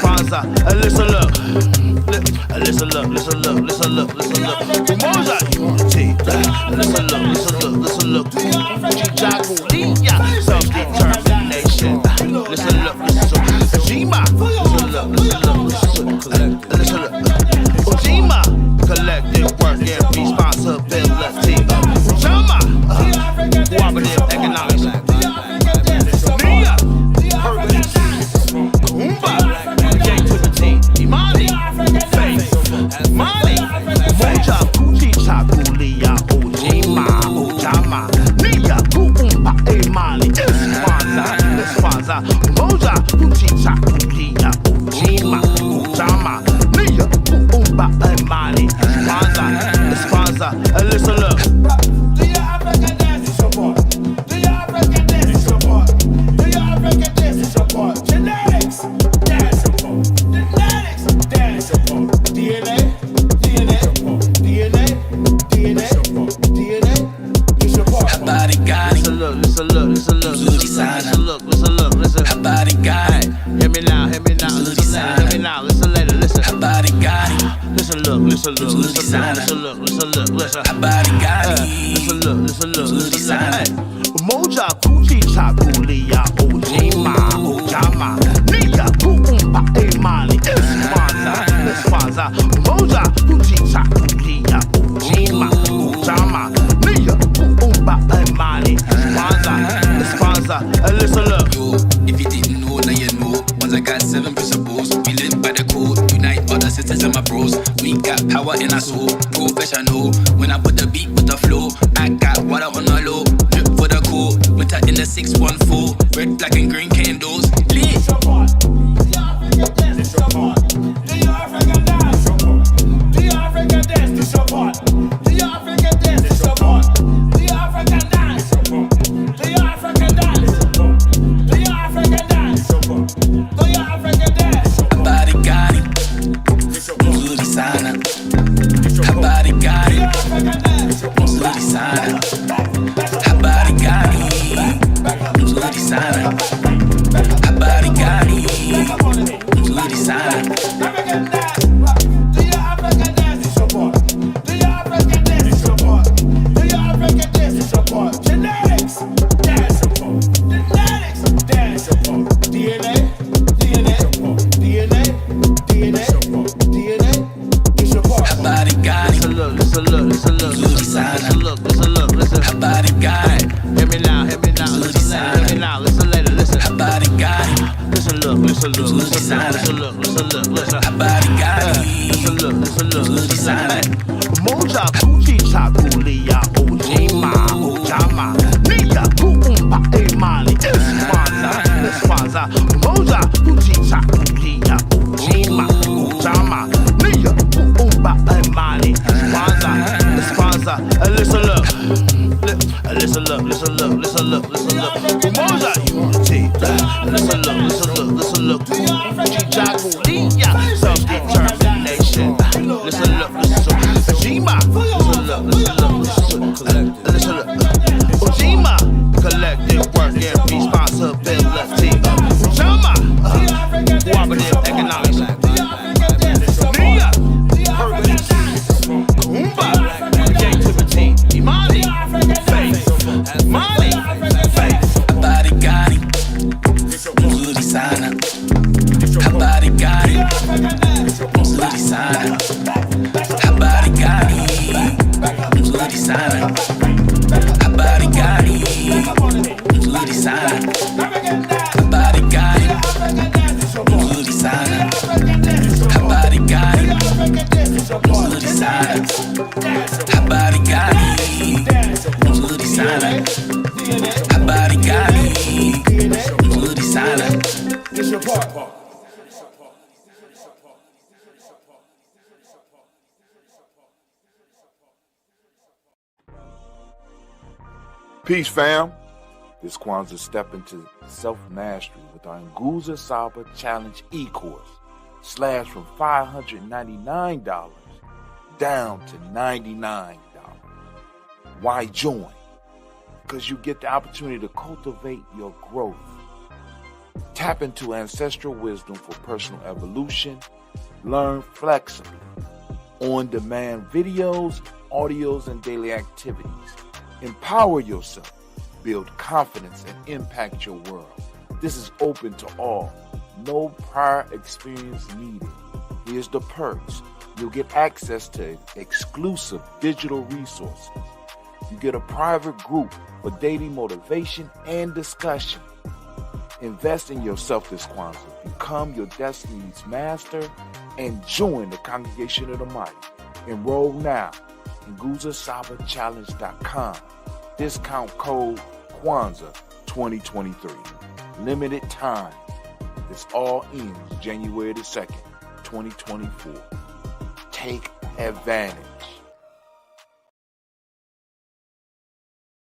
Kwanzaa Listen look Moja Unity Listen look Kuchi Chakulia self-determination Listen look Ujamaa, Ujamaa, collective work and responsibility. Ujamaa, cooperative economics. Nia, purpose. Creativity. Imani, faith. Money. Moja, Kuchi, Chakulia, Ujamaa. Nia, Kuumba, Imani. Kwanzaa. Moja, Kuchi, Chakulia, Ujamaa. Nia, Kuumba, Imani. Kwanzaa. Listen, look. Do your African dance support? Do your African dance support? Do your African dance support? Genetics, dance support. Genetics, dance support. DNA, you support. Her body got it. Listen, look. Her body got it. Hear me now. Listen later. Listen. Her body got it. Listen, look. Her body got it. Listen. Hey. Moja Kuchi Chakulia Ujamaa Nia Kuumba Imani Kwanzaa Moja Kuchi Chakulia Ujamaa Nia Kuumba Imani Kwanzaa. Listen, look. Yo, if you didn't know, now you know. Once I got 7 principles, we live by the code. Unite all the sisters and my bros. We got power in our soul, professional. When I put the beat with the flow, I got water on the low. Drip for the cool, winter in the 614. Red, black and green candles. Lit. Her body got it. look, listen. Habari gani? Listen look. Moja kuchicha kulia Ujamaa. Nia kuumba imani. Kwanzaa. Moja kuchicha kulia Ujamaa. Nia kuumba imani. Kwanzaa. Listen look. Listen look. Moja unity. Listen look. Kuchicha kulia self-determination. Listen look. Ujamaa. Listen look. Ujamaa. Collective work and responsibility. Ujamaa. Cooperative economics. Nia. Purpose. Kuumba. Creativity. Imani. Faith. Money. Faith. Habari gani? Nzuri sana. Habari gani? Nzuri sana. Habari gani? Nzuri sana. Habari gani? Nzuri sana. Habari gani? Nzuri sana. Habari gani? Nzuri sana. Habari gani? Nzuri sana. Habari gani? Nzuri sana. Peace, fam. This Kwanzaa step into self-mastery with our Nguza Saba Challenge e-course. Slashed from $599 down to $99. Why join? Because you get the opportunity to cultivate your growth. Tap into ancestral wisdom for personal evolution. Learn flexibly. On-demand videos, audios, and daily activities. Empower yourself, build confidence, and impact your world. This is open to all. No prior experience needed. Here's the perks. You'll get access to exclusive digital resources. You get a private group for daily motivation and discussion. Invest in yourself this Kwanzaa. Become your destiny's master and join the congregation of the mighty. Enroll now. NguzaSabaChallenge.com. Discount code Kwanzaa 2023. Limited time. This all ends January the 2nd, 2024. Take advantage.